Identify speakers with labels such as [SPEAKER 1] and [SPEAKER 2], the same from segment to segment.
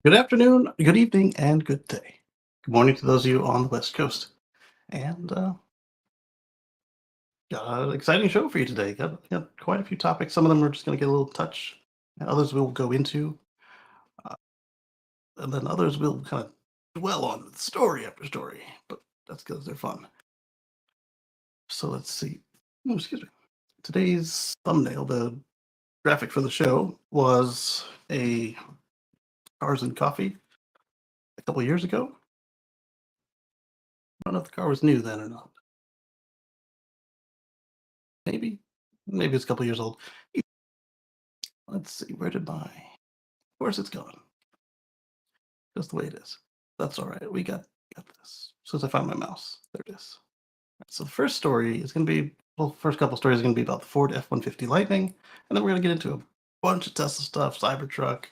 [SPEAKER 1] Good afternoon, good evening, and good day. Good morning to those of you on the West Coast. And got an exciting show for you today. Got quite a few topics. Some of them are just going to get a little touch, and others we'll go into, uh, and then others we'll kind of dwell on with story after story. But that's because they're fun. So let's see. Oh, excuse me. Today's thumbnail, the graphic for the show, was a Cars and Coffee a couple years ago. I don't know if the car was new then or not. Maybe. Maybe it's a couple years old. Let's see, where did my of course it's gone. Just the way it is. That's all right. We got this. As soon as I find my mouse, there it is. So the first story is going to be first couple stories are going to be about the Ford F-150 Lightning, and then we're going to get into a bunch of Tesla stuff, Cybertruck.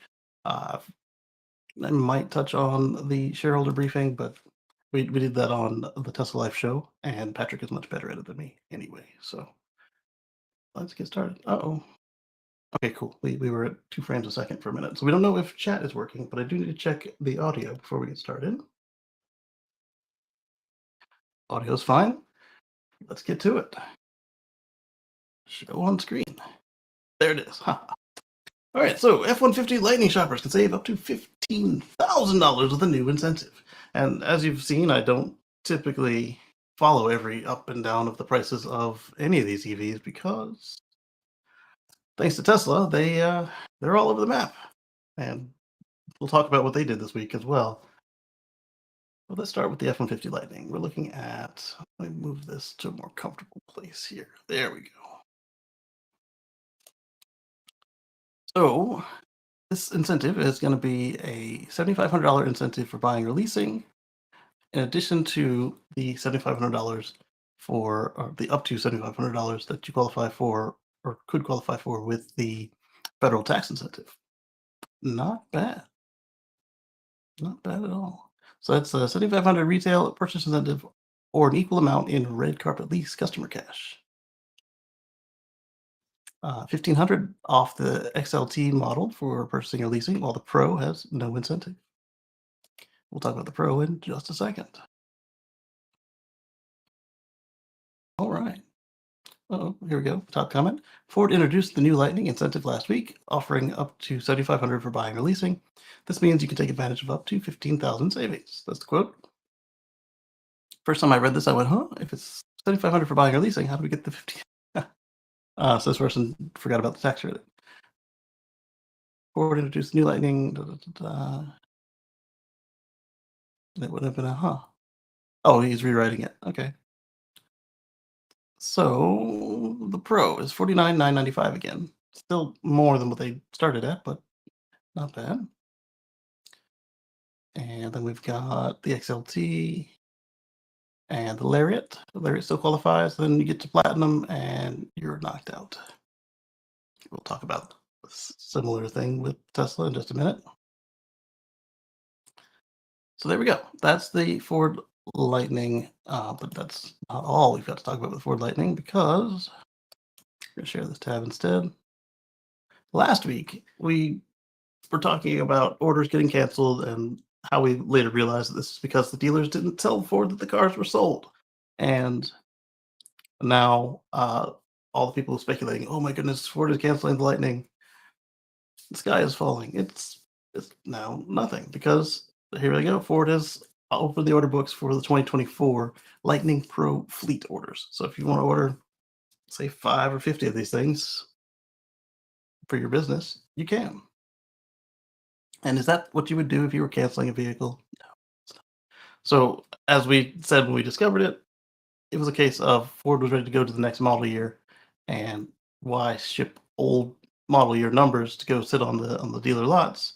[SPEAKER 1] Uh, I might touch on the shareholder briefing, but we did that on the Tesla Life show, and Patrick is much better at it than me anyway. So let's get started. Uh-oh. Okay, cool. We were at 2 frames a second for a minute. So we don't know if chat is working, but I do need to check the audio before we get started. Audio's fine. Let's get to it. Show on screen. There it is. All right, so F-150 Lightning shoppers can save up to $15,000 with a new incentive. And as you've seen, I don't typically follow every up and down of the prices of any of these EVs because thanks to Tesla, they're all over the map. And we'll talk about what they did this week as well. Well, let's start with the F-150 Lightning. We're looking at, let me move this to a more comfortable place here. There we go. So this incentive is going to be a $7,500 incentive for buying or leasing, in addition to the $7,500 or the up to $7,500 that you qualify for or could qualify for with the federal tax incentive. Not bad. Not bad at all. So that's a 7,500 retail purchase incentive or an equal amount in red carpet lease customer cash. 1,500 off the XLT model for purchasing or leasing, while the Pro has no incentive. We'll talk about the Pro in just a second. All right. Here we go. Top comment. Ford introduced the new Lightning incentive last week, offering up to $7,500 for buying or leasing. This means you can take advantage of up to 15,000 savings. That's the quote. First time I read this, I went, huh? If it's $7,500 for buying or leasing, how do we get the 15? So this person forgot about the tax credit. Ford introduced new Lightning. That would have been a huh. Oh, he's rewriting it. Okay. So the Pro is $49,995 again. Still more than what they started at, but not bad. And then we've got the XLT and the Lariat. The Lariat still qualifies. Then you get to Platinum and you're knocked out. We'll talk about a similar thing with Tesla in just a minute. So there we go. That's the Ford Lightning, but that's not all we've got to talk about with Ford Lightning because I'm going to share this tab instead. Last week, we were talking about orders getting canceled and how we later realized that this is because the dealers didn't tell Ford that the cars were sold. And now all the people speculating, oh my goodness, Ford is canceling the Lightning. The sky is falling. It's now nothing because here we go. Ford has opened the order books for the 2024 Lightning Pro fleet orders. So if you want to order, say, 5 or 50 of these things for your business, you can. And is that what you would do if you were canceling a vehicle? No. So as we said when we discovered it, it was a case of Ford was ready to go to the next model year, and why ship old model year numbers to go sit on the dealer lots?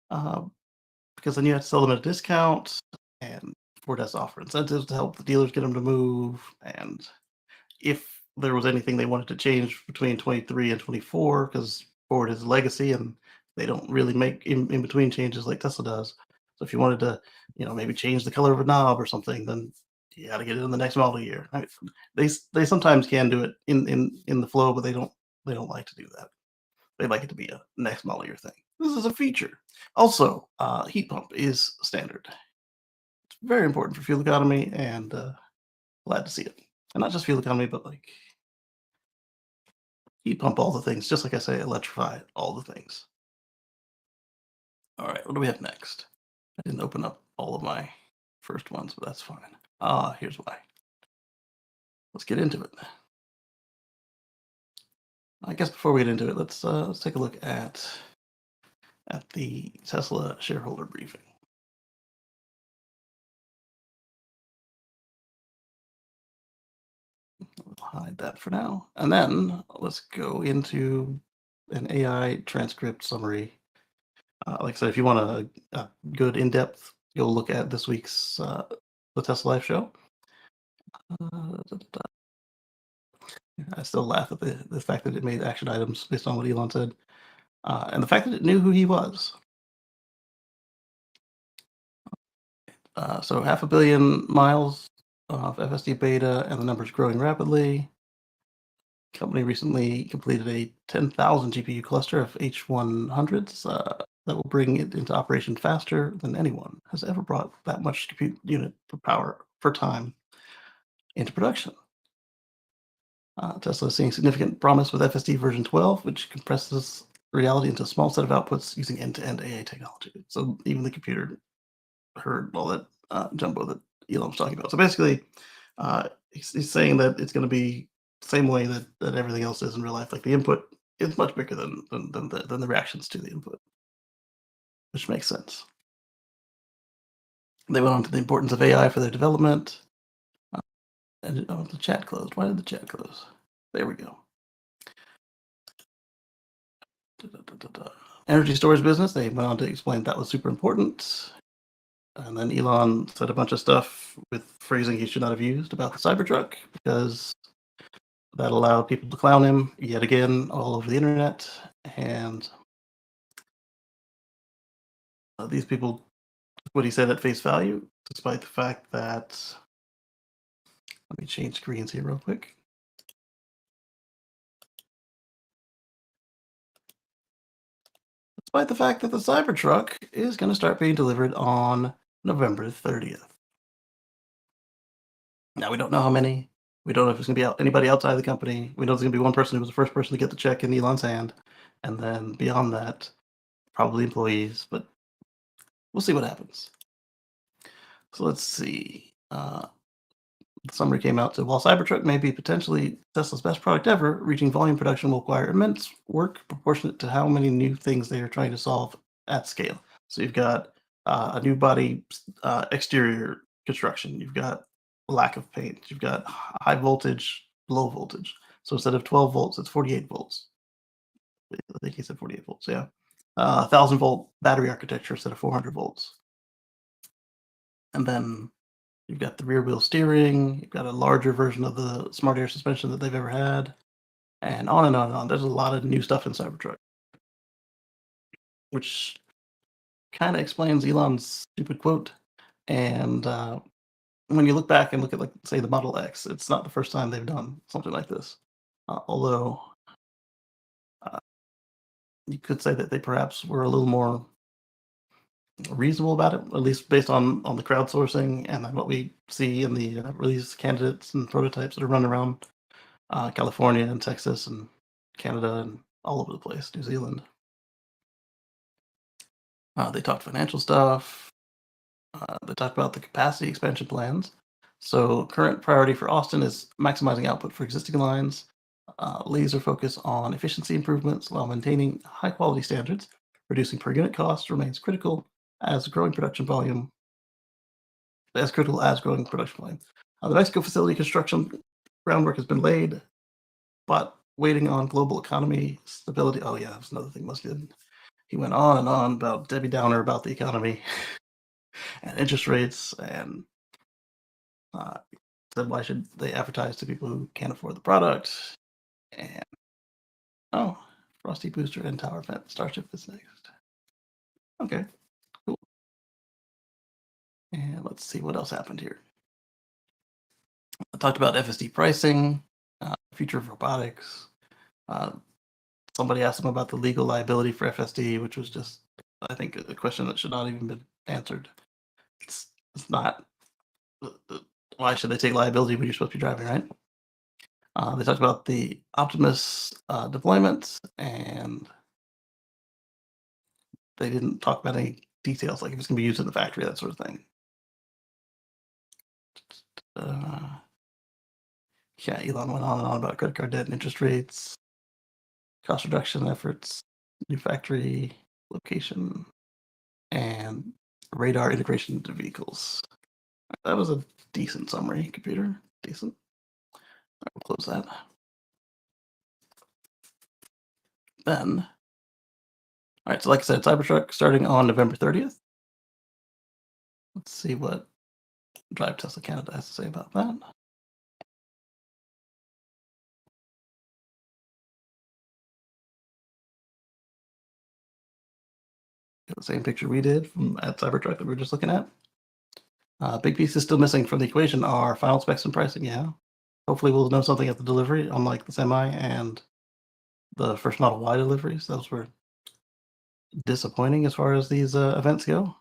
[SPEAKER 1] Because then you have to sell them at a discount, and Ford has to offer incentives to help the dealers get them to move. And if there was anything they wanted to change between 23 and 24, because Ford is a legacy and they don't really make in between changes like Tesla does. So if you wanted to, maybe change the color of a knob or something, then you got to get it in the next model year. I mean, they sometimes can do it in the flow, but they don't like to do that. They like it to be a next model year thing. This is a feature. Also, heat pump is standard. It's very important for fuel economy, and glad to see it. And not just fuel economy, but like heat pump all the things. Just like I say, electrify all the things. All right, what do we have next? I didn't open up all of my first ones, but that's fine. Here's why. Let's get into it. I guess before we get into it, let's take a look at the Tesla shareholder briefing. I'll hide that for now, and then let's go into an AI transcript summary. Like I said, if you want a good in-depth, go look at this week's the Tesla Live show. I still laugh at the fact that it made action items based on what Elon said, and the fact that it knew who he was. So 500,000,000 miles of FSD beta, and the number's growing rapidly. Company recently completed a 10,000 GPU cluster of H100s that will bring it into operation faster than anyone has ever brought that much compute unit for power per time into production. Tesla is seeing significant promise with FSD version 12, which compresses reality into a small set of outputs using end-to-end AI technology. So even the computer heard all that jumbo that Elon was talking about. So basically, he's saying that it's going to be the same way that everything else is in real life. Like the input is much bigger than the reactions to the input, which makes sense. They went on to the importance of AI for their development. And the chat closed. Why did the chat close? There we go. Energy storage business. They went on to explain that was super important. And then Elon said a bunch of stuff with phrasing he should not have used about the Cybertruck because that allowed people to clown him yet again all over the internet. And these people took what he said at face value, despite the fact that. Let me change screens here real quick. Despite the fact that the Cybertruck is going to start being delivered on November 30th. Now, we don't know how many. We don't know if it's going to be anybody outside the company. We know there's going to be one person who was the first person to get the check in Elon's hand. And then beyond that, probably employees, but we'll see what happens. So let's see. The summary came out. So while Cybertruck may be potentially Tesla's best product ever, reaching volume production will require immense work proportionate to how many new things they are trying to solve at scale. So you've got a new body exterior construction. You've got lack of paint. You've got high voltage, low voltage. So instead of 12 volts, it's 48 volts. I think he said 48 volts. Yeah. 1,000-volt battery architecture instead of 400 volts. And then you've got the rear wheel steering. You've got a larger version of the smart air suspension that they've ever had, and on and on and on. There's a lot of new stuff in Cybertruck, which kind of explains Elon's stupid quote. And when you look back and look at, like, say, the Model X, it's not the first time they've done something like this. Although you could say that they perhaps were a little more reasonable about it, at least based on the crowdsourcing and then what we see in the release candidates and prototypes that are running around California and Texas and Canada and all over the place, New Zealand. They talked financial stuff. They talked about the capacity expansion plans. So current priority for Austin is maximizing output for existing lines, laser focus on efficiency improvements while maintaining high quality standards. Reducing per unit cost remains critical as growing production volume. As critical as growing production volume. The Mexico facility construction groundwork has been laid, but waiting on global economy stability. Oh yeah, that's another thing Musk did. He went on and on about Debbie Downer about the economy and interest rates, and said why should they advertise to people who can't afford the product? And oh, Frosty Booster and Tower Vent Starship is next. Okay, cool. And let's see what else happened here. I talked about FSD pricing, future of robotics. somebody asked him about the legal liability for FSD, which was just, I think, a question that should not even been answered. It's not. Why should they take liability when you're supposed to be driving, right? They talked about the Optimus deployments, and they didn't talk about any details, like if it's going to be used in the factory, that sort of thing. Yeah, Elon went on and on about credit card debt and interest rates, cost reduction efforts, new factory location, and radar integration into vehicles. That was a decent summary, computer. Decent. All right, we'll close that. Then, all right, so like I said, Cybertruck starting on November 30th. Let's see what Drive Tesla Canada has to say about that. Got the same picture we did from at Cybertruck that we were just looking at. Big pieces still missing from the equation are final specs and pricing. Yeah, hopefully we'll know something at the delivery, unlike the Semi and the first Model Y deliveries. Those were disappointing as far as these events go.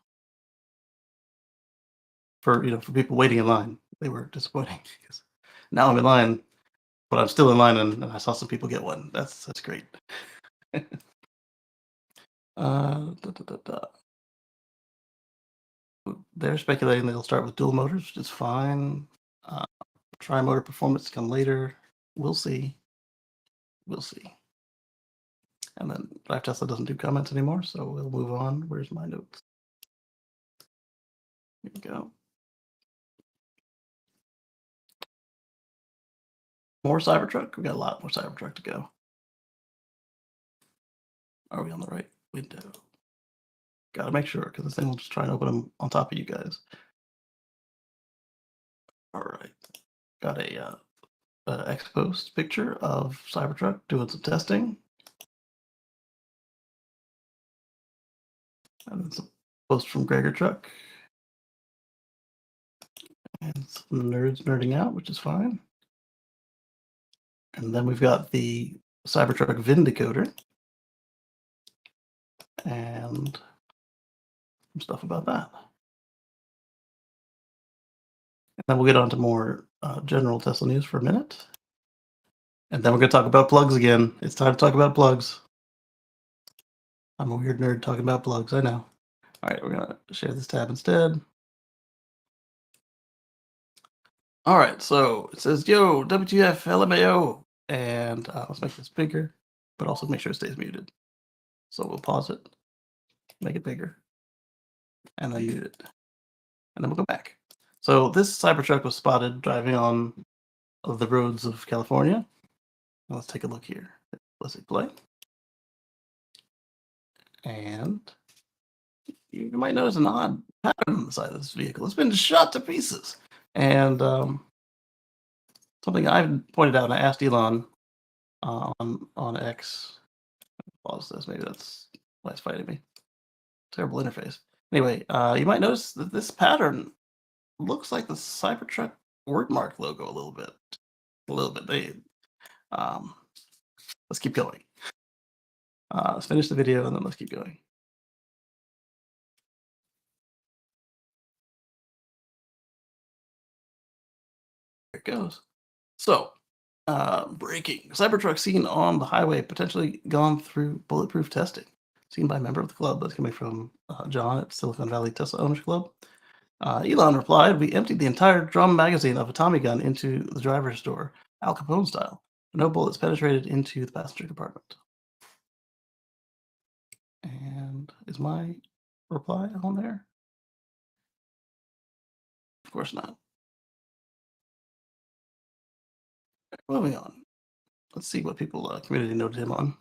[SPEAKER 1] For people waiting in line, they were disappointing. Because now I'm in line, but I'm still in line, and I saw some people get one. That's great. Da. They're speculating they'll start with dual motors, which is fine. Tri-motor performance to come later. We'll see. We'll see. And then Drive Tesla doesn't do comments anymore, so we'll move on. Where's my notes? Here we go. More Cybertruck? We got a lot more Cybertruck to go. Are we on the right window? Gotta make sure, because this thing will just try and open them on top of you guys. All right. Got a ex-post picture of Cybertruck doing some testing. And then some post from Gregor Truck. And some nerds nerding out, which is fine. And then we've got the Cybertruck VIN decoder. And some stuff about that. And then we'll get on to more general Tesla news for a minute. And then we're going to talk about plugs again. It's time to talk about plugs. I'm a weird nerd talking about plugs, I know. All right, we're going to share this tab instead. All right, so it says, yo, WTF, LMAO. And let's make this bigger, but also make sure it stays muted. So we'll pause it, make it bigger, and then mute it. And then we'll go back. So this Cybertruck was spotted driving on the roads of California. Now let's take a look here. Let's hit play. And you might notice an odd pattern on the side of this vehicle. It's been shot to pieces. And something I've pointed out, and I asked Elon on X. Pause this. Maybe that's why it's fighting me. Terrible interface. Anyway, you might notice that this pattern looks like the Cybertruck wordmark logo a little bit. A little bit. Let's keep going. Let's finish the video and then let's keep going. There it goes. So, breaking. Cybertruck seen on the highway, potentially gone through bulletproof testing. Seen by a member of the club. That's coming from John at Silicon Valley Tesla Owners Club. Elon replied, we emptied the entire drum magazine of a Tommy gun into the driver's door, Al Capone style. No bullets penetrated into the passenger compartment. And is my reply on there? Of course not. Moving on. Let's see what people community noted him on.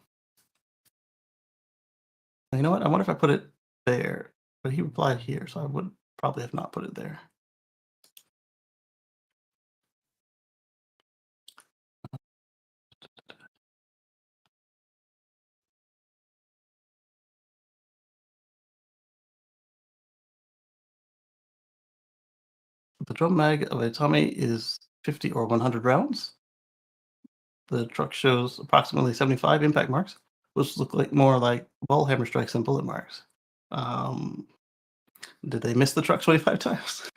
[SPEAKER 1] You know what? I wonder if I put it there, but he replied here, so I would probably have not put it there. The drum mag of a Tommy is 50 or 100 rounds. The truck shows approximately 75 impact marks, which look like more like ball hammer strikes and bullet marks. Um, did they miss the truck 25 times?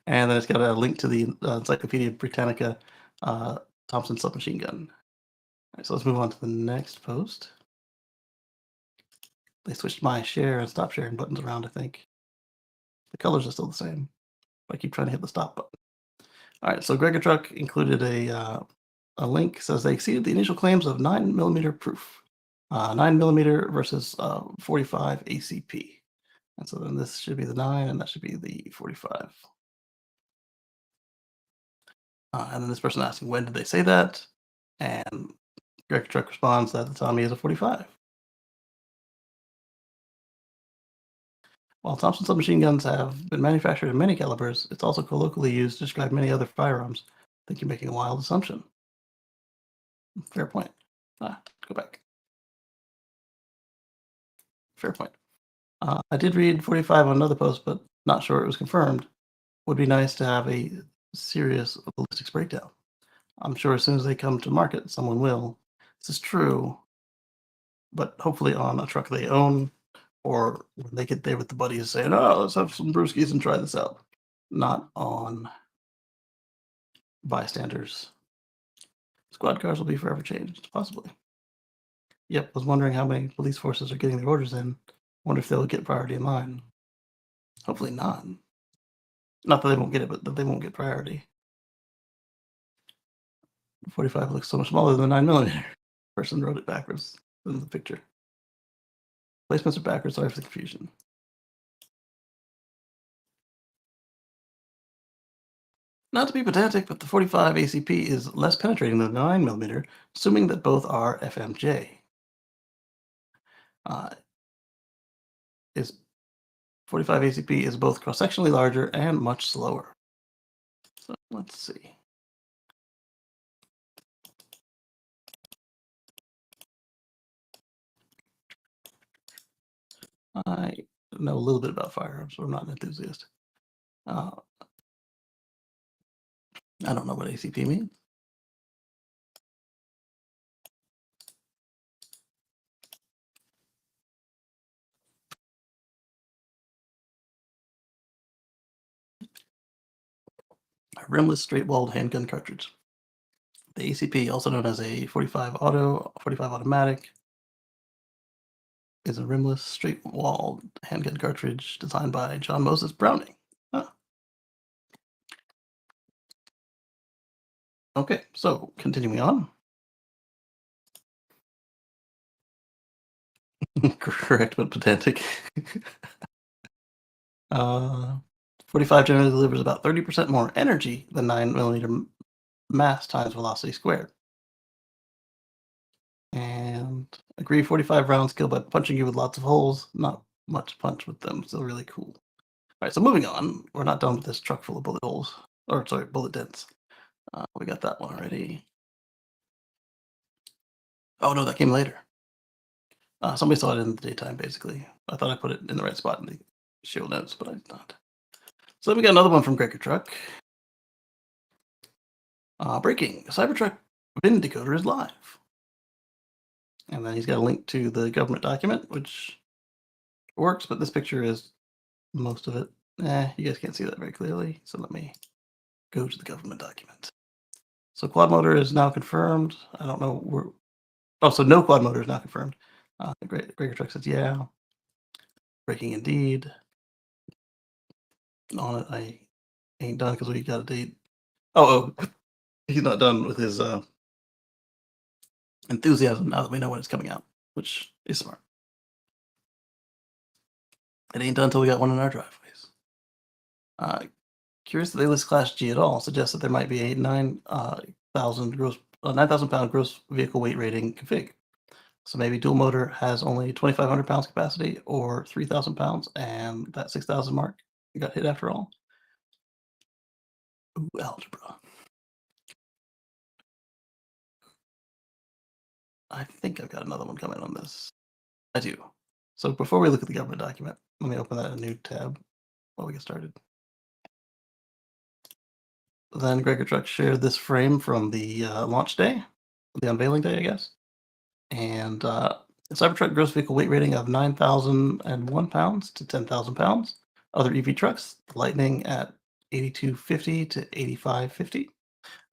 [SPEAKER 1] And then it's got a link to the Encyclopedia Britannica Thompson submachine gun. All right, so let's move on to the next post. They switched my share and stop sharing buttons around, I think. The colors are still the same. I keep trying to hit the stop button. All right, so Gregor Truck included a link. Says they exceeded the initial claims of 9mm proof, 9mm versus 45 ACP. And so then this should be the 9, and that should be the 45. And then this person asking, when did they say that? And Gregor Truck responds that the Tommy is a 45. While Thompson submachine guns have been manufactured in many calibers, it's also colloquially used to describe many other firearms. I think you're making a wild assumption. Fair point. Go back. Fair point. I did read 45 on another post, but not sure it was confirmed. Would be nice to have a serious ballistics breakdown. I'm sure as soon as they come to market, someone will. This is true, but hopefully on a truck they own, or when they get there with the buddies saying, "Oh, let's have some brewskis and try this out." Not on bystanders. Squad cars will be forever changed, possibly. Yep, was wondering how many police forces are getting their orders in. Wonder if they'll get priority in line. Hopefully not. Not that they won't get it, but that they won't get priority. 45 looks so much smaller than the 9mm. Person wrote it backwards in the picture. Placements are backwards, sorry for the confusion. Not to be pedantic, but the 45 ACP is less penetrating than the 9mm, assuming that both are FMJ. Is 45 ACP is both cross-sectionally larger and much slower. So let's see. I know a little bit about firearms, but I'm not an enthusiast. I don't know what ACP means. A rimless straight-walled handgun cartridge. The ACP, also known as a 45 auto, 45 automatic, is a rimless, straight-walled handgun cartridge designed by John Moses Browning. Huh. Okay, so continuing on. Correct, but pedantic. uh, 45 generally delivers about 30% more energy than 9mm mass times velocity squared. And agree, 45 rounds kill by punching you with lots of holes. Not much punch with them, still really cool. All right, so moving on. We're not done with this truck full of bullet holes. Or, sorry, bullet dents. We got that one already. Oh, no, that came later. Somebody saw it in the daytime, basically. I thought I put it in the right spot in the show notes, but I did not. So then we got another one from Gregor Truck. Breaking. Cybertruck VIN decoder is live. And then he's got a link to the government document, which works, but this picture is most of it. You guys can't see that very clearly, so let me go to the government document. So quad motor is now confirmed. I don't know where. Oh, so no quad motor is now confirmed. Gregor Truck says, yeah. Breaking indeed. On it, I ain't done because we got a date. Oh, he's not done with his enthusiasm now that we know when it's coming out, which is smart. It ain't done until we got one in our driveways. Curious that they list Class G at all. Suggests that there might be a 9,000 gross, 9,000 pound gross vehicle weight rating config. So maybe dual motor has only 2,500 pounds capacity or 3,000 pounds, and that 6,000 mark got hit after all. Ooh, algebra. I think I've got another one coming on this. I do. So before we look at the government document, let me open that in a new tab while we get started. Then Gregor Truck shared this frame from the launch day, the unveiling day, I guess. And the Cybertruck gross vehicle weight rating of 9,001 pounds to 10,000 pounds. Other EV trucks, the Lightning at 8250 to 8550.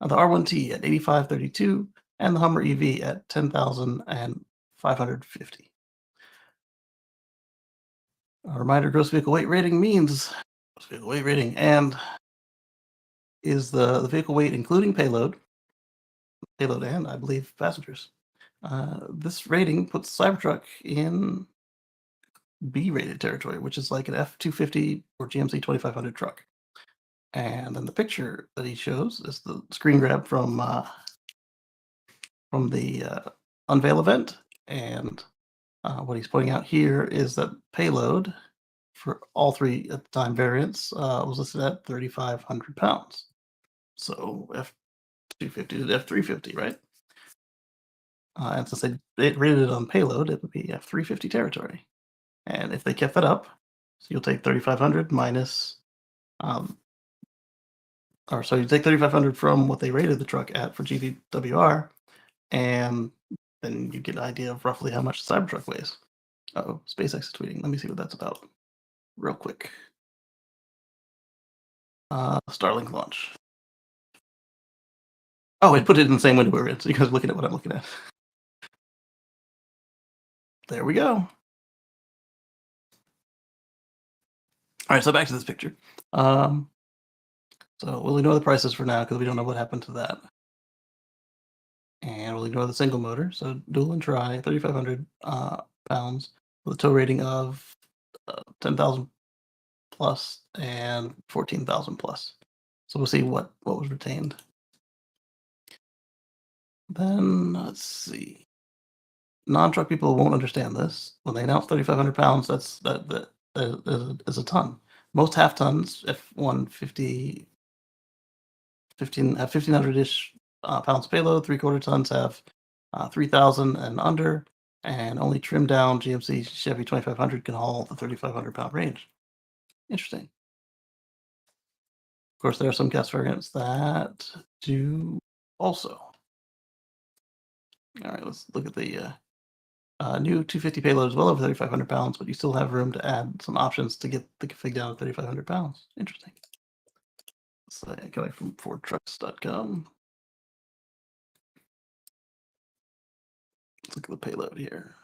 [SPEAKER 1] The R1T at 8532, and the Hummer EV at 10,550. A reminder: gross vehicle weight rating means gross vehicle weight rating, and is the vehicle weight including payload, and I believe passengers. This rating puts Cybertruck in B-rated territory, which is like an F250 or GMC 2500 truck. And then the picture that he shows is the screen grab from the unveil event, and what he's pointing out here is that payload for all three at the time variants was listed at 3,500 pounds. So F250 to F350, right? And since they rated it on payload, it would be F350 territory. And if they kept that up, so you'll take 3,500 minus, or so you take 3,500 from what they rated the truck at for GVWR, and then you get an idea of roughly how much the Cybertruck weighs. Oh, SpaceX is tweeting. Let me see what that's about real quick. Starlink launch. Oh, it put it in the same window we're in, so you guys are looking at what I'm looking at. There we go. All right, so back to this picture. So we'll ignore the prices for now because we don't know what happened to that. And we'll ignore the single motor. So dual and tri, 3,500 pounds with a tow rating of 10,000 plus and 14,000 plus. So we'll see what was retained. Then let's see. Non-truck people won't understand this. When they announce 3,500 pounds, that is a ton. Most half tons, F-150, 1,500-ish pounds payload. 3/4 tons have 3,000 and under, and only trimmed down GMC Chevy 2500 can haul the 3,500 pound range. Interesting. Of course, there are some gas variants that do also. All right, let's look at the new 250 payload is well over 3,500 pounds, but you still have room to add some options to get the config down to 3,500 pounds. Interesting. So coming from FordTrucks.com. Let's look at the payload here.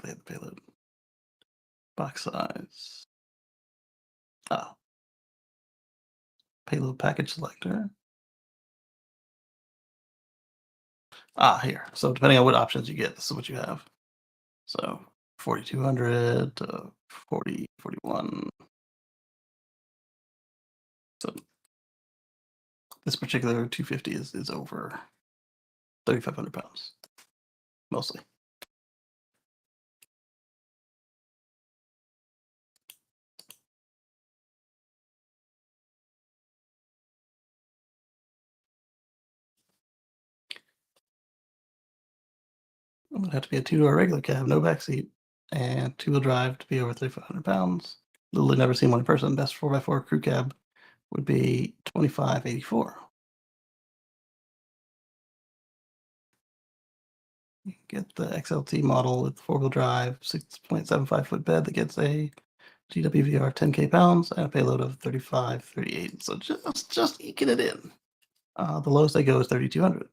[SPEAKER 1] They have the payload. Box size. Oh. Payload package selector. Here. So depending on what options you get, this is what you have. So 4,200 to 40, 41. So this particular 250 is over 3,500 pounds, mostly. It would have to be a two-door regular cab, no backseat, and two-wheel drive to be over 3,500 pounds. Literally never seen one in person. Best 4x4 crew cab would be 2,584. You get the XLT model with four-wheel drive, 6.75 foot bed that gets a GWVR 10K pounds and a payload of 3,538. So just eking it in. The lowest they go is 3,200.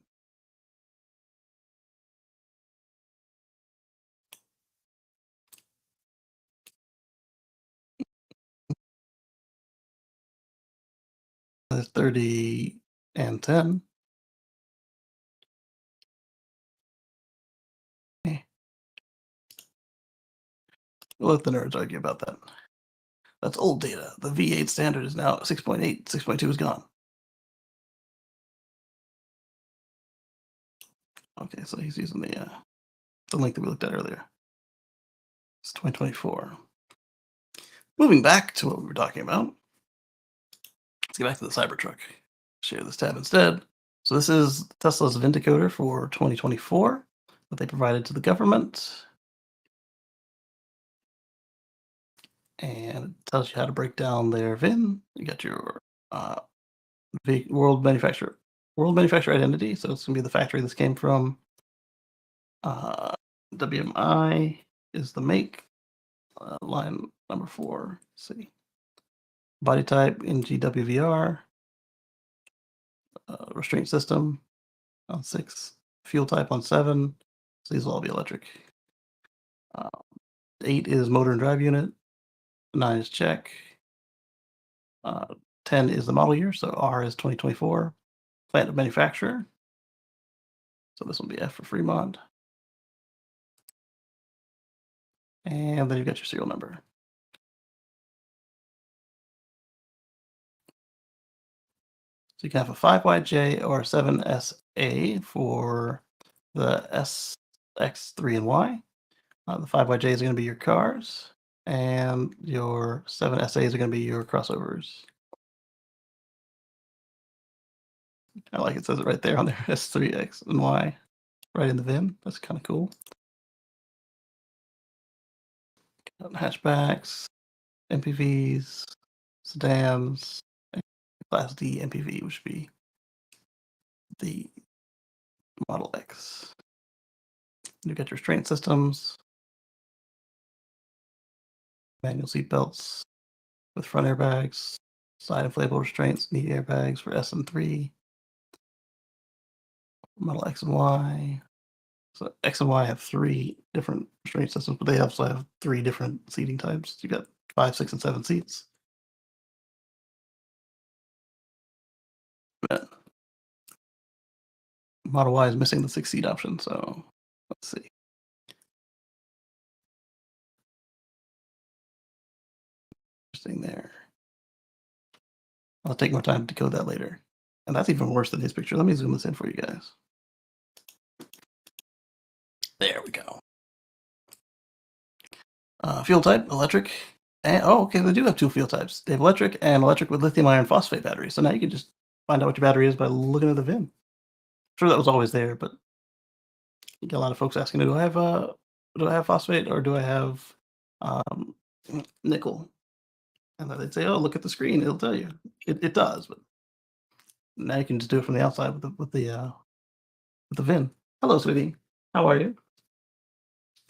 [SPEAKER 1] There's 30 and 10. We'll let the nerds argue about that. That's old data. The V8 standard is now 6.8. 6.2 is gone. Okay, so he's using the link that we looked at earlier. It's 2024. Moving back to what we were talking about. Let's get back to the Cybertruck. Share this tab instead. So this is Tesla's Vindicator for 2024 that they provided to the government. And it tells you how to break down their VIN. You got your world manufacturer World manufacturer identity, so it's gonna be the factory this came from. WMI is the make. Line number 4. Let's see. Body type in GWVR. Restraint system on 6. Fuel type on 7. So these will all be electric. 8 is motor and drive unit. 9 is check. 10 is the model year, so R is 2024. Plant of manufacturer. So this will be F for Fremont. And then you've got your serial number. So you can have a 5YJ or a 7SA for the S, X, 3, and Y. The 5YJ is going to be your cars, and your 7SAs are going to be your crossovers. I like it says it right there on there, S3, X, and Y, right in the VIN. That's kind of cool. Hatchbacks, MPVs, sedans, and Class D MPV, which would be the Model X. You get your restraint systems, manual seat belts with front airbags, side inflatable restraints, knee airbags for S and 3, Model X and Y. So X and Y have 3 different restraint systems, but they also have 3 different seating types. You got 5, 6, and 7 seats. But Model Y is missing the 6-seat option, so let's see. Interesting there. I'll take more time to decode that later. And that's even worse than his picture. Let me zoom this in for you guys. There we go. Fuel type, electric. And, oh, okay, they do have 2 fuel types. They have electric and electric with lithium iron phosphate batteries. So now you can just find out what your battery is by looking at the VIN. I'm sure that was always there, but you get a lot of folks asking, do I have phosphate or do I have nickel? And then they'd say, oh, look at the screen, it'll tell you. It does, but now you can just do it from the outside with the VIN. Hello, sweetie. How are you?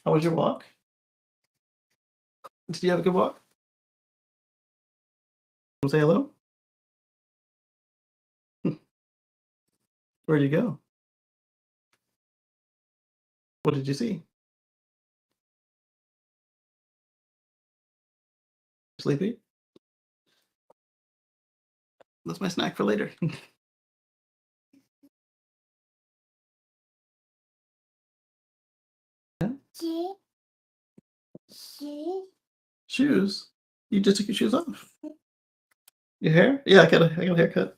[SPEAKER 1] How was your walk? Did you have a good walk? Say hello. Where'd you go? What did you see? Sleepy? That's my snack for later. Shoes? You just took your shoes off. Your hair? Yeah, I got a haircut.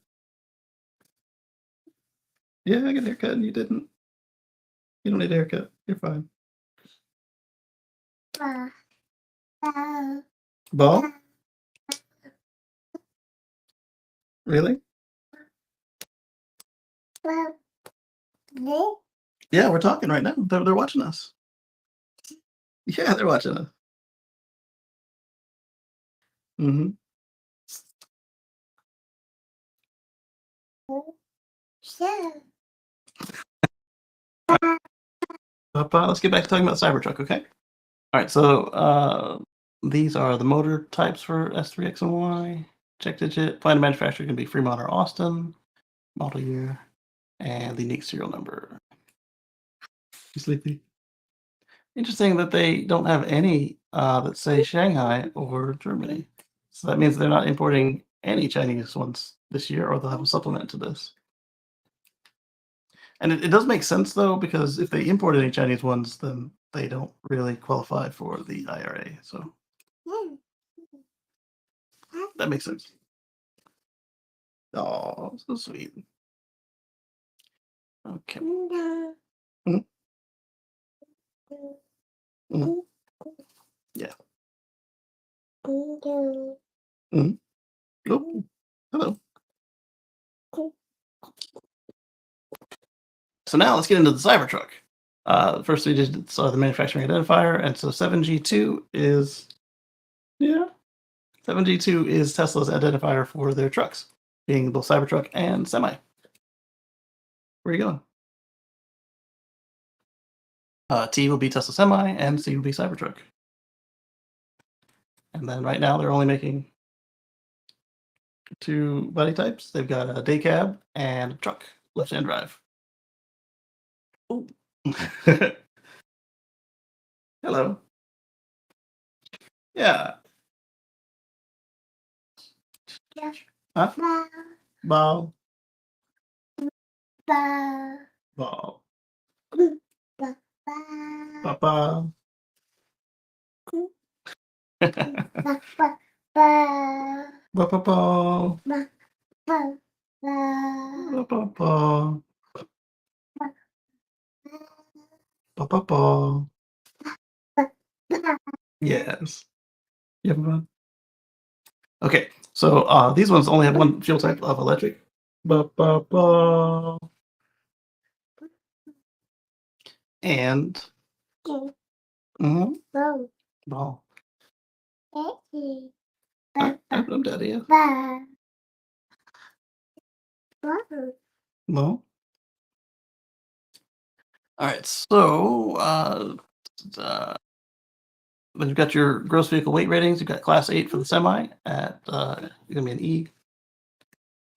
[SPEAKER 1] Yeah, I got a haircut and you didn't. You don't need a haircut. You're fine. Ball? Really? Yeah, we're talking right now. They're watching us. Yeah, they're watching us. Mm-hmm. Let's get back to talking about the Cybertruck, okay? All right, so these are the motor types for S3, X, and Y. Check digit. Plan of manufacturer can be Fremont or Austin. Model year. And the unique serial number. You sleepy? Interesting that they don't have any that say Shanghai or Germany. So that means they're not importing any Chinese ones this year, or they'll have a supplement to this. And it does make sense, though, because if they import any Chinese ones, then they don't really qualify for the IRA. So that makes sense. Oh, so sweet. Okay. Mhm. Mhm. Yeah. Mhm. Oh, hello. So now let's get into the Cybertruck. First we just saw the manufacturing identifier, and so 7G2 is 7G2 is Tesla's identifier for their trucks, being both Cybertruck and Semi. Where are you going? T will be Tesla Semi, and C will be Cybertruck. And then right now they're only making two body types. They've got a day cab and a truck, left-hand drive. Ooh. Hello. Yeah. Huh? Ball. Ball. Papa. Papa. Papa. Papa. Yes. You having fun? Okay, so these ones only have one fuel type of electric. Ba-ba-ba. And mhm, ball. I'm daddy. Yeah. Well, all right. So uh, then you've got your gross vehicle weight ratings. You've got Class 8 for the semi at gonna be an E,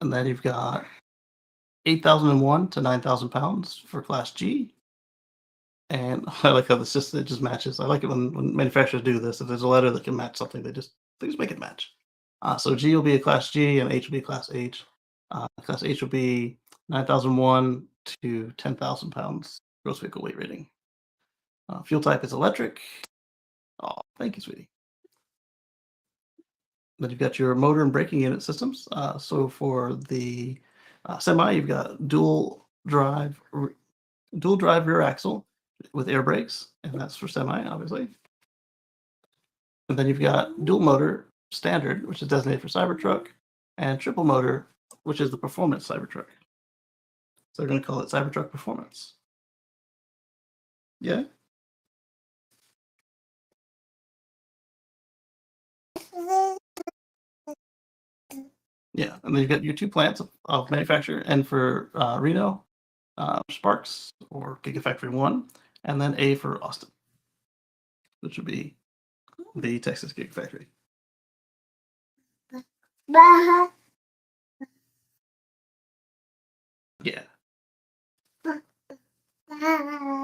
[SPEAKER 1] and then you've got 8,001 to 9,000 pounds for Class G. And I like how it just matches. I like it when manufacturers do this. If there's a letter that can match something, they just make it match. So G will be a Class G, and H will be a Class H. Class H will be 9,001 to 10,000 pounds gross vehicle weight rating. Fuel type is electric. Oh, thank you, sweetie. Then you've got your motor and braking unit systems. So for the semi, you've got dual drive rear axle with air brakes, and that's for semi, obviously. And then you've got dual motor standard, which is designated for Cybertruck, and triple motor, which is the performance Cybertruck. So they're going to call it Cybertruck Performance. Yeah. Yeah, and then you've got your two plants of manufacture, and for Reno, Sparks or Gigafactory 1, and then A for Austin, which would be the Texas Gigafactory. Yeah.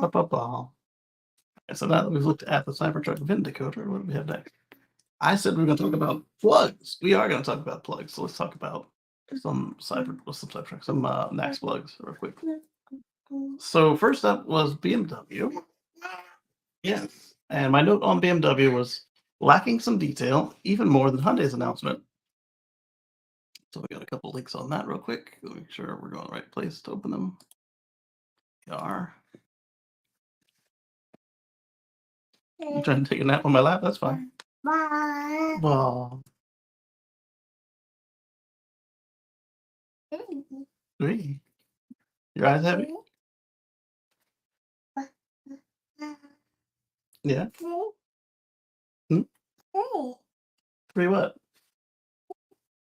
[SPEAKER 1] Ba-ba-ba. And so now that we've looked at the Cybertruck VIN decoder, what do we have next? I said we are going to talk about plugs. We are going to talk about plugs. So let's talk about some Max plugs real quick. So first up was BMW. Yes. And my note on BMW was lacking some detail, even more than Hyundai's announcement. So we got a couple links on that real quick. Make sure we're going the right place to open them. We are. I'm trying to take a nap on my lap. That's fine. Ball. Three. Your eyes heavy? Yeah. Hmm? Three what?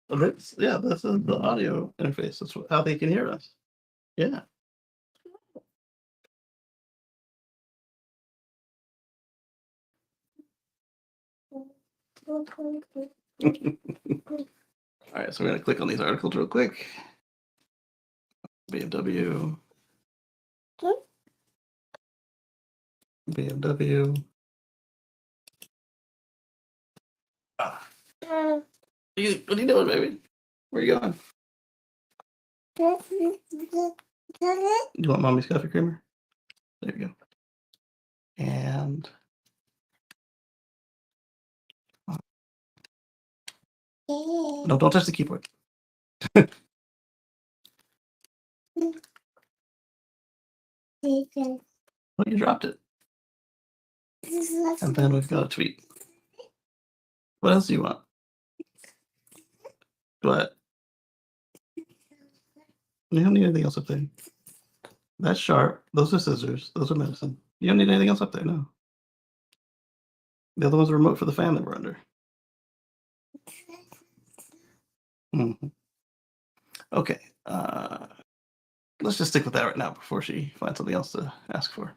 [SPEAKER 1] This is the audio interface. That's how they can hear us. Yeah. All right, so we're gonna click on these articles real quick. BMW. BMW. Ah. What are you doing, baby? Where are you going? You want mommy's coffee creamer? There you go. And no, don't touch the keyboard. Oh, you dropped it. And then we've got a tweet. What else do you want? What? You don't need anything else up there. That's sharp. Those are scissors. Those are medicine. You don't need anything else up there, no. The other one's a remote for the fan that we're under. Mhm. Okay. let's just stick with that right now before she finds something else to ask for.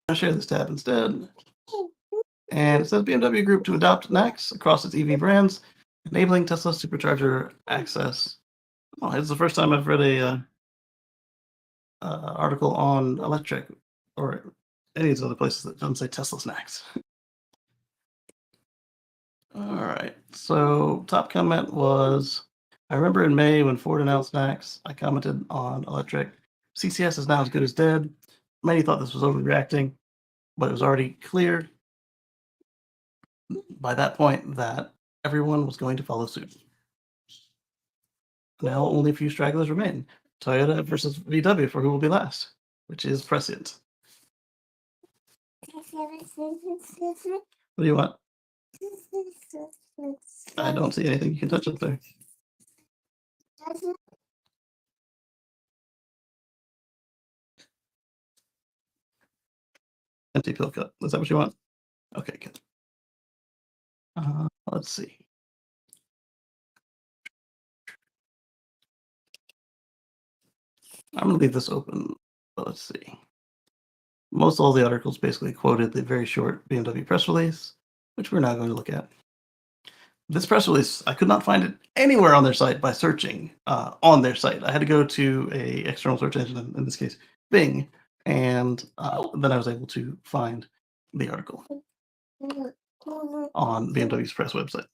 [SPEAKER 1] I'll share this tab instead. And it says BMW Group to adopt NACS across its EV brands, enabling Tesla supercharger access. Oh, it's the first time I've read a article on electric or any of these other places that doesn't say Tesla snacks. All right. So top comment was, I remember in May when Ford announced NACS, I commented on electric. CCS is now as good as dead. Many thought this was overreacting, but it was already clear by that point that everyone was going to follow suit. Now only a few stragglers remain. Toyota versus VW for who will be last, which is prescient. What do you want? I don't see anything you can touch up there. Empty pill cup. Is that what you want? Okay, good. Let's see. I'm gonna leave this open, but let's see. Most all the articles basically quoted the very short BMW press release, which we're now going to look at. This press release, I could not find it anywhere on their site by searching on their site. I had to go to a external search engine, in this case, Bing, and then I was able to find the article on BMW's press website.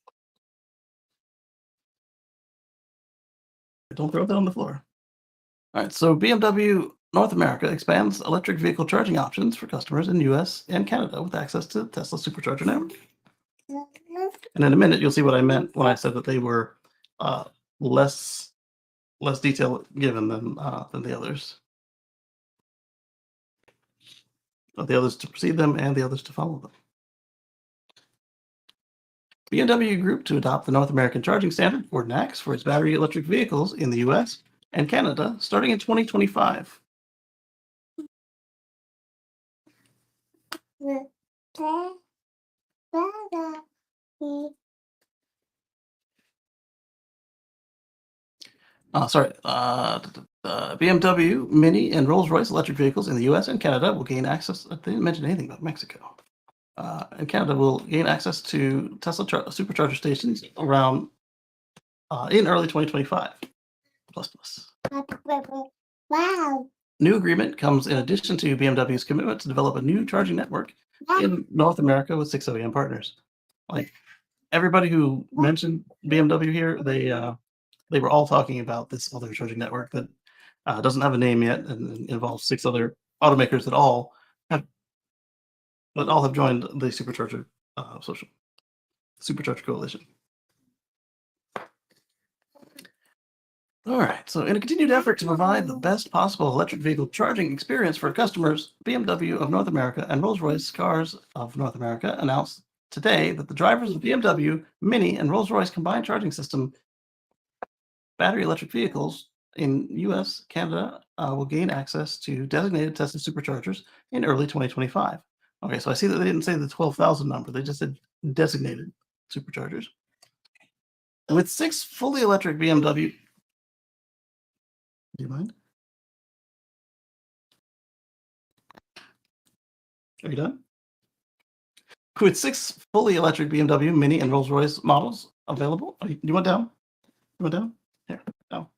[SPEAKER 1] Don't throw that on the floor. All right, so BMW North America expands electric vehicle charging options for customers in US and Canada with access to Tesla Supercharger network. And in a minute, you'll see what I meant when I said that they were less detail given than the others. The others to precede them and the others to follow them. BMW Group to adopt the North American Charging Standard, or NACS, for its battery electric vehicles in the US and Canada starting in 2025. BMW, Mini, and Rolls-Royce electric vehicles in the US and Canada will gain access. They didn't mention anything about Mexico. And Canada will gain access to Tesla supercharger stations around in early 2025. Plus. Wow. New agreement comes in addition to BMW's commitment to develop a new charging network in North America with 6 OEM partners. Like everybody who mentioned BMW here, they were all talking about this other charging network that doesn't have a name yet and involves 6 other automakers that all have joined the Supercharger Supercharger Coalition. All right, so in a continued effort to provide the best possible electric vehicle charging experience for customers, BMW of North America and Rolls-Royce Cars of North America announced today that the drivers of BMW, Mini, and Rolls-Royce combined charging system battery electric vehicles in US, Canada will gain access to designated Tesla superchargers in early 2025. Okay, so I see that they didn't say the 12,000 number. They just said designated superchargers. With 6 fully electric BMW. Do you mind? Are you done? With 6 fully electric BMW, Mini, and Rolls-Royce models available. Do you want down? You want down? Here, down.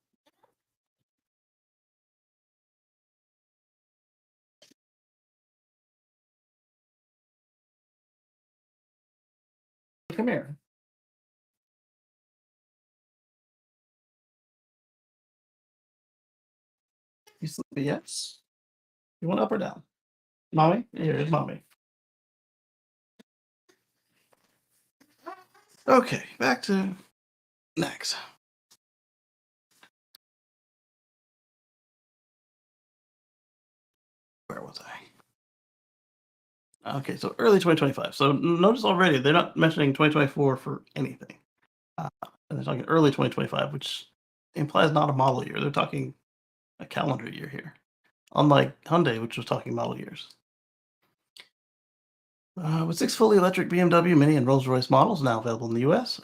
[SPEAKER 1] Come here. You sleepy yet? You want up or down? Mommy? Here's mommy. Okay, back to next. Where was I? Okay, so early 2025. So notice already they're not mentioning 2024 for anything. And they're talking early 2025, which implies not a model year. They're talking a calendar year here. Unlike Hyundai, which was talking model years. With 6 fully electric BMW, Mini, and Rolls-Royce models now available in the US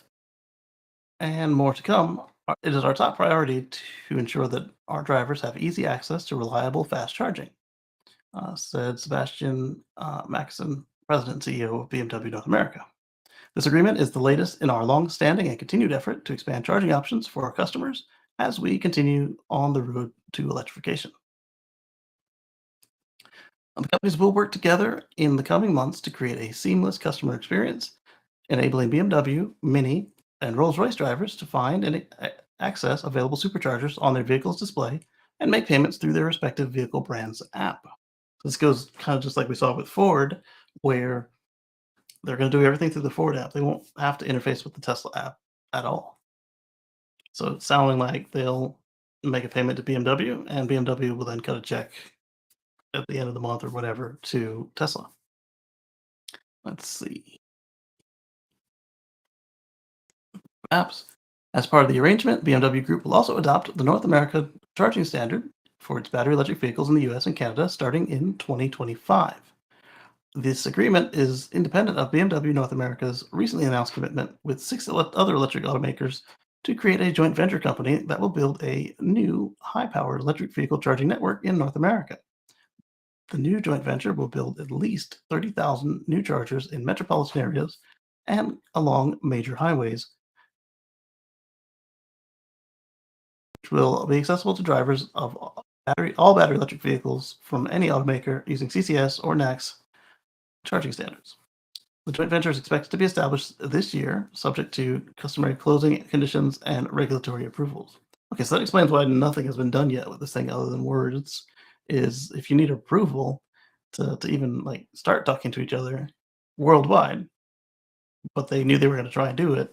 [SPEAKER 1] and more to come. It is our top priority to ensure that our drivers have easy access to reliable, fast charging, said Sebastian Maxon, President and CEO of BMW North America. This agreement is the latest in our long-standing and continued effort to expand charging options for our customers as we continue on the road to electrification. The companies will work together in the coming months to create a seamless customer experience, enabling BMW, Mini, and Rolls-Royce drivers to find and access available superchargers on their vehicle's display and make payments through their respective vehicle brand's app. This goes kind of just like we saw with Ford, where they're going to do everything through the Ford app. They won't have to interface with the Tesla app at all. So it's sounding like they'll make a payment to BMW, and BMW will then cut a check at the end of the month or whatever to Tesla. Let's see. Apps. As part of the arrangement, BMW Group will also adopt the North America charging standard for its battery electric vehicles in the US and Canada starting in 2025. This agreement is independent of BMW North America's recently announced commitment with six other electric automakers to create a joint venture company that will build a new high powered electric vehicle charging network in North America. The new joint venture will build at least 30,000 new chargers in metropolitan areas and along major highways, which will be accessible to drivers of all battery electric vehicles from any automaker using CCS or NACS charging standards. The joint venture is expected to be established this year, subject to customary closing conditions and regulatory approvals. Okay, so that explains why nothing has been done yet with this thing other than words. Is if you need approval to even like start talking to each other worldwide, but they knew they were going to try and do it.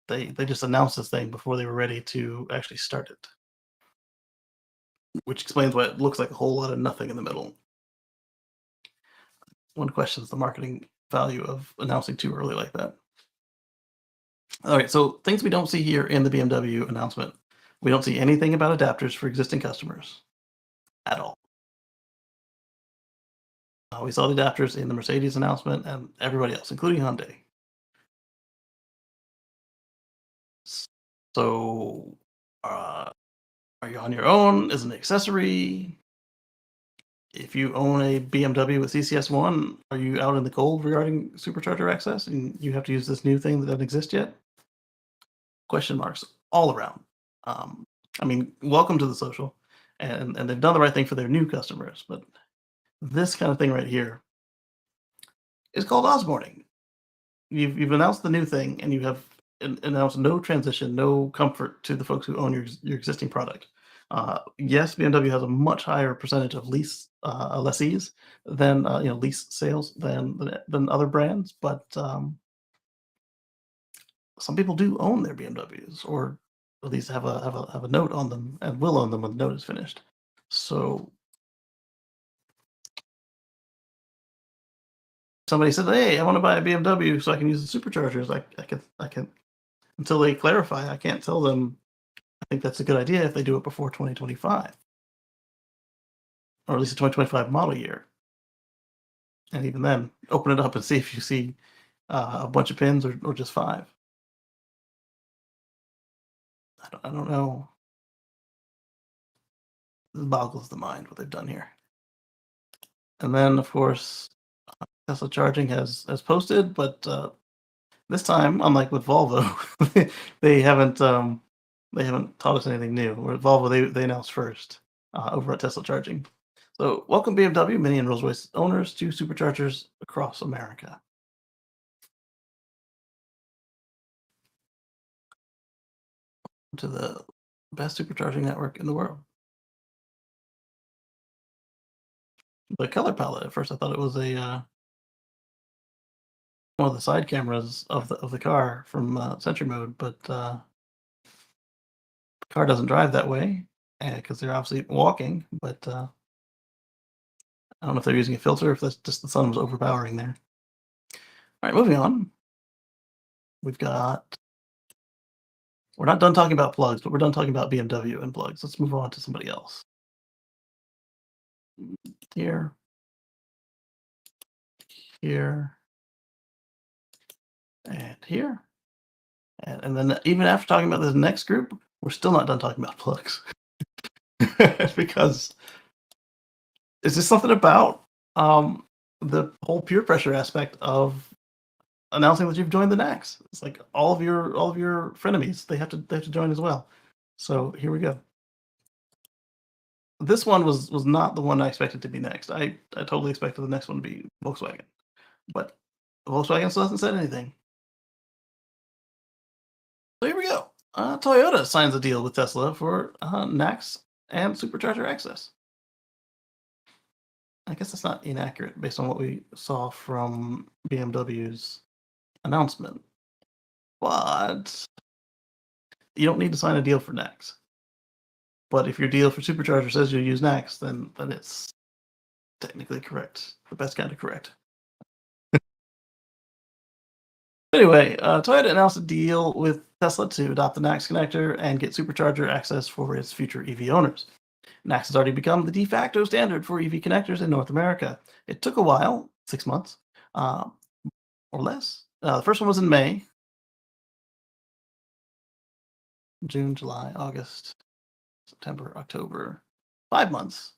[SPEAKER 1] They just announced this thing before they were ready to actually start it, which explains why it looks like a whole lot of nothing in the middle. One questions the marketing value of announcing too early like that. All right, so things we don't see here in the BMW announcement. We don't see anything about adapters for existing customers at all. We saw the adapters in the Mercedes announcement and everybody else, including Hyundai. So, are you on your own as an accessory? If you own a BMW with CCS1, are you out in the cold regarding supercharger access and you have to use this new thing that doesn't exist yet? Question marks all around. Um, I mean, welcome to the social, and they've done the right thing for their new customers, but this kind of thing right here is called Osborning. You've announced the new thing, and you have announced no transition, no comfort to the folks who own your existing product. Yes, BMW has a much higher percentage of lessees than lease sales than other brands, but some people do own their BMWs, or at least have a note on them, and will own them when the note is finished. So somebody said, "Hey, I want to buy a BMW so I can use the superchargers." I can until they clarify. I can't tell them. I think that's a good idea if they do it before 2025, or at least the 2025 model year. And even then, open it up and see if you see a bunch of pins or just five. I don't know. This boggles the mind what they've done here. And then, of course, Tesla charging has posted, but this time, unlike with Volvo, they haven't taught us anything new. With Volvo, they announced first over at Tesla charging. So, welcome BMW, Mini, and Rolls-Royce owners to superchargers across America. To the best supercharging network in the world. The color palette, at first I thought it was a one of the side cameras of the car from Sentry Mode, but the car doesn't drive that way because they're obviously walking. But I don't know if they're using a filter, or if that's just the sun was overpowering there. All right, moving on. We've got. We're not done talking about plugs, but we're done talking about BMW and plugs. Let's move on to somebody else. Here, here, and here. And then even after talking about this next group, we're still not done talking about plugs because it's just something about the whole peer pressure aspect of announcing that you've joined the Nax. It's like all of your frenemies they have to join as well. So here we go. This one was not the one I expected to be next. I totally expected the next one to be Volkswagen, but Volkswagen still hasn't said anything. So here we go. Toyota signs a deal with Tesla for Nax and supercharger access. I guess that's not inaccurate based on what we saw from BMW's announcement, but you don't need to sign a deal for Nax. But if your deal for supercharger says you'll use Nax, then it's technically correct, the best kind of correct. Anyway, Toyota announced a deal with Tesla to adopt the Nax connector and get supercharger access for its future EV owners. Nax has already become the de facto standard for EV connectors in North America. It took a while, 6 months uh, or less. The first one was in May, June, July, August, September, October, 5 months.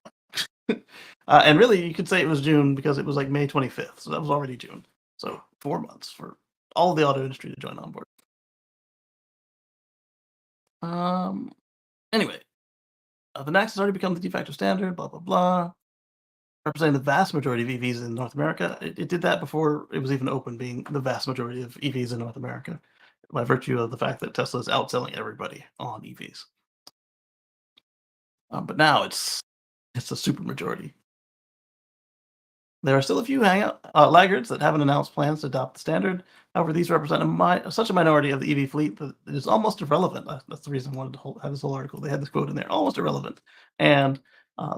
[SPEAKER 1] And really, you could say it was June because it was like May 25th. So that was already June. So 4 months for all of the auto industry to join on board. Um, anyway, the Nax has already become the de facto standard, blah, blah, blah, representing the vast majority of EVs in North America. It did that before it was even open, being the vast majority of EVs in North America, by virtue of the fact that Tesla is outselling everybody on EVs. But now it's a super majority. There are still a few laggards that haven't announced plans to adopt the standard. However, these represent such a minority of the EV fleet that it is almost irrelevant. That's the reason I wanted to have this whole article. They had this quote in there, almost irrelevant, and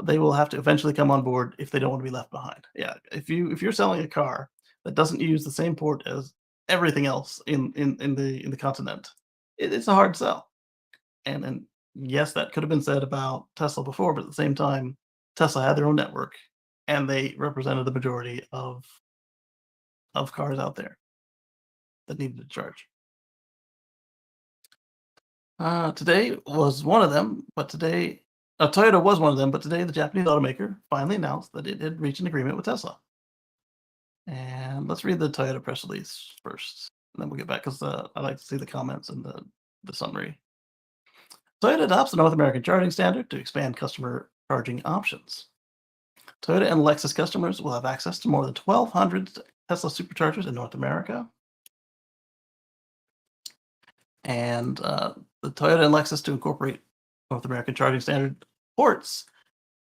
[SPEAKER 1] they will have to eventually come on board if they don't want to be left behind. Yeah, if you're selling a car that doesn't use the same port as everything else in the continent, it's a hard sell. And yes, that could have been said about Tesla before, but at the same time, Tesla had their own network, and they represented the majority of cars out there that needed to charge. Today was one of them, but today Toyota was one of them, but today the Japanese automaker finally announced that it had reached an agreement with Tesla. And let's read the Toyota press release first, and then we'll get back because I like to see the comments and the summary. Toyota adopts the North American charging standard to expand customer charging options. Toyota and Lexus customers will have access to more than 1,200 Tesla superchargers in North America. And the Toyota and Lexus to incorporate North American charging standard ports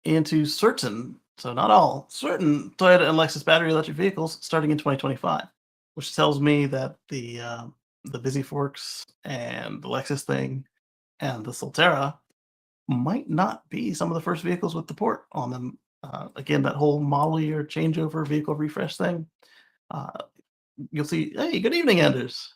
[SPEAKER 1] into certain, so not all, certain Toyota and Lexus battery electric vehicles starting in 2025, which tells me that the Busy Forks and the Lexus thing and the Solterra might not be some of the first vehicles with the port on them. Again, that whole model year changeover vehicle refresh thing. Uh, you'll see. Hey, good evening, Anders.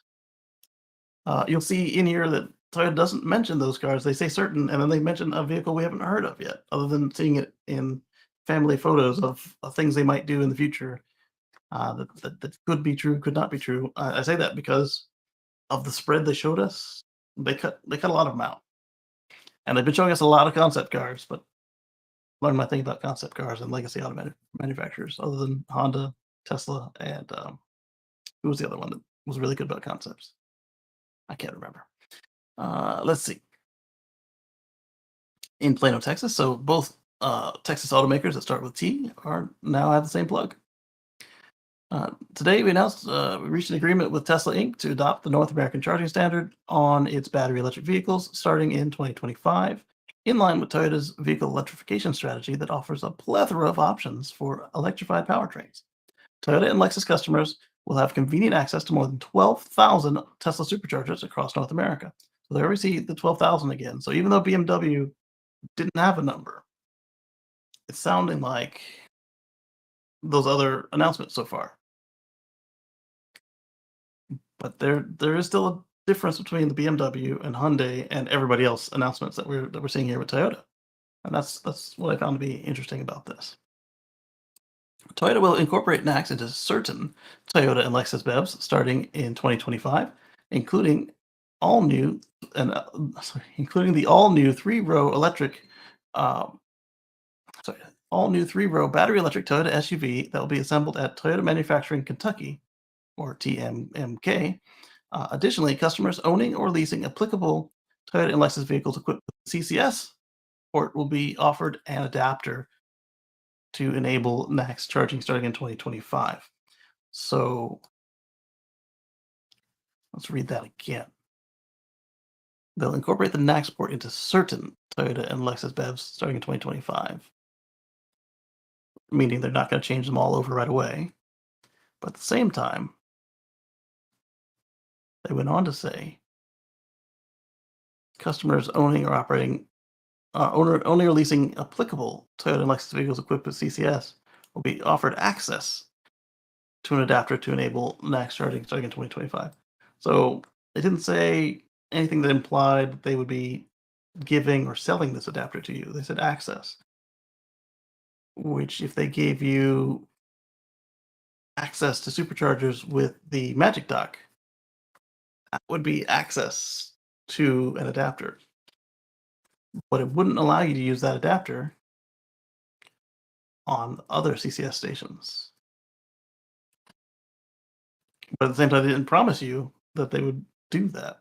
[SPEAKER 1] You'll see in here that Toyota doesn't mention those cars. They say certain, and then they mention a vehicle we haven't heard of yet, other than seeing it in family photos of things they might do in the future. That could be true, could not be true. I say that because of the spread they showed us. They cut a lot of them out, and they've been showing us a lot of concept cars. But learn my thing about concept cars and legacy automotive manufacturers, other than Honda, Tesla, and who was the other one that was really good about concepts? I can't remember. Let's see. In Plano, Texas. So both Texas automakers that start with T are now have the same plug. Today, we announced we reached an agreement with Tesla Inc. to adopt the North American charging standard on its battery electric vehicles starting in 2025, in line with Toyota's vehicle electrification strategy that offers a plethora of options for electrified powertrains. Toyota and Lexus customers will have convenient access to more than 12,000 Tesla superchargers across North America. So there we see the 12,000 again. So even though BMW didn't have a number, it's sounding like those other announcements so far. But there is still a difference between the BMW and Hyundai and everybody else announcements that we're seeing here with Toyota. And that's what I found to be interesting about this. Toyota will incorporate NACS into certain Toyota and Lexus BEVs starting in 2025, including all new and sorry, including the all new three-row electric, um, sorry, all new three-row battery electric Toyota SUV that will be assembled at Toyota Manufacturing Kentucky, or TMMK. Additionally, customers owning or leasing applicable Toyota and Lexus vehicles equipped with CCS port will be offered an adapter to enable max charging starting in 2025. So let's read that again. They'll incorporate the NACS port into certain Toyota and Lexus BEVs starting in 2025, meaning they're not going to change them all over right away. But at the same time, they went on to say customers owning or operating, owning or leasing applicable Toyota and Lexus vehicles equipped with CCS will be offered access to an adapter to enable NACS charging starting in 2025. So they didn't say anything that implied that they would be giving or selling this adapter to you. They said access, which if they gave you access to superchargers with the Magic Dock, that would be access to an adapter. But it wouldn't allow you to use that adapter on other CCS stations. But at the same time, they didn't promise you that they would do that.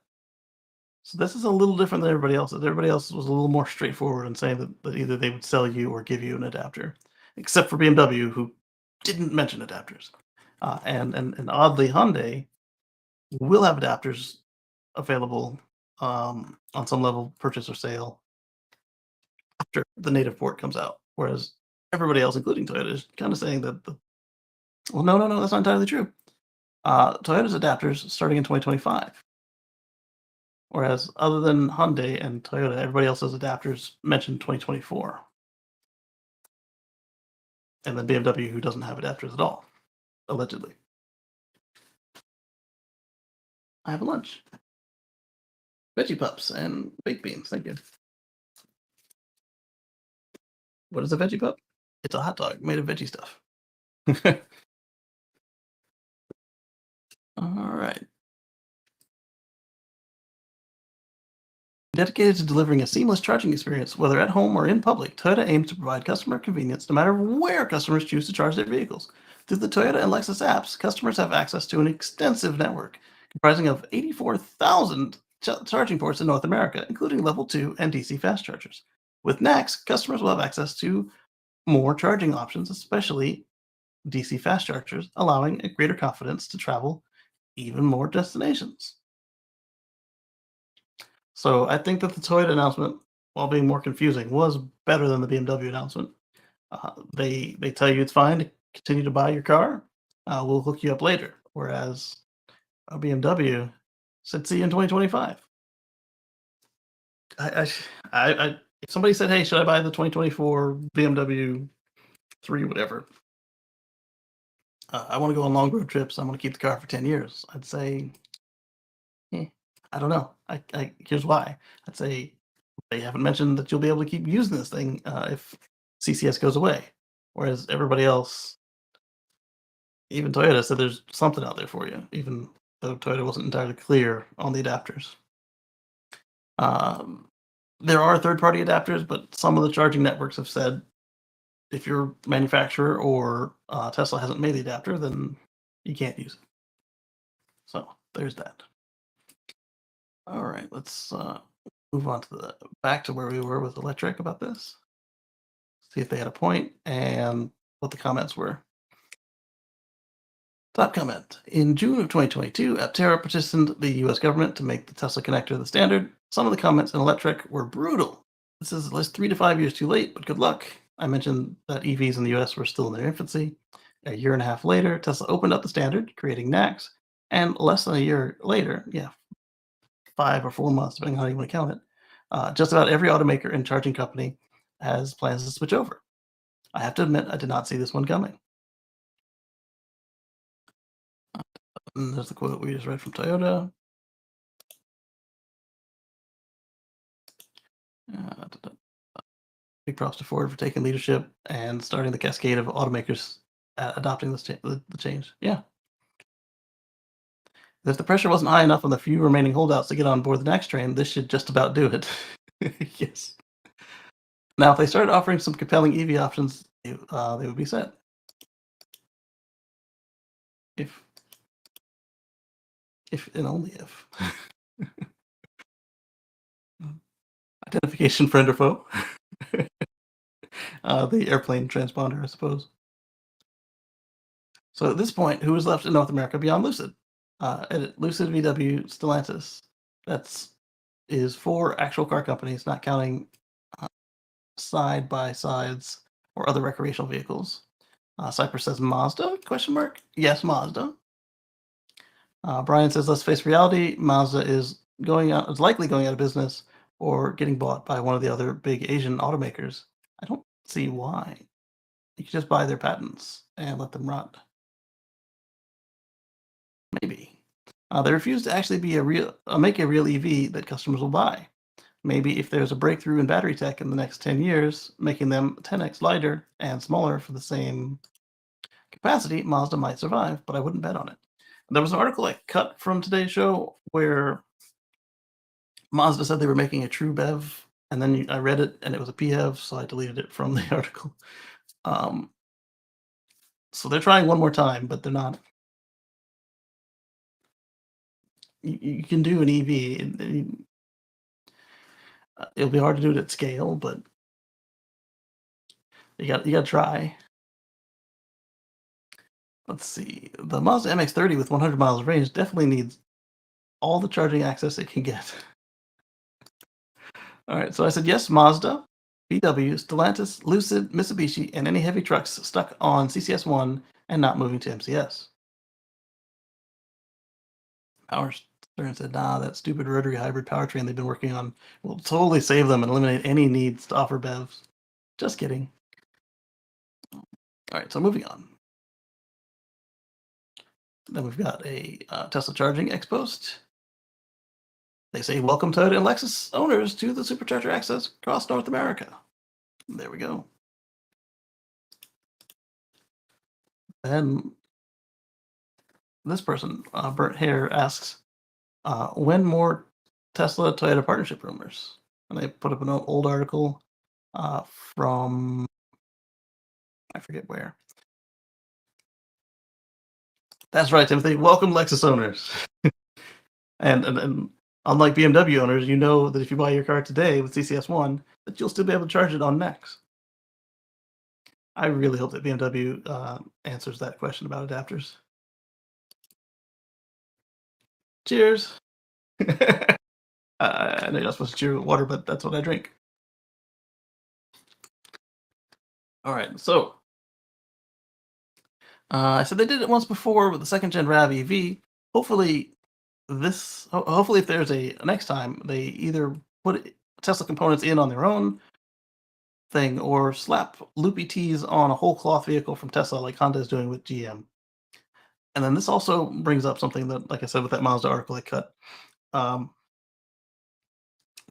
[SPEAKER 1] So this is a little different than everybody else's. Everybody else was a little more straightforward in saying that either they would sell you or give you an adapter, except for BMW, who didn't mention adapters. And oddly, Hyundai will have adapters available on some level, purchase or sale, after the native port comes out. Whereas everybody else, including Toyota, is kind of saying that well, no, no, no, that's not entirely true. Toyota's adapters starting in 2025. Whereas other than Hyundai and Toyota, everybody else's adapters mentioned 2024. And then BMW, who doesn't have adapters at all, allegedly. I have a lunch. Veggie pups and baked beans. Thank you. What is a veggie pup? It's a hot dog made of veggie stuff. All right. Dedicated to delivering a seamless charging experience, whether at home or in public, Toyota aims to provide customer convenience no matter where customers choose to charge their vehicles. Through the Toyota and Lexus apps, customers have access to an extensive network comprising of 84,000 charging ports in North America, including level 2 and DC fast chargers. With NACS, customers will have access to more charging options, especially DC fast chargers, allowing a greater confidence to travel even more destinations. So I think that the Toyota announcement, while being more confusing, was better than the BMW announcement. They tell you it's fine to continue to buy your car. We'll hook you up later. Whereas a BMW said, "See you in 2025." I, I, if somebody said, "Hey, should I buy the 2024 BMW 3, whatever? I want to go on long road trips. I want to keep the car for 10 years." I'd say, I don't know. Here's why. I'd say they haven't mentioned that you'll be able to keep using this thing if CCS goes away. Whereas everybody else, even Toyota, said there's something out there for you, even though Toyota wasn't entirely clear on the adapters. Um, there are third-party adapters, but some of the charging networks have said if your manufacturer or Tesla hasn't made the adapter, then you can't use it. So there's that. All right, let's move on to the back to where we were with electric about this. See if they had a point and what the comments were. Top comment. In June of 2022, Aptera petitioned the US government to make the Tesla connector the standard. Some of the comments in electric were brutal. This is at least 3 to 5 years too late, but good luck. I mentioned that EVs in the US were still in their infancy. A year and a half later, Tesla opened up the standard, creating NACS. And less than a year later, 5 or 4 months, depending on how you want to count it, just about every automaker and charging company has plans to switch over. I have to admit, I did not see this one coming. And there's the quote we just read from Toyota. Big props to Ford for taking leadership and starting the cascade of automakers adopting the change. Yeah. If the pressure wasn't high enough on the few remaining holdouts to get on board the next train, this should just about do it. Yes. Now, if they started offering some compelling EV options, they would be set. If and only if. Identification friend or foe? The airplane transponder, I suppose. So at this point, who is left in North America beyond Lucid? Edit Lucid, VW, Stellantis. That's is 4 actual car companies, not counting uh, side by sides or other recreational vehicles. Cypress says Mazda? Question mark. Yes, Mazda. Brian says, let's face reality. Mazda is likely going out of business or getting bought by one of the other big Asian automakers. I don't see why. You could just buy their patents and let them rot. Maybe. They refuse to actually make a real EV that customers will buy. Maybe if there's a breakthrough in battery tech in the next 10 years, making them 10x lighter and smaller for the same capacity, Mazda might survive, but I wouldn't bet on it. There was an article I cut from today's show where Mazda said they were making a true BEV, and then I read it and it was a PHEV, so I deleted it from the article. Um, so they're trying one more time, but they're not. You can do an EV, it'll be hard to do it at scale, but you got to try. Let's see. The Mazda MX-30 with 100 miles of range definitely needs all the charging access it can get. All right, so I said yes, Mazda, VW, Stellantis, Lucid, Mitsubishi, and any heavy trucks stuck on CCS1 and not moving to MCS. Power Stern said, nah, that stupid rotary hybrid powertrain they've been working on will totally save them and eliminate any needs to offer BEVs. Just kidding. All right, so moving on. Then we've got a Tesla charging X post. They say, welcome Toyota and Lexus owners to the Supercharger access across North America. There we go. And this person, Burnt Hair, asks, when more Tesla Toyota partnership rumors? And they put up an old article from, I forget where. That's right, Timothy. Welcome, Lexus owners. and unlike BMW owners, you know that if you buy your car today with CCS1, that you'll still be able to charge it on next. I really hope that BMW answers that question about adapters. Cheers. I know you're not supposed to cheer with water, but that's what I drink. All right, so I said they did it once before with the second gen RAV EV. Hopefully, hopefully if there's a next time, they either put Tesla components in on their own thing or slap loopy tees on a whole cloth vehicle from Tesla, like Honda is doing with GM. And then this also brings up something that, like I said, with that Mazda article I cut.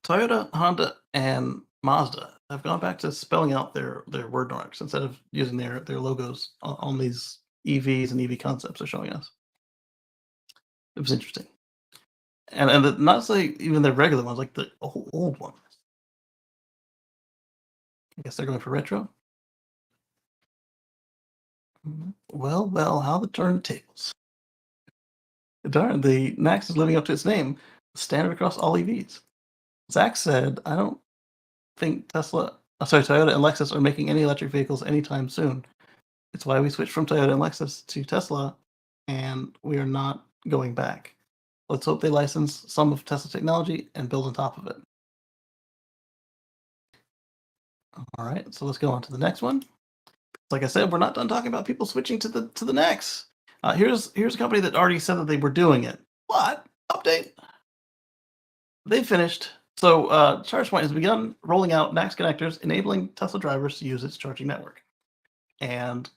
[SPEAKER 1] Toyota, Honda, and Mazda have gone back to spelling out their word marks instead of using their logos on these EVs and EV concepts they're showing us. It was interesting. And not say even the regular ones, like the old ones. I guess they're going for retro. Well, how the turntables. Darn, the Max is living up to its name, standard across all EVs. Zach said, I don't think Toyota and Lexus are making any electric vehicles anytime soon. It's why we switched from Toyota and Lexus to Tesla, and we are not going back. Let's hope they license some of Tesla technology and build on top of it. All right, so let's go on to the next one. Like I said, we're not done talking about people switching to the next. Here's a company that already said that they were doing it. What? Update. They finished. So ChargePoint has begun rolling out NACS connectors, enabling Tesla drivers to use its charging network. And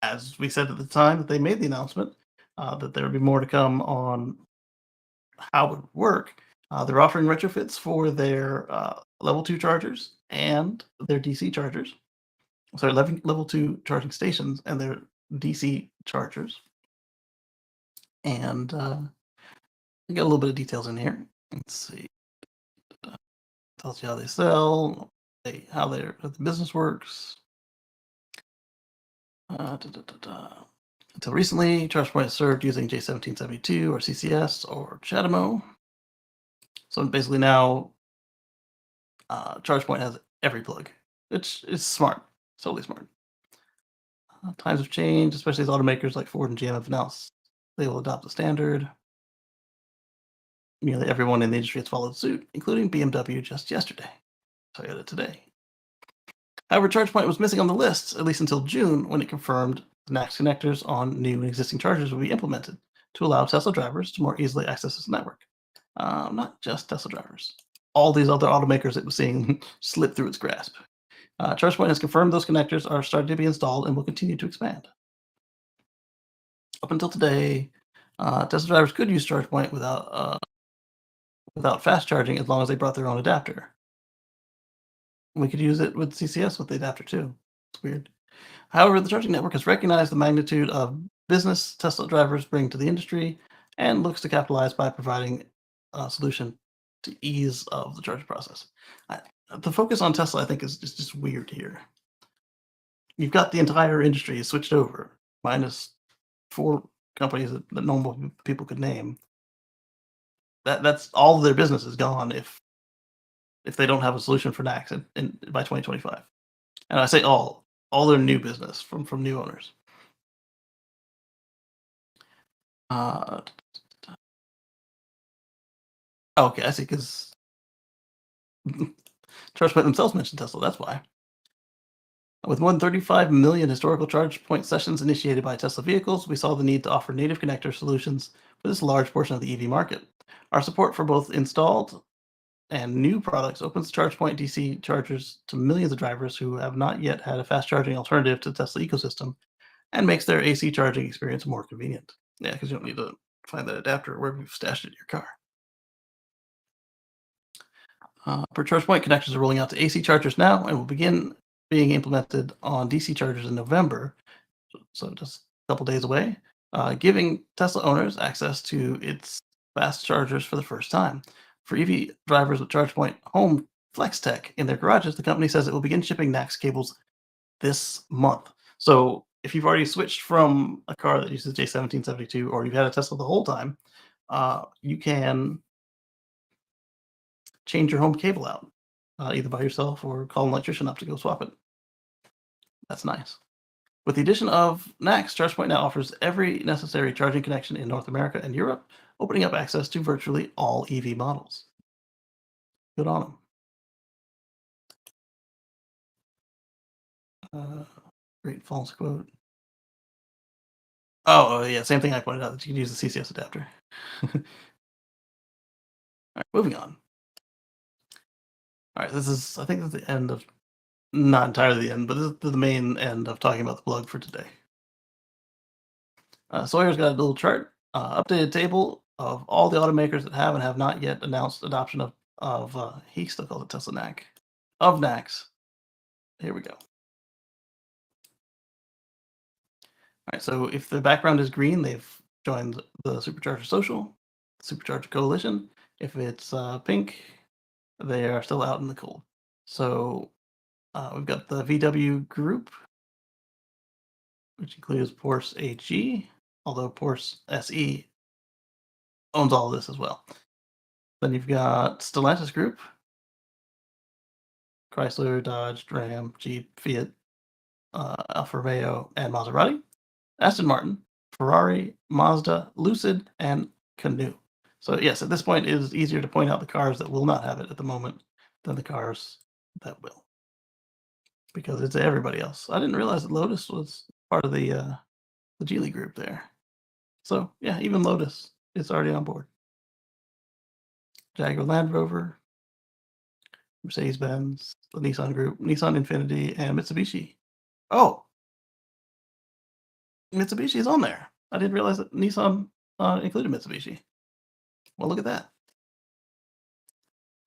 [SPEAKER 1] as we said at the time that they made the announcement, that there would be more to come on how it would work. They're offering retrofits for their level 2 chargers and their DC chargers. Sorry, level 2 charging stations and their DC chargers. And I got a little bit of details in here. Let's see. Uh, Tells you how they sell, how the business works. Da, da, da, da. Until recently, ChargePoint served using J1772 or CCS or CHAdeMO. So basically now, ChargePoint has every plug. It's smart, it's totally smart. Times have changed, especially as automakers like Ford and GM have announced they will adopt the standard. Nearly everyone in the industry has followed suit, including BMW just yesterday, Toyota today. However, ChargePoint was missing on the list, at least until June, when it confirmed the NACS connectors on new and existing chargers would be implemented to allow Tesla drivers to more easily access its network. Not just Tesla drivers. All these other automakers it was seeing slip through its grasp. ChargePoint has confirmed those connectors are starting to be installed and will continue to expand. Up until today, Tesla drivers could use ChargePoint without fast charging as long as they brought their own adapter. We could use it with CCS with the adapter too. It's weird. However, the charging network has recognized the magnitude of business Tesla drivers bring to the industry and looks to capitalize by providing a solution to ease of the charging process. I, the focus on Tesla, I think, is just weird here. You've got the entire industry switched over, minus four companies that normal people could name. That's all of their business is gone if they don't have a solution for NACS by 2025. And I say all their new business from new owners. Uh, okay, I see. Because ChargePoint themselves mentioned Tesla. That's why. With more than 35 million historical charge point sessions initiated by Tesla vehicles, we saw the need to offer native connector solutions for this large portion of the EV market. Our support for both installed and new products opens ChargePoint DC chargers to millions of drivers who have not yet had a fast charging alternative to the Tesla ecosystem and makes their AC charging experience more convenient. Yeah, because you don't need to find that adapter wherever you've stashed it in your car. Per ChargePoint, connectors are rolling out to AC chargers now and will begin being implemented on DC chargers in November, so just a couple days away, giving Tesla owners access to its fast chargers for the first time. For EV drivers with ChargePoint Home Flex Tech in their garages, the company says it will begin shipping NACS cables this month. So if you've already switched from a car that uses J1772 or you've had a Tesla the whole time, you can change your home cable out, either by yourself or call an electrician up to go swap it. That's nice. With the addition of NACS, ChargePoint now offers every necessary charging connection in North America and Europe, opening up access to virtually all EV models. Good on them. Great false quote. Oh, yeah, same thing I pointed out that you can use the CCS adapter. All right, moving on. All right, I think this is the end of, not entirely the end, but this is the main end of talking about the plug for today. Sawyer's got a little chart, updated table of all the automakers that have and have not yet announced adoption of he still calls it Tesla NAC, of NACS. Here we go. All right, so if the background is green, they've joined the Supercharger Social, Supercharger Coalition. If it's pink, they are still out in the cold. So we've got the VW group, which includes Porsche AG, although Porsche SE owns all of this as well. Then you've got Stellantis Group, Chrysler, Dodge, Ram, Jeep, Fiat, Alfa Romeo, and Maserati. Aston Martin, Ferrari, Mazda, Lucid, and Canoe. So yes, at this point, it is easier to point out the cars that will not have it at the moment than the cars that will, because it's everybody else. I didn't realize that Lotus was part of the Geely group there. So yeah, even Lotus is already on board. Jaguar Land Rover, Mercedes-Benz, the Nissan Group, Nissan Infiniti, and Mitsubishi. Oh, Mitsubishi is on there. I didn't realize that Nissan included Mitsubishi. Well, look at that.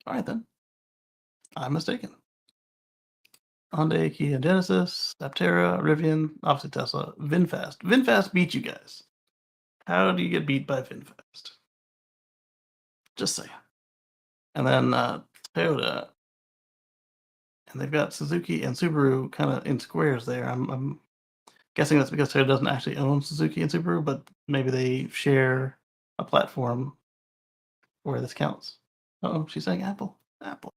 [SPEAKER 1] All right, then. I'm mistaken. Hyundai, Kia, Genesis, Aptera, Rivian, obviously Tesla, VinFast. VinFast beat you guys. How do you get beat by VinFast? Just saying. And then Toyota, and they've got Suzuki and Subaru kind of in squares there. I'm guessing that's because Toyota doesn't actually own Suzuki and Subaru, but maybe they share a platform where this counts. Oh, she's saying Apple. Apple.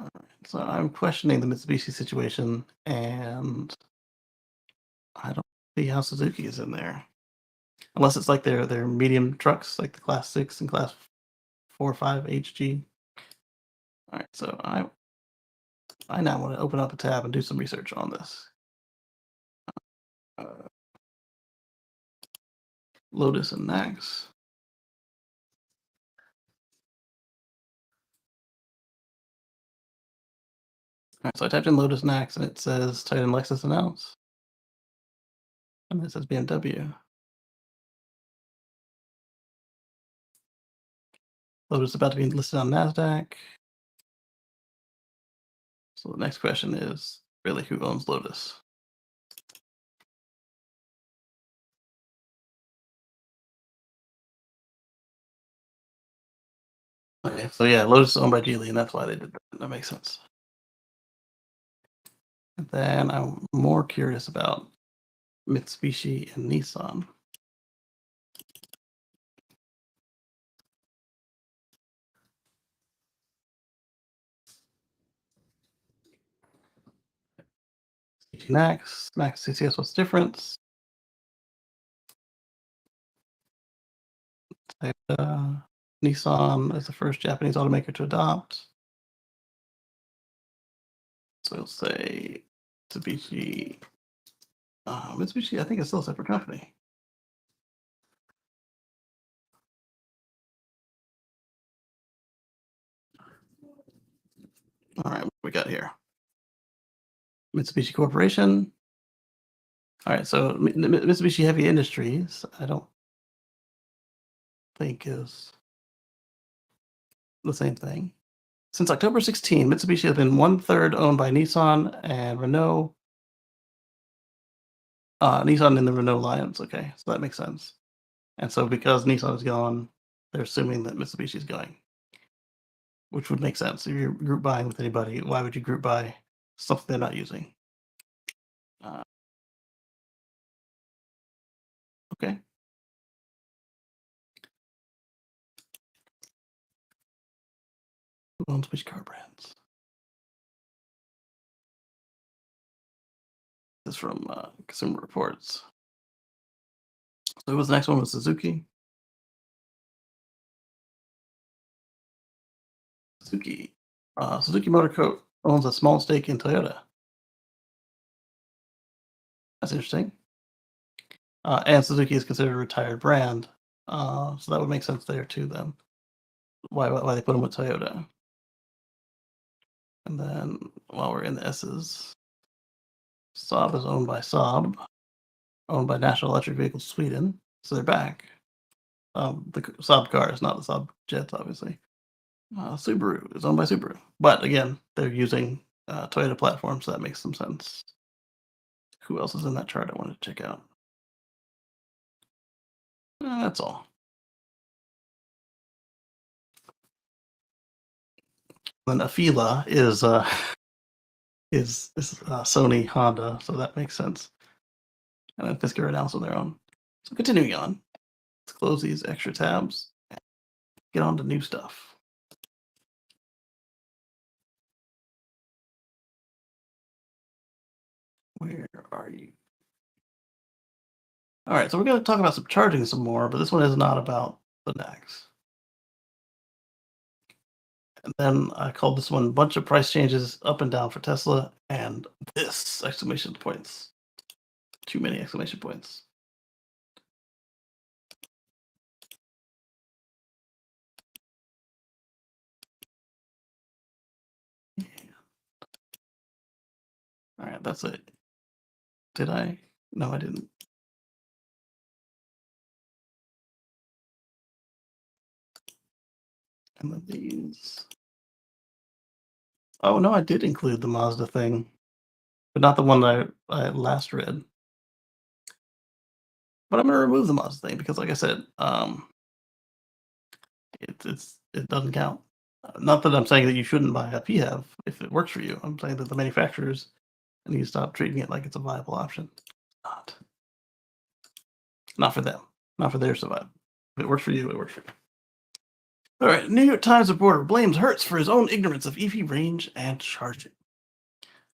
[SPEAKER 1] Alright, so I'm questioning the Mitsubishi situation, and I don't see how Suzuki is in there. Unless it's like their medium trucks, like the Class 6 and Class 4 or 5 HG. Alright, so I now wanna open up a tab and do some research on this. Uh, Lotus and Nax. Alright, so I typed in Lotus Nax and it says Titan Lexus announce, and it says BMW. Lotus about to be listed on NASDAQ. So the next question is really who owns Lotus? Okay, so yeah, Lotus is owned by Geely, and that's why they did that. That makes sense. And then I'm more curious about Mitsubishi and Nissan. Max CCS, what's different? Nissan is the first Japanese automaker to adopt. So we'll say Mitsubishi. Mitsubishi, I think, is still a separate company. All right, what we got here? Mitsubishi Corporation. All right, so Mitsubishi Heavy Industries, I don't think is the same thing. Since October 16, Mitsubishi has been one-third owned by Nissan and Renault. Nissan in the Renault Alliance. Okay, so that makes sense. And so because Nissan is gone, they're assuming that Mitsubishi is going, which would make sense. If you're group buying with anybody, why would you group buy something they're not using? Uh, okay. Who owns which car brands? This is from Consumer Reports. So who was the next one? Was Suzuki? Suzuki. Suzuki Motor Co. owns a small stake in Toyota. That's interesting. And Suzuki is considered a retired brand, so that would make sense there too. Then why they put them with Toyota? And then while we're in the S's, Saab is owned by Saab, owned by National Electric Vehicles Sweden, so they're back. The Saab cars, not the Saab jets, obviously. Subaru is owned by Subaru, but again, they're using Toyota platforms, so that makes some sense. Who else is in that chart I wanted to check out? That's all. Then Afila is Sony Honda, so that makes sense. And then Fisker announced on their own. So continuing on, let's close these extra tabs and get on to new stuff. Where are you? All right, so we're going to talk about some charging some more, but this one is not about the NACs. And then I called this one bunch of price changes up and down for Tesla, and this exclamation points. Too many exclamation points. All right, that's it. Did I? No, I didn't. And then these. Oh no, I did include the Mazda thing, but not the one that I last read. but I'm gonna remove the Musk thing because, like I said, it doesn't count. Not that I'm saying that you shouldn't buy a PHEV if it works for you. I'm saying that the manufacturers need to stop treating it like it's a viable option. Not, not for them. Not for their survival. If it works for you, it works for you. All right. New York Times reporter blames Hertz for his own ignorance of EV range and charging.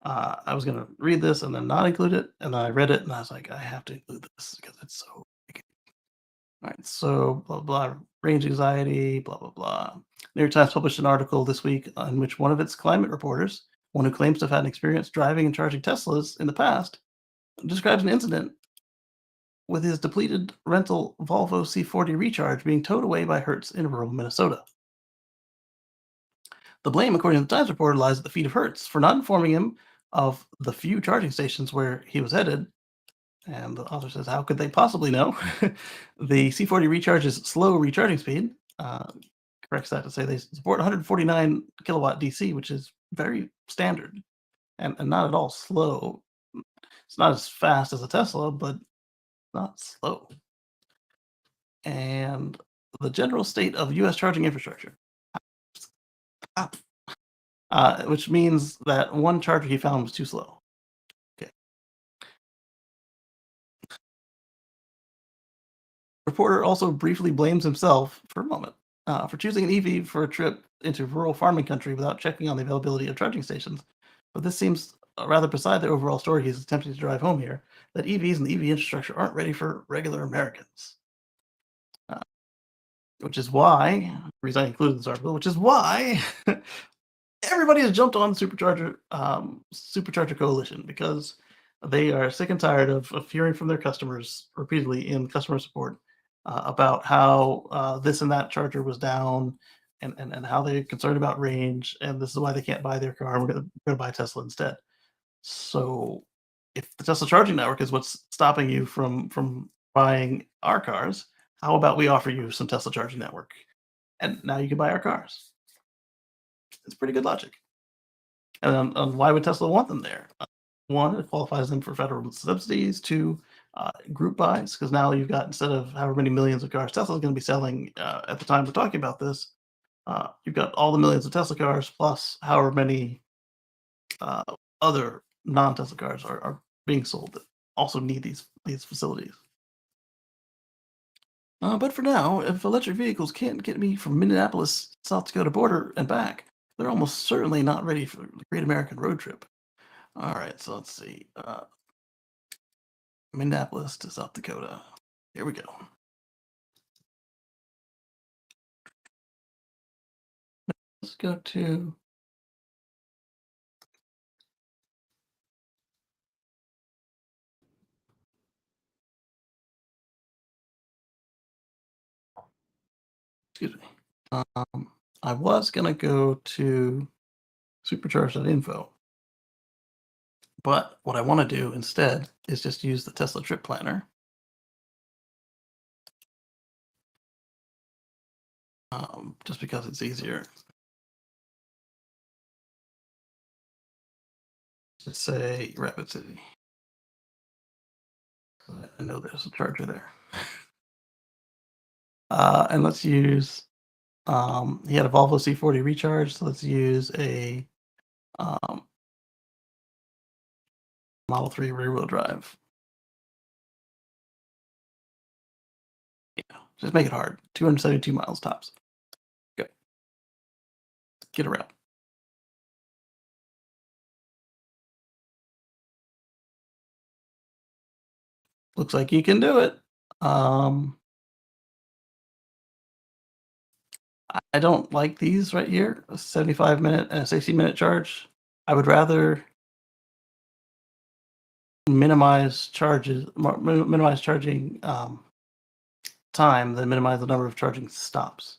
[SPEAKER 1] I was gonna read this and then not include it, and then I read it and I was like, I have to include this because it's so. All right, so blah blah range anxiety, blah blah blah. New York Times published an article this week in which one of its climate reporters, one who claims to have had an experience driving and charging Teslas in the past, describes an incident with his depleted rental Volvo C40 Recharge being towed away by Hertz in rural Minnesota. The blame, according to the Times reporter, lies at the feet of Hertz for not informing him of the few charging stations where he was headed. And the author says, how could they possibly know? The C40 Recharge's slow recharging speed corrects that to say they support 149 kilowatt DC, which is very standard and not at all slow. It's not as fast as a Tesla, but not slow. And the general state of US charging infrastructure, which means that one charger he found was too slow. Okay. Reporter also briefly blames himself for a moment for choosing an EV for a trip into rural farming country without checking on the availability of charging stations. But this seems rather beside the overall story he's attempting to drive home here, that EVs and the EV infrastructure aren't ready for regular Americans. Uh, which is why, the reason I included this article, which is why everybody has jumped on the Supercharger Coalition because they are sick and tired of hearing from their customers repeatedly in customer support about how this and that charger was down and how they're concerned about range. And this is why they can't buy their car. We're going to buy Tesla instead. So if the Tesla charging network is what's stopping you from buying our cars, how about we offer you some Tesla charging network? And now you can buy our cars. It's pretty good logic. And why would Tesla want them there? One, it qualifies them for federal subsidies. Two, group buys, because now you've got, instead of however many millions of cars Tesla's going to be selling at the time we're talking about this, you've got all the millions of Tesla cars plus however many uh, other non-Tesla cars are being sold that also need these facilities. But for now, if electric vehicles can't get me from Minneapolis, South Dakota border and back, they're almost certainly not ready for the Great American Road Trip. All right, so let's see. Minneapolis to South Dakota. Here we go. Let's go to. Excuse me. I was gonna go to supercharge.info, but what I want to do instead is just use the Tesla trip planner. Just because it's easier. Let's say Rapid City. I know there's a charger there. And let's use. He had a Volvo C40 Recharge, so let's use a Model 3 rear-wheel drive. Yeah, just make it hard. 272 miles tops. Go. Get around. Looks like you can do it. I don't like these right here, a 75-minute and a 60-minute charge. I would rather minimize minimize charging time than minimize the number of charging stops.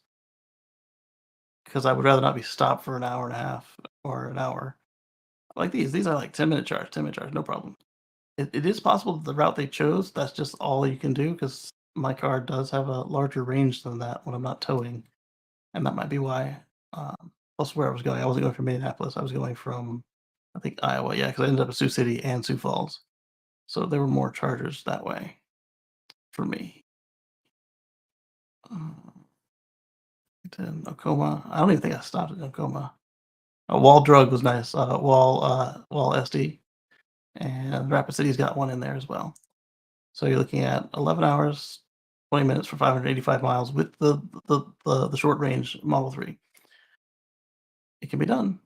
[SPEAKER 1] Because I would rather not be stopped for an hour and a half or an hour. Like these are like 10-minute charge, 10-minute charge, no problem. It is possible that the route they chose, that's just all you can do because my car does have a larger range than that when I'm not towing. And that might be why. Plus, where I was going, I wasn't going from Minneapolis. I was going from, I think, Iowa. Yeah, because I ended up at Sioux City and Sioux Falls. So there were more chargers that way. for me. In Oklahoma. I don't even think I stopped in Oklahoma. Wall Drug was nice. Wall SD, and Rapid City's got one in there as well. So you're looking at 11 hours, 20 minutes for 585 miles with the short range Model 3. It can be done.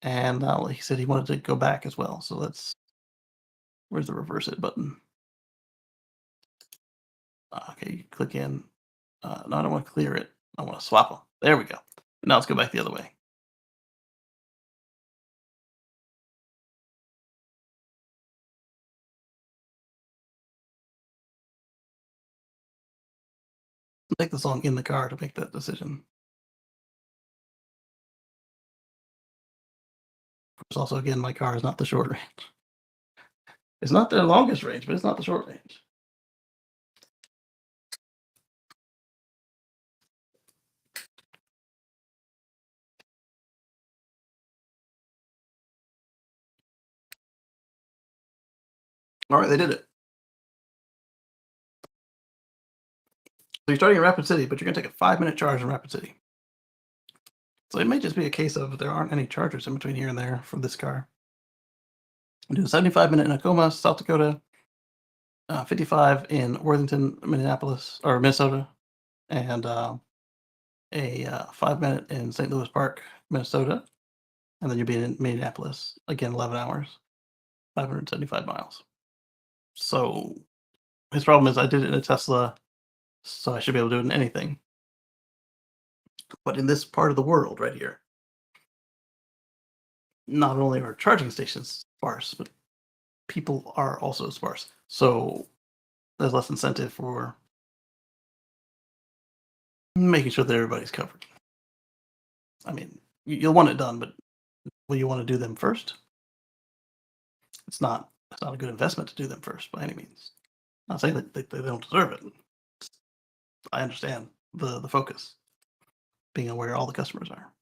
[SPEAKER 1] And he said he wanted to go back as well. So where's the reverse it button? Okay, you click in. No, I don't want to clear it. I want to swap them. There we go. Now let's go back the other way. Take the song in the car to make that decision. Of course, also again, my car is not the short range. It's not the longest range, but it's not the short range. All right, they did it. So you're starting in Rapid City, but you're going to take a 5-minute charge in Rapid City. So it may just be a case of there aren't any chargers in between here and there for this car. Do a 75-minute in Tacoma, South Dakota, 55 in Worthington, Minneapolis, or Minnesota, and a 5-minute in St. Louis Park, Minnesota. And then you'll be in Minneapolis, again, 11 hours, 575 miles. So his problem is I did it in a Tesla, so I should be able to do it in anything. But in this part of the world right here, not only are charging stations sparse, but people are also sparse. So there's less incentive for making sure that everybody's covered. I mean, you'll want it done, but will you want to do them first? It's not a good investment to do them first by any means. Not saying that they don't deserve it. I understand the focus, being aware all the customers are.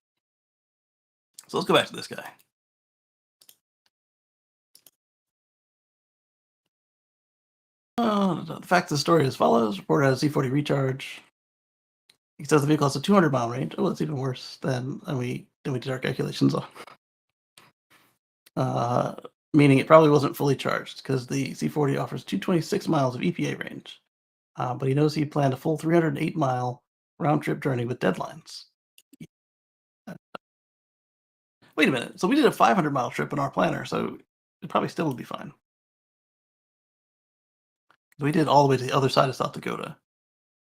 [SPEAKER 1] So let's go back to this guy. The fact of the story is as follows. Report has a C40 recharge. He says the vehicle has a 200-mile range. Oh, that's even worse than we did our calculations on. Meaning it probably wasn't fully charged because the C40 offers 226 miles of EPA range. But he knows he planned a full 308-mile round-trip journey with deadlines. Wait a minute. So we did a 500-mile trip in our planner, so it probably still would be fine. We did all the way to the other side of South Dakota.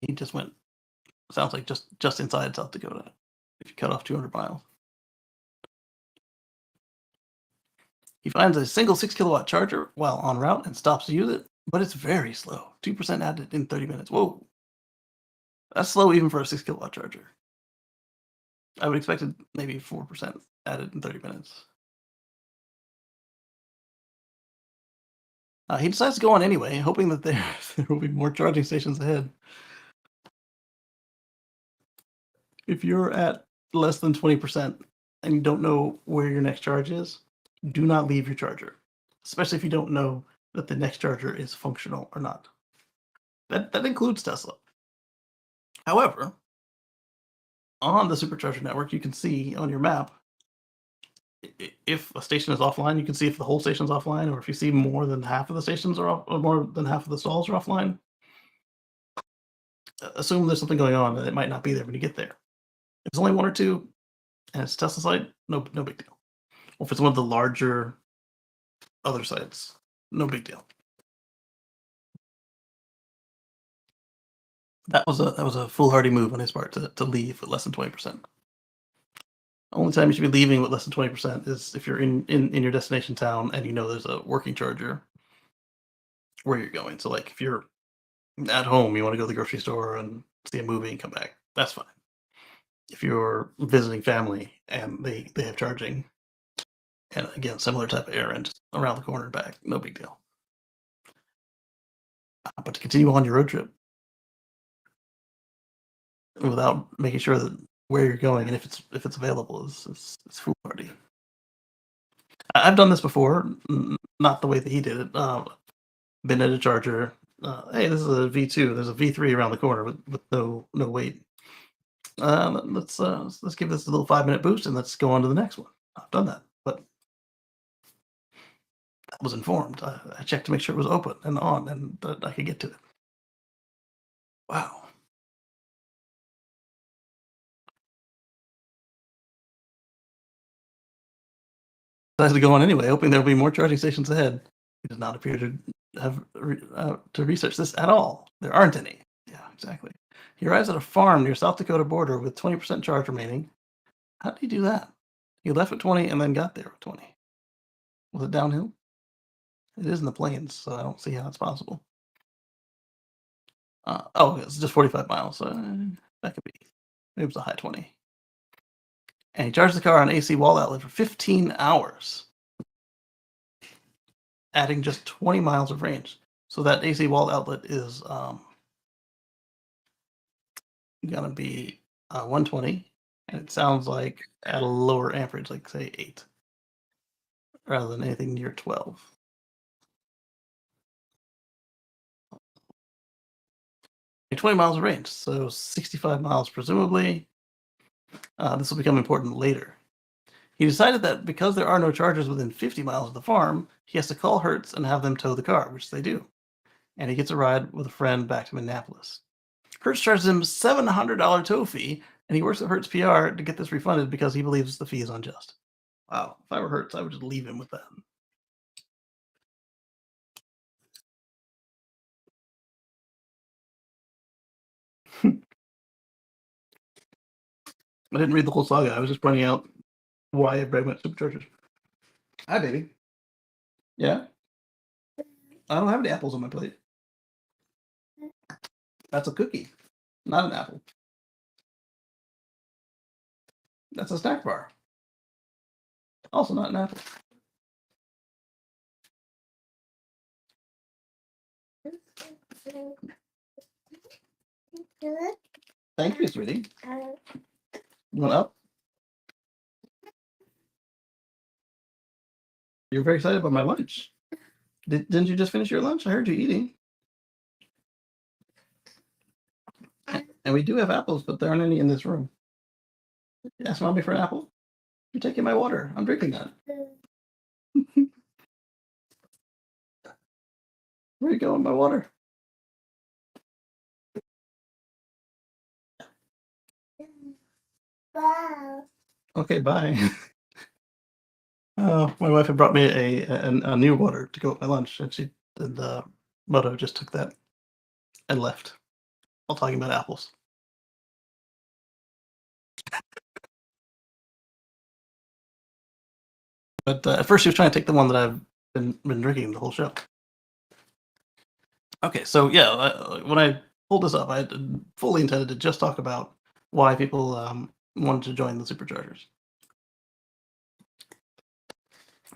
[SPEAKER 1] He just went, sounds like just inside South Dakota, if you cut off 200 miles. He finds a single 6-kilowatt charger while en route and stops to use it, but it's very slow. 2% added in 30 minutes. Whoa. That's slow even for a 6-kilowatt charger. I would expect it maybe 4% added in 30 minutes. He decides to go on anyway, hoping that there will be more charging stations ahead. If you're at less than 20% and you don't know where your next charge is, do not leave your charger, especially if you don't know that the next charger is functional or not. That includes Tesla. However, on the supercharger network, you can see on your map if a station is offline. You can see if the whole station's offline, or if you see more than half of the stations are off, or more than half of the stalls are offline. Assume there's something going on, and it might not be there when you get there. If it's only one or two, and it's Tesla site, no big deal. Or if it's one of the larger other sites, no big deal. That was a foolhardy move on his part to leave with less than 20%. Only time you should be leaving with less than 20% is if you're in your destination town and you know there's a working charger where you're going. So like if you're at home, you want to go to the grocery store and see a movie and come back. That's fine. If you're visiting family and they have charging, and again, similar type of errand around the corner and back, no big deal. But to continue on your road trip without making sure that where you're going and if it's available is foolhardy. I've done this before, not the way that he did it. Been at a charger, hey, this is a V2. There's a V3 around the corner with no wait. Let's give this a little 5-minute boost and let's go on to the next one. I've done that, but I was informed. I checked to make sure it was open and on and that I could get to it. Wow. I had to go on anyway, hoping there will be more charging stations ahead. He does not appear to have to research this at all. There aren't any. Yeah, exactly. He arrives at a farm near South Dakota border with 20% charge remaining. How did he do that? He left at 20 and then got there at 20. Was it downhill? It is in the plains, so I don't see how it's possible. Oh, it's just 45 miles. That could be. Maybe it was a high 20. And he charged the car on AC wall outlet for 15 hours, adding just 20 miles of range. So that AC wall outlet is gonna be 120, and it sounds like at a lower amperage, like say 8, rather than anything near 12. 20 miles of range, so 65 miles presumably. This will become important later. He decided that because there are no chargers within 50 miles of the farm, he has to call Hertz and have them tow the car, which they do. And he gets a ride with a friend back to Minneapolis. Hertz charges him $700 tow fee, and he works with Hertz PR to get this refunded because he believes the fee is unjust. Wow, if I were Hertz, I would just leave him with that. I didn't read the whole saga. I was just pointing out why everybody went superchargers. Hi, baby. Yeah? I don't have any apples on my plate. That's a cookie, not an apple. That's a snack bar. Also not an apple. Thank you, sweetie. You want up? You're very excited about my lunch. Didn't you just finish your lunch? I heard you eating. And we do have apples, but there aren't any in this room. Ask mommy for an apple. You're taking my water. I'm drinking that. Where you going, my water? Okay, bye. Oh, my wife had brought me a new water to go with my lunch, and Moto just took that and left while talking about apples. But at first, she was trying to take the one that I've been drinking the whole show. Okay, so yeah, when I pulled this up, I had fully intended to just talk about why people wanted to join the superchargers.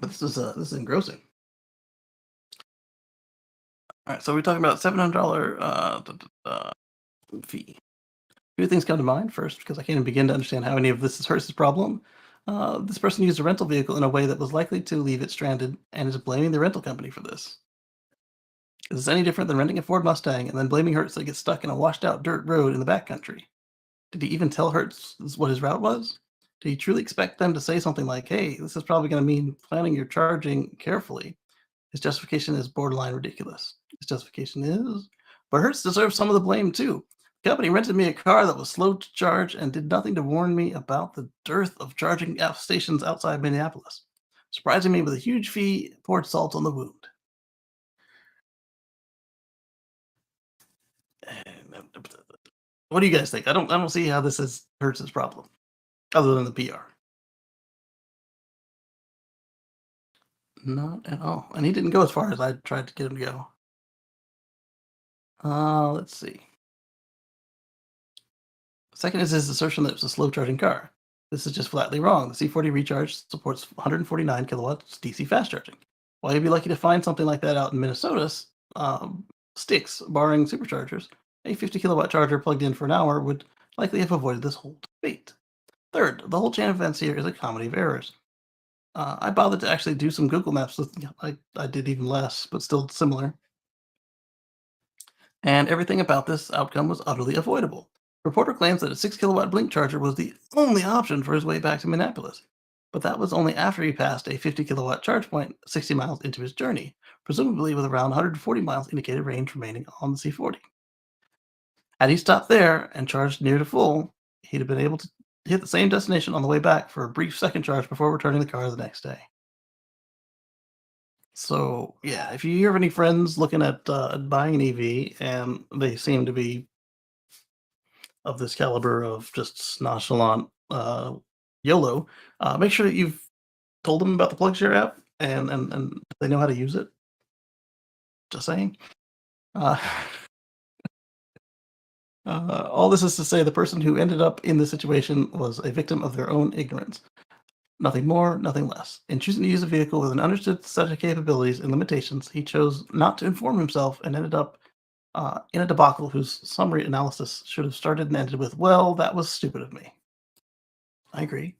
[SPEAKER 1] But this is engrossing. All right, so we're talking about $700 fee. Few things come to mind. First, because I can't even begin to understand how any of this is Hertz's problem. This person used a rental vehicle in a way that was likely to leave it stranded and is blaming the rental company for this. Is this any different than renting a Ford Mustang and then blaming Hertz that it gets stuck in a washed out dirt road in the backcountry? Did he even tell Hertz what his route was? Did he truly expect them to say something like, hey, this is probably going to mean planning your charging carefully? His justification is borderline ridiculous. His justification is, but Hertz deserves some of the blame too. The company rented me a car that was slow to charge and did nothing to warn me about the dearth of charging stations outside Minneapolis. Surprising me with a huge fee poured salt on the wound. What do you guys think? I don't see how this is Hertz's problem, other than the PR. Not at all. And he didn't go as far as I tried to get him to go. Let's see. Second is his assertion that it was a slow charging car. This is just flatly wrong. The C40 Recharge supports 149 kilowatts DC fast charging. While you'd be lucky to find something like that out in Minnesota's sticks, barring superchargers, a 50 kilowatt charger plugged in for an hour would likely have avoided this whole debate. Third, the whole chain of events here is a comedy of errors. I bothered to actually do some Google Maps. I did even less, but still similar. and everything about this outcome was utterly avoidable. Reporter claims that a 6 kilowatt blink charger was the only option for his way back to Minneapolis. But that was only after he passed a 50 kilowatt charge point 60 miles into his journey, presumably with around 140 miles indicated range remaining on the C40. Had he stopped there and charged near to full, he'd have been able to hit the same destination on the way back for a brief second charge before returning the car the next day. So, yeah, if you hear of any friends looking at buying an EV and they seem to be of this caliber of just nonchalant YOLO, make sure that you've told them about the PlugShare app and they know how to use it. Just saying. Uh, all this is to say the person who ended up in this situation was a victim of their own ignorance. Nothing more, nothing less. In choosing to use a vehicle with an understood set of capabilities and limitations, he chose not to inform himself and ended up in a debacle whose summary analysis should have started and ended with, well, that was stupid of me. I agree.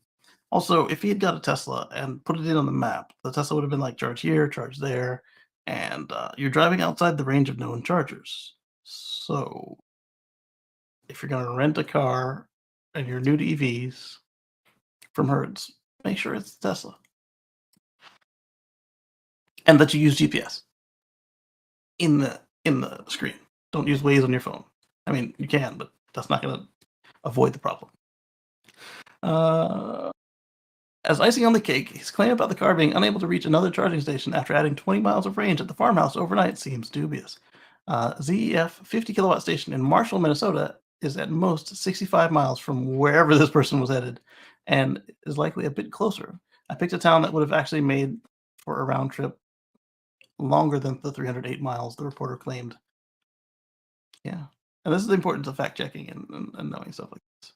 [SPEAKER 1] Also, if he had got a Tesla and put it in on the map, the Tesla would have been like charge here, charge there, and you're driving outside the range of known chargers. So if you're going to rent a car and you're new to EVs from Hertz, make sure it's Tesla and that you use GPS in the screen. Don't use Waze on your phone. I mean, you can, but that's not going to avoid the problem. Uh, as icing on the cake, his claim about the car being unable to reach another charging station after adding 20 miles of range at the farmhouse overnight seems dubious. ZEF 50 kilowatt station in Marshall, Minnesota is at most 65 miles from wherever this person was headed and is likely a bit closer. I picked a town that would have actually made for a round trip longer than the 308 miles the reporter claimed. Yeah. And this is the importance of fact checking and knowing stuff like this.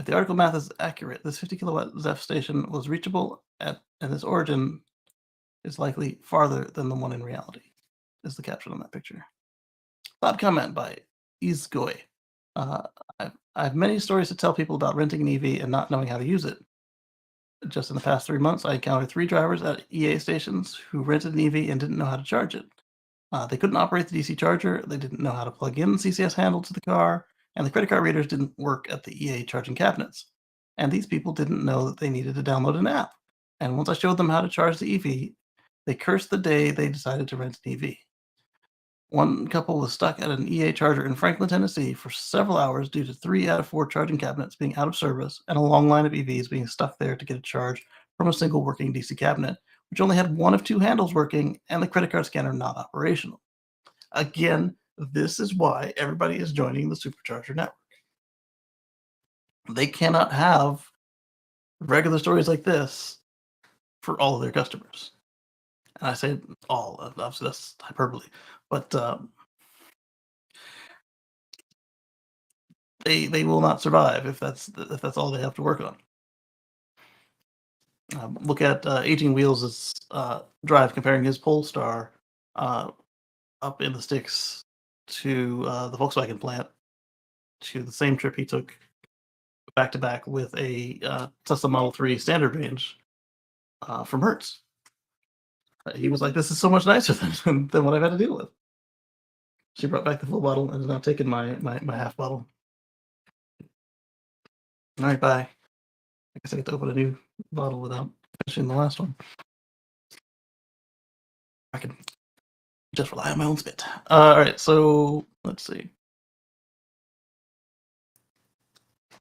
[SPEAKER 1] If the article math is accurate, this 50 kilowatt ZEF station was reachable and its origin is likely farther than the one in reality, is the caption on that picture. Thought comment by Izgoy. Uh, I have many stories to tell people about renting an EV and not knowing how to use it. Just in the past 3 months, I encountered 3 drivers at EA stations who rented an EV and didn't know how to charge it. They couldn't operate the DC charger, they didn't know how to plug in the CCS handle to the car, and the credit card readers didn't work at the EA charging cabinets. And these people didn't know that they needed to download an app. And once I showed them how to charge the EV, they cursed the day they decided to rent an EV. One couple was stuck at an EA charger in Franklin, Tennessee for several hours due to 3 out of 4 charging cabinets being out of service and a long line of EVs being stuck there to get a charge from a single working DC cabinet, which only had 1 of 2 handles working and the credit card scanner not operational. Again, this is why everybody is joining the supercharger network. They cannot have regular stories like this for all of their customers. And I say all, obviously that's hyperbole, but they will not survive if that's all they have to work on. Look at 18 Wheels' drive comparing his Polestar uh, up in the sticks to the Volkswagen plant to the same trip he took back to back with a Tesla Model 3 standard range from Hertz. He was like, "This is so much nicer than what I've had to deal with." She brought back the full bottle and is now taking my half bottle. All right, bye. I guess I get to open a new bottle without finishing the last one. I can just rely on my own spit. All right, so let's see.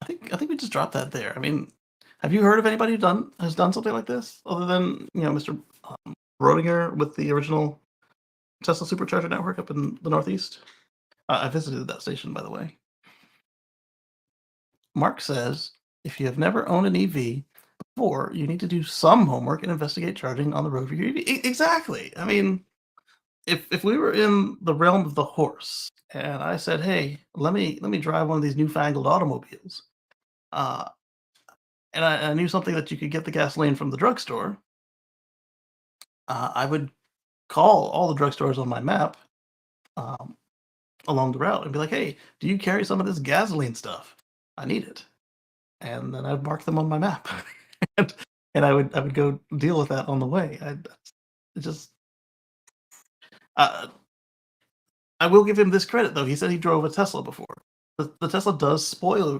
[SPEAKER 1] I think we just dropped that there. I mean, have you heard of anybody who has done something like this other than Mr. Rodinger with the original Tesla supercharger network up in the Northeast? I visited that station, by the way. Mark says if you have never owned an EV before, you need to do some homework and investigate charging on the road for your EV. Exactly. I mean, if we were in the realm of the horse and I said, "Hey, let me drive one of these newfangled automobiles," uh, and I knew something that you could get the gasoline from the drugstore, I would call all the drugstores on my map um, along the route and be like, "Hey, do you carry some of this gasoline stuff? I need it." And then I'd mark them on my map, and, and I would go deal with that on the way. I just uh, I will give him this credit though. He said he drove a Tesla before. The Tesla does spoil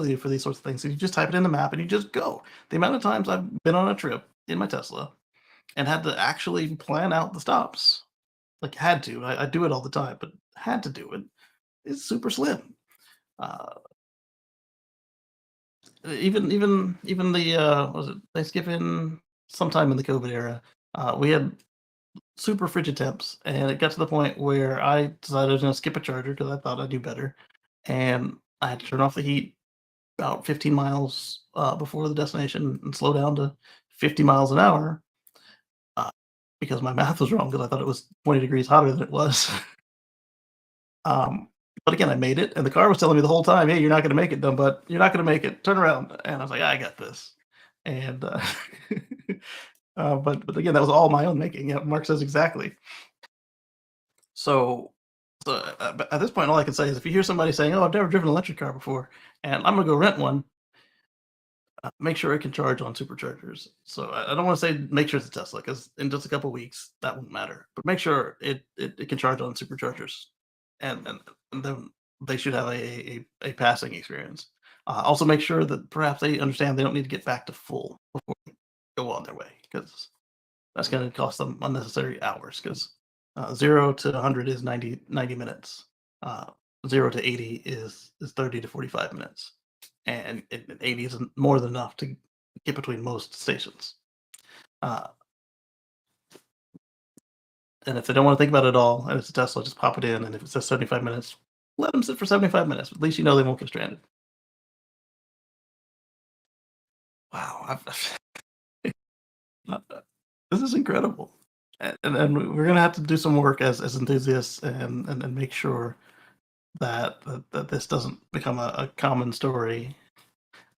[SPEAKER 1] you for these sorts of things. So you just type it in the map and you just go. The amount of times I've been on a trip in my Tesla and had to actually plan out the stops, like had to. I do it all the time, but had to do it. Is super slim. Uh, even the what was it Thanksgiving sometime in the COVID era, we had super frigid temps, and it got to the point where I decided I was gonna skip a charger because I thought I'd do better, and I had to turn off the heat about 15 miles before the destination and slow down to 50 miles an hour uh, because my math was wrong because I thought it was 20 degrees hotter than it was. um, but again, I made it, and the car was telling me the whole time, "Hey, you're not going to make it, dumb butt. You're not going to make it. Turn around." And I was like, "I got this." And but again, that was all my own making. Yeah, Mark says exactly. So, but at this point, all I can say is if you hear somebody saying, "Oh, I've never driven an electric car before," and I'm gonna go rent one, make sure it can charge on superchargers. So I don't want to say make sure it's a Tesla because in just a couple weeks that won't matter. But make sure it can charge on superchargers, and then they should have a passing experience. Also, make sure that perhaps they understand they don't need to get back to full before they go on their way because that's going to cost them unnecessary hours. Because 0 to 100 is 90 minutes. 0 to 80 is 30 to 45 minutes, and 80 is more than enough to get between most stations. Uh, and if they don't want to think about it at all, and it's a Tesla, just pop it in. And if it says 75 minutes, let them sit for 75 minutes. At least you know they won't get stranded. Wow, uh, this is incredible. And we're gonna have to do some work as enthusiasts and make sure that this doesn't become a common story.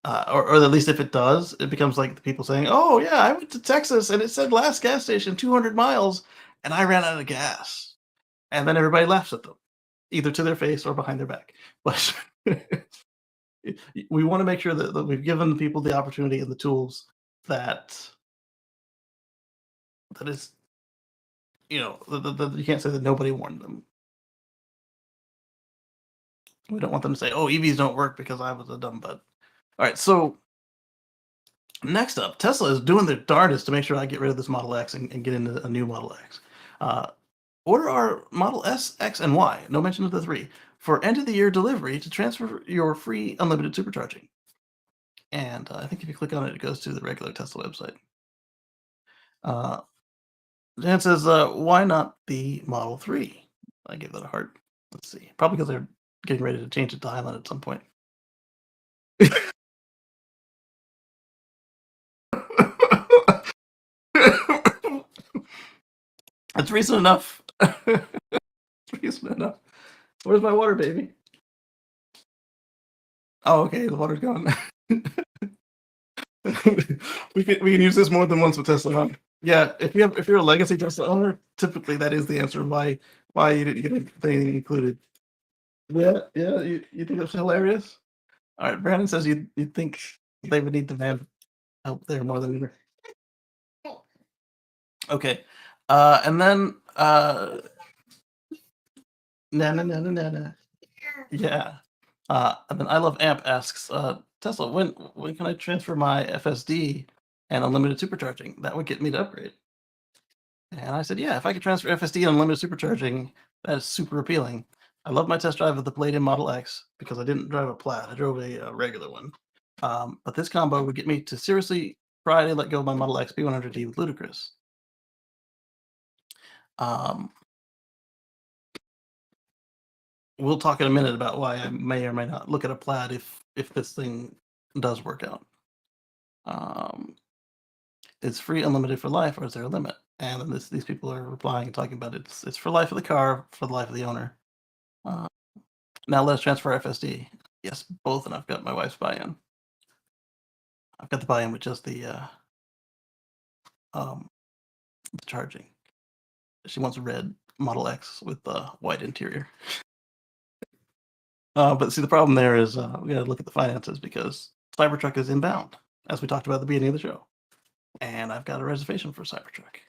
[SPEAKER 1] Or at least if it does, it becomes like the people saying, "Oh yeah, I went to Texas and it said last gas station 200 miles, and I ran out of gas," and then everybody laughs at them, either to their face or behind their back. But we want to make sure that we've given people the opportunity and the tools that that is, you can't say that nobody warned them. We don't want them to say, "Oh, EVs don't work because I was a dumb butt." All right, so next up, Tesla is doing their darndest to make sure I get rid of this Model X and get into a new Model X. Uh, Order our Model S, X, and Y, no mention of the three, for end of the year delivery to transfer your free unlimited supercharging. And I think if you click on it, it goes to the regular Tesla website. Uh, Dan says, why not the Model 3? I give that a heart. Let's see. Probably because they're getting ready to change it to Highland at some point. That's reason enough. Reason enough. Where's my water, baby? Oh, okay. The water's gone. we can use this more than once with Tesla. Huh? Yeah, if you're a legacy Tesla owner, typically that is the answer why you didn't get anything included. Yeah, yeah. You think that's hilarious? All right, Brandon says you think they would need the man help there more than ever. Okay, and then na na na na na na. Yeah. And then I love Amp asks Tesla when can I transfer my FSD and unlimited supercharging? That would get me to upgrade. And I said, yeah, if I could transfer FSD and unlimited supercharging, that is super appealing. I love my test drive of the Palladium Model X because I didn't drive a Plaid. I drove a regular one. But this combo would get me to seriously try to let go of my Model X P100D with Ludicrous. Um, we'll talk in a minute about why I may or may not look at a Plaid if this thing does work out. Is free unlimited for life, or is there a limit? And then these people are replying and talking about it's for life of the car, for the life of the owner. Uh, Now let's transfer FSD. Yes, both, and I've got my wife's buy-in. I've got the buy-in with just the charging. She wants a red Model X with the white interior. But see, the problem there is we got to look at the finances because Cybertruck is inbound, as we talked about at the beginning of the show, and I've got a reservation for Cybertruck.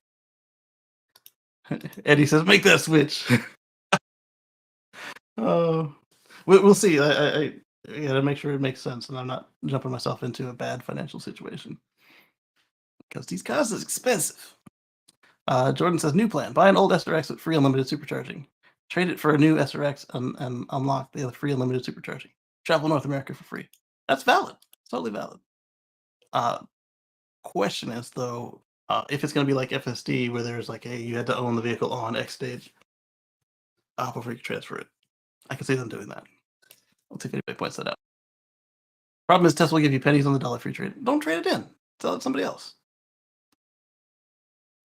[SPEAKER 1] Eddie says, "Make that switch." Uh, we'll see. I gotta make sure it makes sense, and I'm not jumping myself into a bad financial situation because these cars are expensive. Jordan says, new plan: buy an old SRX with free unlimited supercharging. Trade it for a new SRX and unlock the other free unlimited supercharging. Travel North America for free. That's valid. Totally valid. Uh, question is though, if it's going to be like FSD, where there's like a you had to own the vehicle on X stage before you can transfer it. I can see them doing that. Let's see if anybody points that out. Problem is, Tesla will give you pennies on the dollar free trade. Don't trade it in. Sell it to somebody else.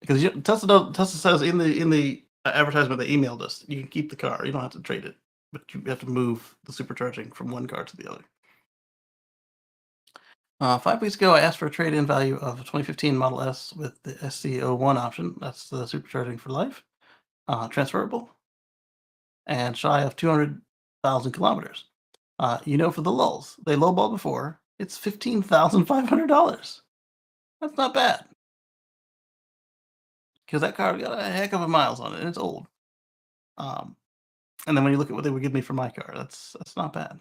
[SPEAKER 1] Because Tesla says in the advertisement they emailed us, you can keep the car. You don't have to trade it, but you have to move the supercharging from one car to the other. 5 weeks ago, I asked for a trade-in value of a 2015 Model S with the SC01 option. That's the supercharging for life, transferable, and shy of 200,000 kilometers. For the lulls, they lowballed before. It's $15,500. That's not bad because that car got a heck of a miles on it, and it's old. Um, and then when you look at what they would give me for my car, that's not bad.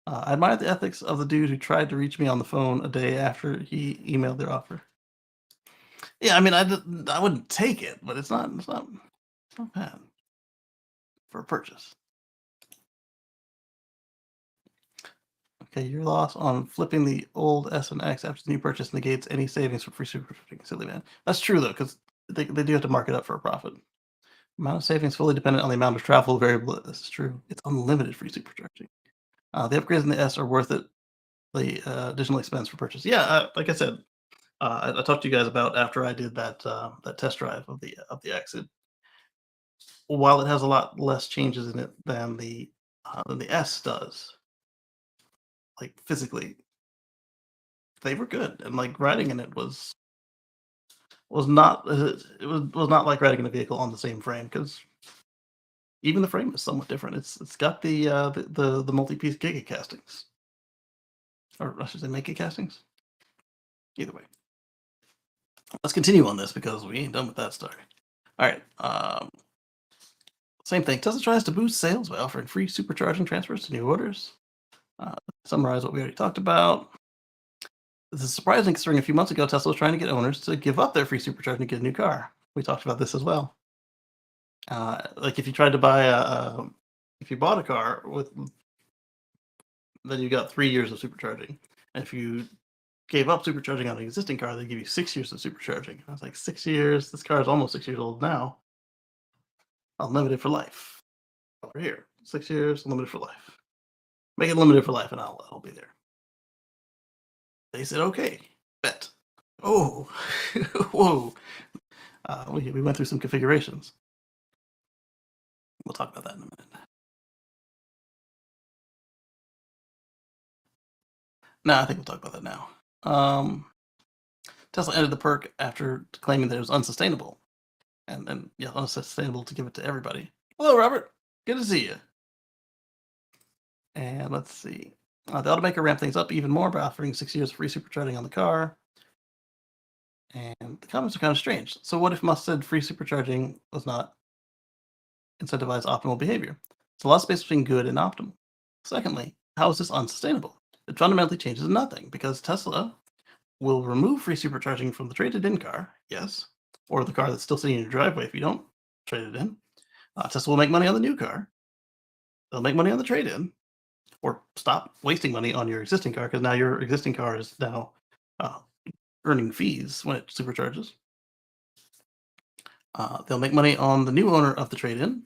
[SPEAKER 1] I admire the ethics of the dude who tried to reach me on the phone a day after he emailed their offer. Yeah, I mean, I wouldn't take it, but it's not bad for a purchase. Okay, your loss on flipping the old S and X after the new purchase negates any savings for free supercharging. Silly man. That's true though, because they do have to mark it up for a profit. Amount of savings fully dependent on the amount of travel variable. This is true. It's unlimited free supercharging. The upgrades in the S are worth it. The additional expense for purchase. Yeah, like I said, I talked to you guys about after I did that test drive of the X. While it has a lot less changes in it than the S does, like physically, they were good, and like riding in it was not it was not like riding in a vehicle on the same frame because even the frame is somewhat different. It's got the multi-piece giga castings, or I should say mega castings. Either way, let's continue on this because we ain't done with that story. All right. Same thing. Tesla tries to boost sales by offering free supercharging transfers to new orders. Summarize what we already talked about. This is surprising considering a few months ago Tesla was trying to get owners to give up their free supercharging to get a new car. We talked about this as well. Like if you tried to buy if you bought a car with, then you got 3 years of supercharging. And if you gave up supercharging on an existing car, they give you 6 years of supercharging. I was like, 6 years? This car is almost 6 years old now. Unlimited for life. Over here, 6 years, unlimited for life. Make it limited for life, and I'll be there. They said, okay, bet. Oh, whoa. We went through some configurations. We'll talk about that in a minute. No, I think we'll talk about that now. Tesla ended the perk after claiming that it was unsustainable. And yeah, unsustainable to give it to everybody. Hello, Robert. Good to see you. And let's see. The automaker ramped things up even more by offering 6 years of free supercharging on the car. And the comments are kind of strange. So what if Musk said free supercharging was not incentivize optimal behavior? It's a lot of space between good and optimal. Secondly, how is this unsustainable? It fundamentally changes nothing because Tesla will remove free supercharging from the traded-in car, yes, or the car that's still sitting in your driveway if you don't trade it in. Tesla will make money on the new car. They'll make money on the trade-in, or stop wasting money on your existing car because now your existing car is now uh, earning fees when it supercharges. They'll make money on the new owner of the trade-in,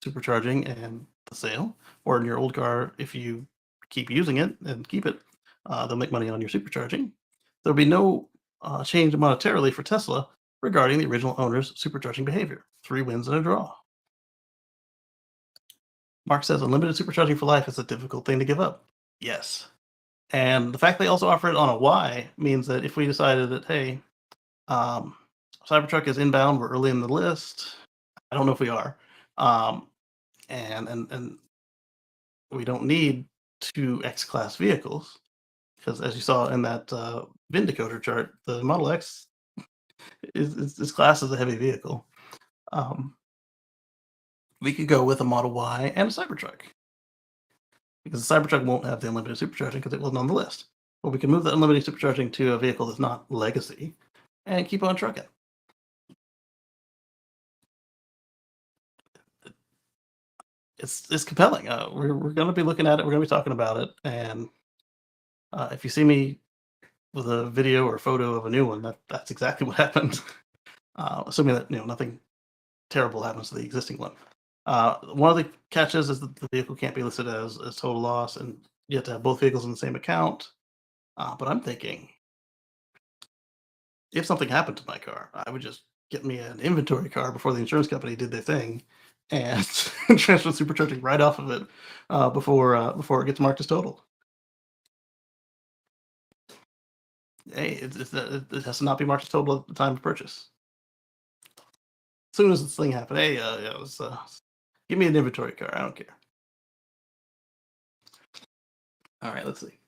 [SPEAKER 1] supercharging and the sale, or in your old car if you keep using it and keep it. They'll make money on your supercharging. There'll be no change monetarily for Tesla regarding the original owner's supercharging behavior. 3 wins and a draw. Mark says unlimited supercharging for life is a difficult thing to give up. Yes. And the fact they also offer it on a Y means that if we decided that, hey, Cybertruck is inbound, we're early in the list. I don't know if we are. And we don't need 2 X-class vehicles because as you saw in that Vindicator chart, the Model X is classed as a heavy vehicle. we could go with a Model Y and a Cybertruck because the Cybertruck won't have the unlimited supercharging because it wasn't on the list. But we can move the unlimited supercharging to a vehicle that's not legacy and keep on trucking. It's compelling. We're going to be looking at it. We're going to be talking about it. And if you see me with a video or photo of a new one, that's exactly what happened. Assuming that nothing terrible happens to the existing one. One of the catches is that the vehicle can't be listed as total loss, and you have to have both vehicles in the same account. But I'm thinking, if something happened to my car, I would just get me an inventory car before the insurance company did their thing, and transfer supercharging right off of it before it gets marked as total. Hey, it has to not be marked as total at the time of purchase. As soon as this thing happened, hey, yeah, give me an inventory car. I don't care. All right, let's see.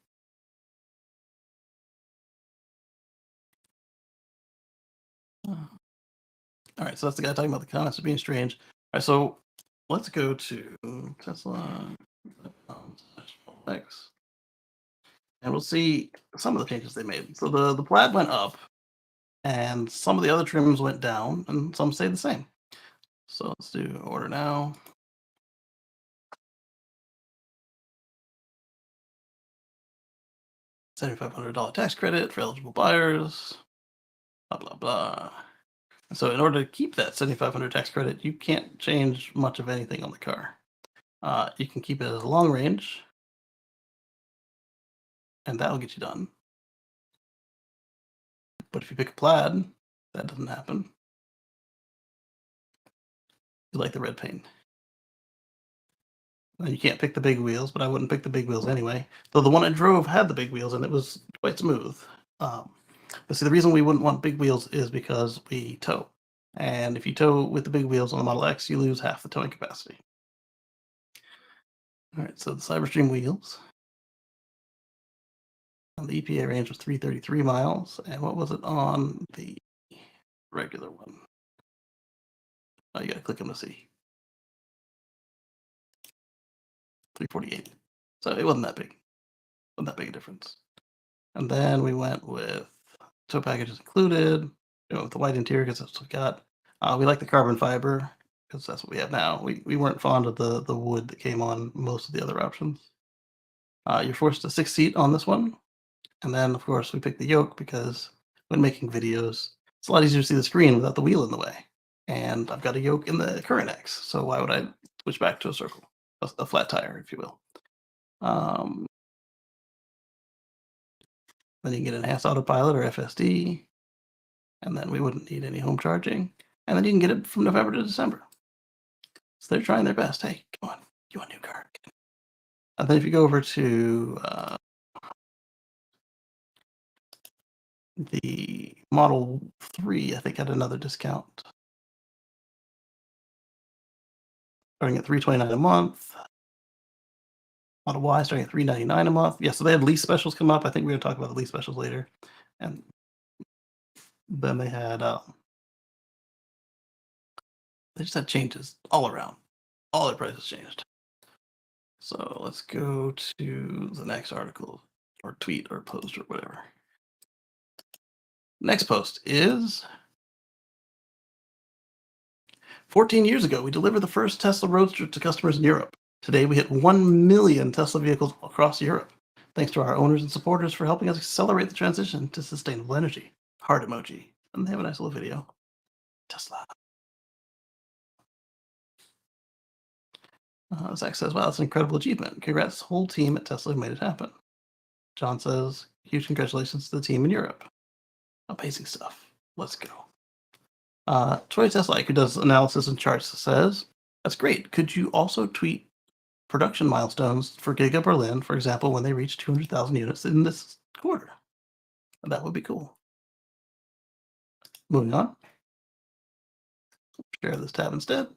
[SPEAKER 1] All right, so that's the guy talking about the comments being strange. All right, so let's go to Tesla X, and we'll see some of the changes they made. So the plaid went up, and some of the other trims went down, and some stayed the same. So let's do order now. $7,500 tax credit for eligible buyers. Blah blah blah. So in order to keep that $7,500 tax credit, you can't change much of anything on the car. You can keep it as long range, and that'll get you done. But if you pick a plaid, that doesn't happen. You like the red paint. And you can't pick the big wheels, but I wouldn't pick the big wheels anyway. Though the one I drove had the big wheels, and it was quite smooth. But see, the reason we wouldn't want big wheels is because we tow. And if you tow with the big wheels on the Model X, you lose half the towing capacity. All right, so the Cyberstream wheels. And the EPA range was 333 miles. And what was it on the regular one? Oh, you got to click them to see. 348. So it wasn't that big. Wasn't that big a difference. And then we went with tow packages included. With the white interior because that's what we got. We like the carbon fiber because that's what we have now. We weren't fond of the wood that came on most of the other options. You're forced to 6 seat on this one. And then, of course, we picked the yoke because when making videos, it's a lot easier to see the screen without the wheel in the way. And I've got a yoke in the current X, so why would I switch back to a circle? A flat tire, if you will. Then you can get enhanced autopilot or FSD. And then we wouldn't need any home charging. And then you can get it from November to December. So they're trying their best. Hey, come on, you want a new car? And then if you go over to the Model 3, I think had another discount. Starting at $329 a month. Model Y starting at $399 a month. Yeah, so they had lease specials come up. I think we're going to talk about the lease specials later. And then they had they just had changes all around. All their prices changed. So let's go to the next article or tweet or post or whatever. Next post is 14 years ago, we delivered the first Tesla Roadster to customers in Europe. Today, we hit 1 million Tesla vehicles across Europe. Thanks to our owners and supporters for helping us accelerate the transition to sustainable energy. Heart emoji. And they have a nice little video. Tesla. Zach says, wow, that's an incredible achievement. Congrats, whole team at Tesla who made it happen. John says, huge congratulations to the team in Europe. Amazing stuff. Let's go. Troy Tesla, who does analysis and charts, says, that's great. Could you also tweet production milestones for Giga Berlin, for example, when they reach 200,000 units in this quarter? That would be cool. Moving on. Share this tab instead.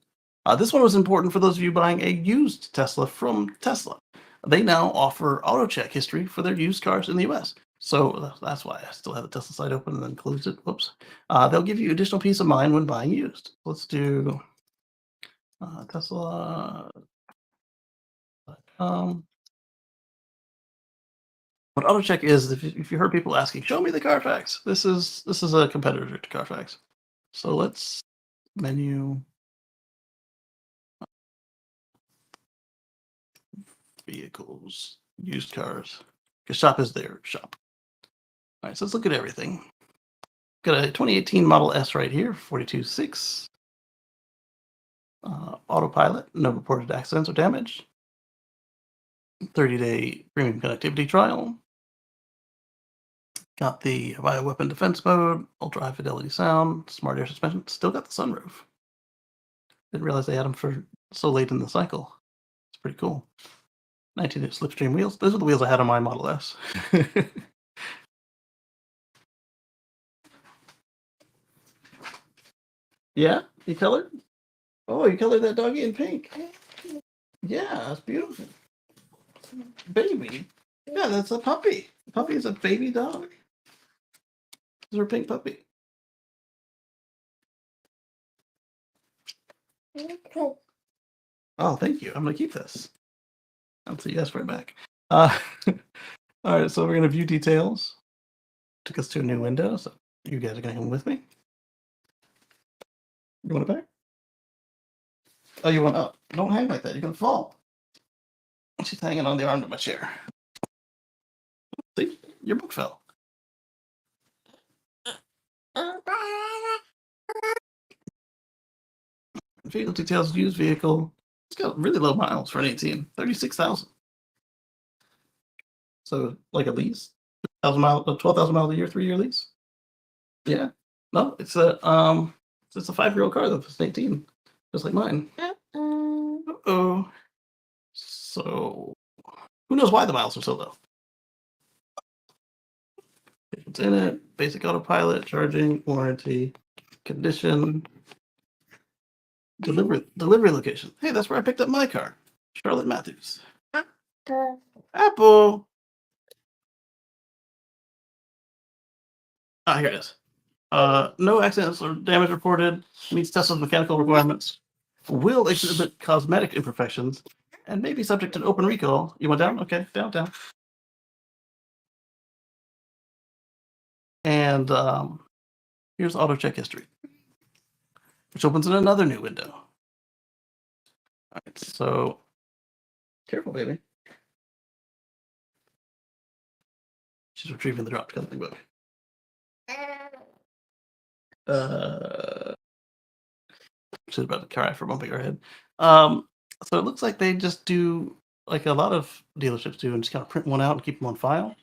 [SPEAKER 1] This one was important for those of you buying a used Tesla from Tesla. They now offer auto check history for their used cars in the US. So that's why I still have the Tesla site open and then closed it. Whoops. They'll give you additional peace of mind when buying used. Let's do Tesla. What AutoCheck is, if you heard people asking, "Show me the Carfax," this is a competitor to Carfax. So let's menu vehicles, used cars. Because shop is there. Shop. All right, so let's look at everything. Got a 2018 Model S right here, 42.6. Autopilot, no reported accidents or damage. 30-day premium connectivity trial. Got the bioweapon defense mode, ultra high fidelity sound, smart air suspension. Still got the sunroof. Didn't realize they had them for so late in the cycle. It's pretty cool. 19-inch slipstream wheels. Those are the wheels I had on my Model S. Yeah, you colored? Oh, you colored that doggy in pink. Yeah, that's beautiful. Baby. Yeah, that's a puppy. The puppy is a baby dog. This is her pink puppy. Oh, thank you. I'm gonna keep this. I'll see you guys right back. Uh, all right, so we're gonna view details. Took us to a new window, so you guys are gonna come with me. You want it back? Oh, you want up? Don't hang like that. You're gonna fall. She's hanging on the arm of my chair. See, your book fell. Vehicle details, used vehicle. It's got really low miles for an 18, 36,000. So like a lease, 1,000 miles, 12,000 miles a year, 3-year lease. Yeah. No, it's a 5-year-old car though. It's an 18, just like mine. Uh-oh. So who knows why the miles are so low? It's in it. Basic autopilot, charging, warranty, condition, delivery location. Hey, that's where I picked up my car. Charlotte Matthews. Apple. Ah, here it is. No accidents or damage reported. Meets Tesla's mechanical requirements. Will exhibit cosmetic imperfections and may be subject to an open recall. You went down? Okay, down. And here's auto check history, which opens in another new window. All right, so careful, baby. She's retrieving the dropped company book. She's about to cry for bumping her head. So it looks like they just do like a lot of dealerships do, and just kind of print one out and keep them on file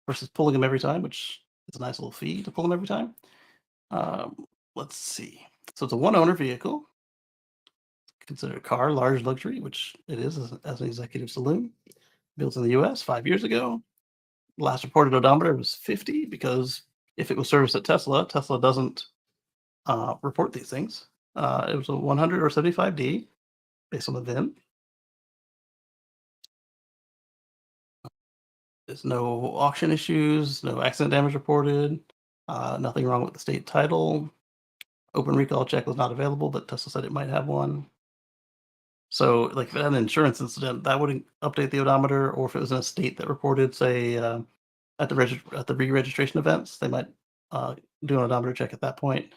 [SPEAKER 1] versus pulling them every time, which is a nice little fee to pull them every time. Let's see. So it's a one-owner vehicle, considered a car, large luxury, which it is as an executive saloon. Built in the U.S. 5 years ago. Last reported odometer was 50 because if it was serviced at Tesla, Tesla doesn't report these things. It was a 100 or 75D based on the VIN. There's no auction issues, no accident damage reported, nothing wrong with the state title. Open recall check was not available, but Tesla said it might have one. So, like, if it had an insurance incident, that wouldn't update the odometer, or if it was in a state that reported, say, at the re-registration events, they might do an odometer check at that point.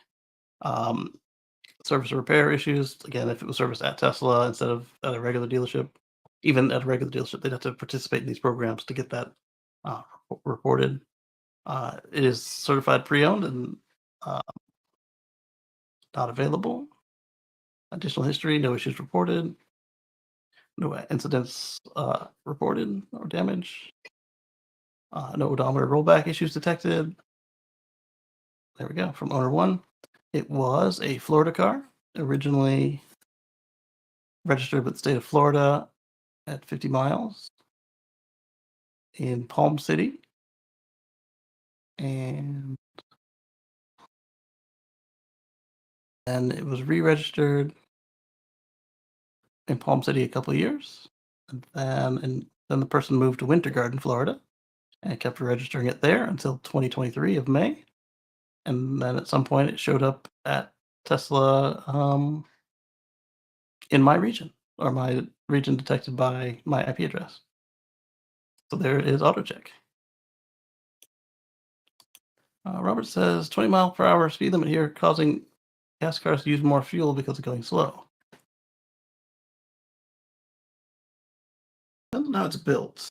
[SPEAKER 1] Service or repair issues, again, if it was serviced at Tesla instead of at a regular dealership, even at a regular dealership, they'd have to participate in these programs to get that reported. It is certified pre-owned and uh, not available. Additional history, no issues reported. No incidents reported or damage. No odometer rollback issues detected. There we go, from owner one. It was a Florida car, originally registered with the state of Florida at 50 miles in Palm City. And then it was re-registered in Palm City a couple of years. And then the person moved to Winter Garden, Florida, and kept registering it there until 2023 of May. And then at some point it showed up at Tesla in my region, or my region detected by my IP address. So there is auto check. Robert says 20 mile per hour speed limit here, causing gas cars to use more fuel because of going slow. Depends on how it's built.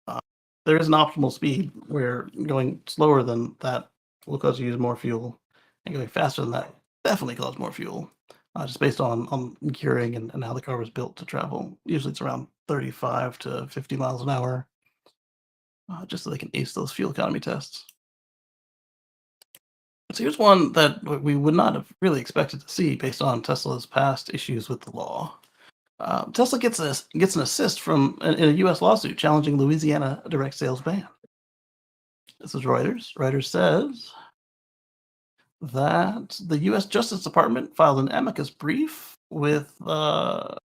[SPEAKER 1] Uh, there is an optimal speed where going slower than that will cause you to use more fuel, and going faster than that definitely cause more fuel. Just based on gearing and how the car was built to travel. Usually it's around 35 to 50 miles an hour, just so they can ace those fuel economy tests. So here's one that we would not have really expected to see based on Tesla's past issues with the law. Tesla gets an assist from in a U.S. lawsuit challenging Louisiana direct sales ban. This is Reuters. Reuters says that the U.S. Justice Department filed an amicus brief with one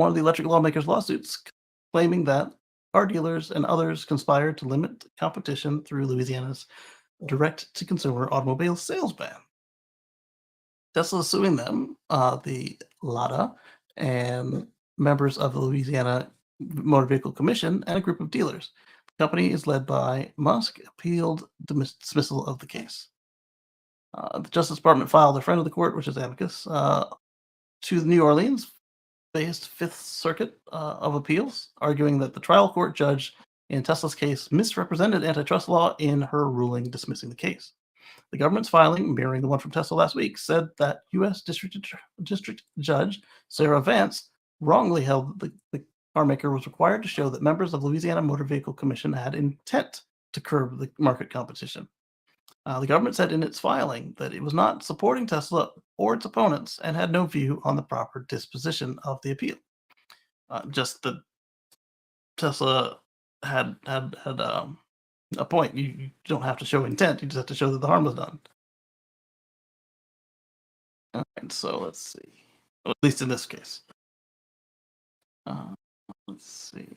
[SPEAKER 1] of the electric lawmakers' lawsuits, claiming that car dealers and others conspired to limit competition through Louisiana's direct-to-consumer automobile sales ban. Tesla is suing them, the LADA, and members of the Louisiana Motor Vehicle Commission and a group of dealers. The company is led by Musk, appealed dismissal of the case. The Justice Department filed a friend of the court, which is amicus, to the New Orleans-based Fifth Circuit of Appeals, arguing that the trial court judge in Tesla's case misrepresented antitrust law in her ruling dismissing the case. The government's filing, mirroring the one from Tesla last week, said that U.S. District Judge Sarah Vance wrongly held that the carmaker was required to show that members of Louisiana Motor Vehicle Commission had intent to curb the market competition. The government said in its filing that it was not supporting Tesla or its opponents and had no view on the proper disposition of the appeal. Just that Tesla had a point. You don't have to show intent; you just have to show that the harm was done. And so let's see. Well, at least in this case. Uh, let's see.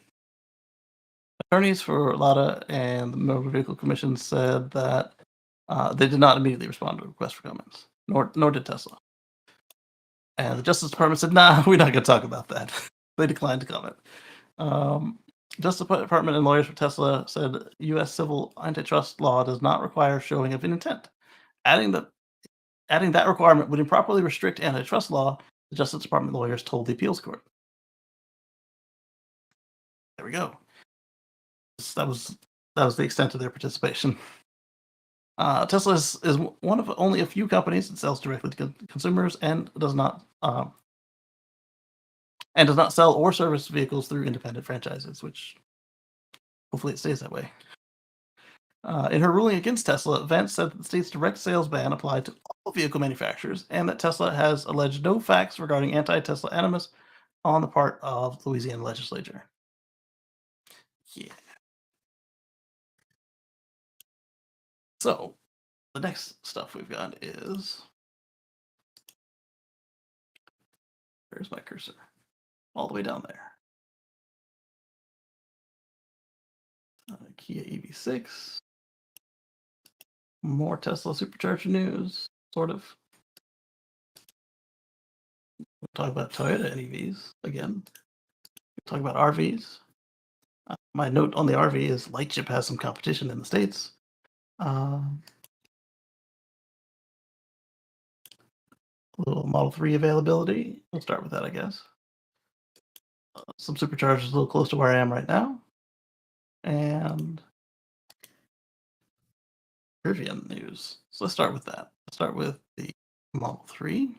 [SPEAKER 1] Attorneys for LADA and the Motor Vehicle Commission said that they did not immediately respond to requests for comments, nor did Tesla. And the Justice Department said, "Nah, we're not going to talk about that." They declined to comment. Justice Department and lawyers for Tesla said U.S. civil antitrust law does not require showing of an intent, adding that requirement would improperly restrict antitrust law. The Justice Department lawyers told the appeals court. There we go. That was the extent of their participation. Tesla is one of only a few companies that sells directly to consumers and does not sell or service vehicles through independent franchises, which hopefully it stays that way. In her ruling against Tesla, Vance said that the state's direct sales ban applied to all vehicle manufacturers and that Tesla has alleged no facts regarding anti-Tesla animus on the part of the Louisiana legislature. Yeah. So, the next stuff we've got is... Where's my cursor? All the way down there. Kia EV6. More Tesla supercharger news, sort of. We'll talk about Toyota and EVs again. We'll talk about RVs. My note on the RV is Lightship has some competition in the States. A little Model 3 availability. We'll start with that, I guess. Some superchargers a little close to where I am right now. And Rivian news. So let's start with that. Let's start with the Model 3.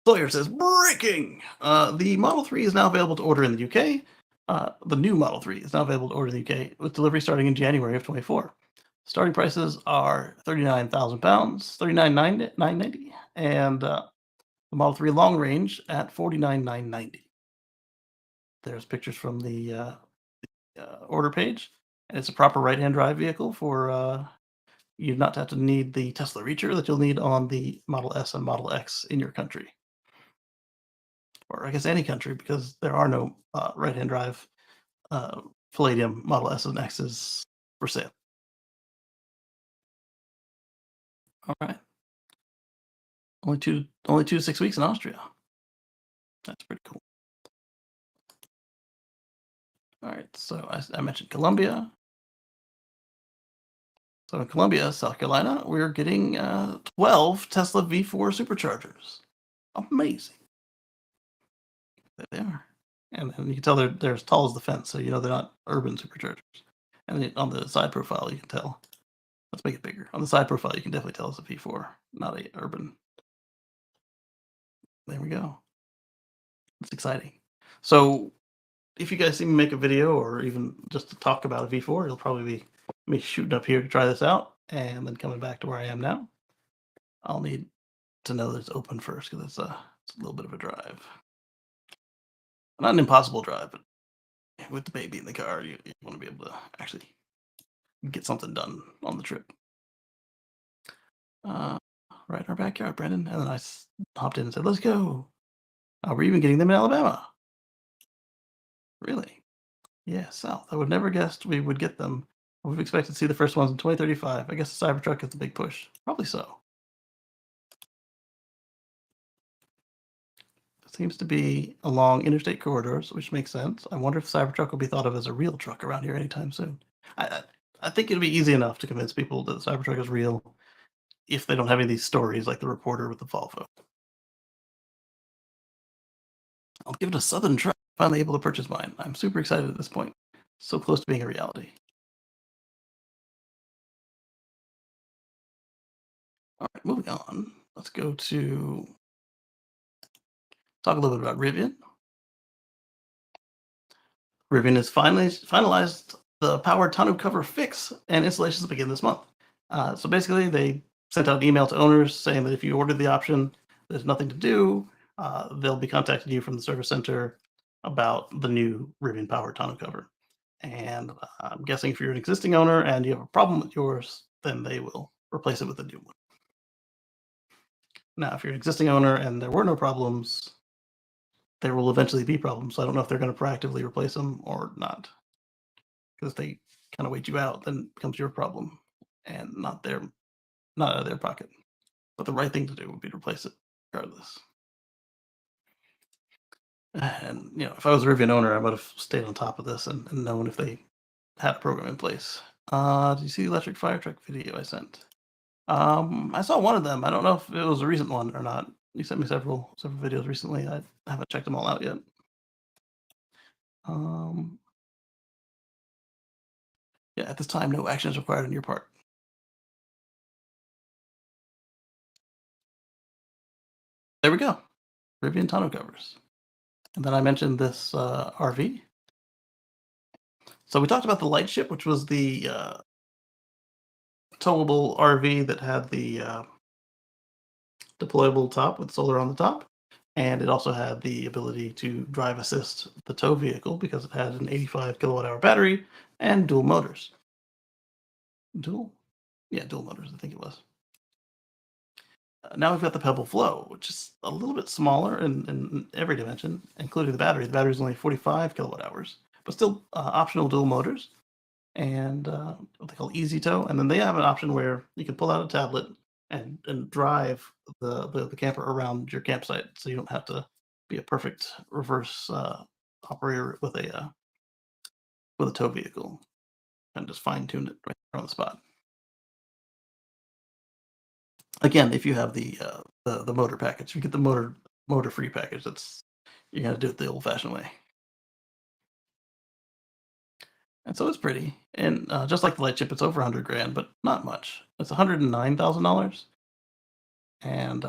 [SPEAKER 1] Sawyer says, breaking! The Model 3 is now available to order in the UK. The new Model 3 is now available to order in the UK with delivery starting in January of 24. Starting prices are £39,000, $39,990, and the Model 3 long range at $49,990. There's pictures from the order page, and it's a proper right-hand drive vehicle for you not to have to need the Tesla Reacher that you'll need on the Model S and Model X in your country. Or I guess any country, because there are no right-hand drive Palladium Model S and X's for sale. All right. Only 2 to 6 weeks in Austria. That's pretty cool. Alright, so I mentioned Colombia. So in Columbia, South Carolina, we're getting 12 Tesla V4 superchargers. Amazing. There they are. And you can tell they're as tall as the fence, so you know they're not urban superchargers. And on the side profile, you can tell. Let's make it bigger. On the side profile, you can definitely tell it's a V4, not a urban. There we go. It's exciting. So if you guys see me make a video or even just to talk about a V4, it'll probably be me shooting up here to try this out and then coming back to where I am now. I'll need to know that it's open first because it's a little bit of a drive. Not an impossible drive, but with the baby in the car, you want to be able to actually get something done on the trip. Uh, right in our backyard, Brendan. And then hopped in and said, "Let's go." We're even getting them in Alabama. Really? Yeah, South. I would never guessed we would get them. We've expected to see the first ones in 2035. I guess the Cybertruck is the big push. Probably so. It seems to be along interstate corridors, which makes sense. I wonder if Cybertruck will be thought of as a real truck around here anytime soon. I, I, I think it'll be easy enough to convince people that the Cybertruck is real if they don't have any of these stories like the reporter with the Volvo. I'll give it a Southern try. Finally able to purchase mine. I'm super excited at this point. So close to being a reality. All right, moving on. Let's go to talk a little bit about Rivian. Rivian has finally finalized the power tonneau cover fix, and installations begin this month. So basically, they sent out an email to owners saying that if you ordered the option, there's nothing to do. They'll be contacting you from the service center about the new Rivian power tonneau cover. And I'm guessing if you're an existing owner and you have a problem with yours, then they will replace it with a new one. Now, if you're an existing owner and there were no problems, there will eventually be problems. So I don't know if they're going to proactively replace them or not. Because if they kind of wait you out, then it becomes your problem and not out of their pocket. But the right thing to do would be to replace it regardless. And if I was a Rivian owner, I would have stayed on top of this and known if they had a program in place. Did you see the electric fire truck video I sent? I saw one of them. I don't know if it was a recent one or not. You sent me several videos recently. I haven't checked them all out yet. Yeah, at this time, no action is required on your part. There we go. Rivian tonneau covers. And then I mentioned this RV. So we talked about the Lightship, which was the towable RV that had the deployable top with solar on the top. And it also had the ability to drive assist the tow vehicle because it had an 85 kilowatt hour battery and dual motors. Dual? Yeah, dual motors, I think it was. Now we've got the Pebble Flow, which is a little bit smaller in every dimension, including the battery. The battery is only 45 kilowatt hours, but still optional dual motors and what they call easy tow. And then they have an option where you can pull out a tablet and drive the camper around your campsite, so you don't have to be a perfect reverse operator with a tow vehicle and just fine tune it right there on the spot. Again, if you have the motor package, if you get the motor free package, you're gonna do it the old fashioned way. And so it's pretty. And just like the light chip, it's over 100 grand, but not much. It's $109,000. And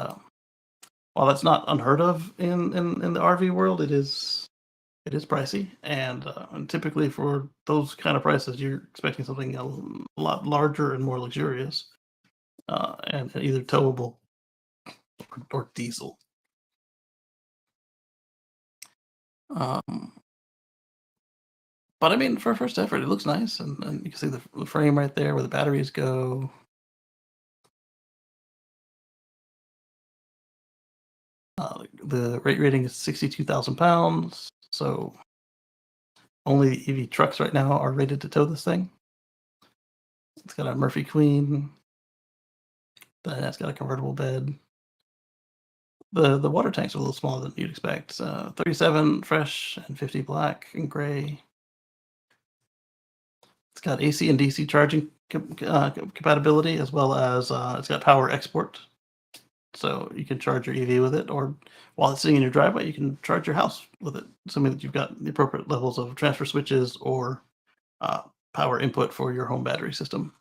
[SPEAKER 1] while that's not unheard of in the RV world, it is pricey. And typically for those kind of prices, you're expecting something a lot larger and more luxurious, and either towable or diesel. Um, but I mean, for a first effort, it looks nice, and you can see the frame right there where the batteries go. The rate rating is 62,000 pounds, so only the EV trucks right now are rated to tow this thing. It's got a Murphy Queen. Then it's got a convertible bed. The water tanks are a little smaller than you'd expect. 37 fresh and 50 black and gray. It's got AC and DC charging compatibility, as well as it's got power export, so you can charge your EV with it, or while it's sitting in your driveway, you can charge your house with it, assuming that you've got the appropriate levels of transfer switches or uh, power input for your home battery system.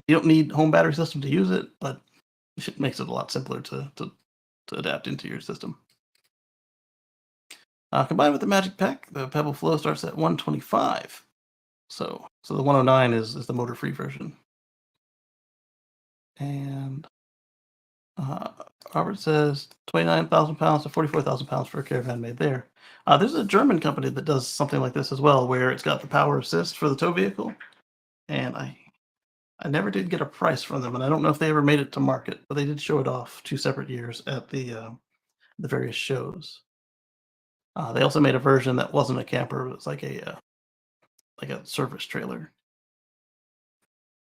[SPEAKER 1] You don't need home battery system to use it, but it makes it a lot simpler to adapt into your system. Combined with the Magic Pack, the Pebble Flow starts at 125. So the 109 is the motor free version. And uh, Robert says 29,000 pounds to 44,000 pounds for a caravan made there. There's a German company that does something like this as well, where it's got the power assist for the tow vehicle. And I never did get a price from them, and I don't know if they ever made it to market, but they did show it off 2 separate years at the various shows. They also made a version that wasn't a camper; it was like a service trailer.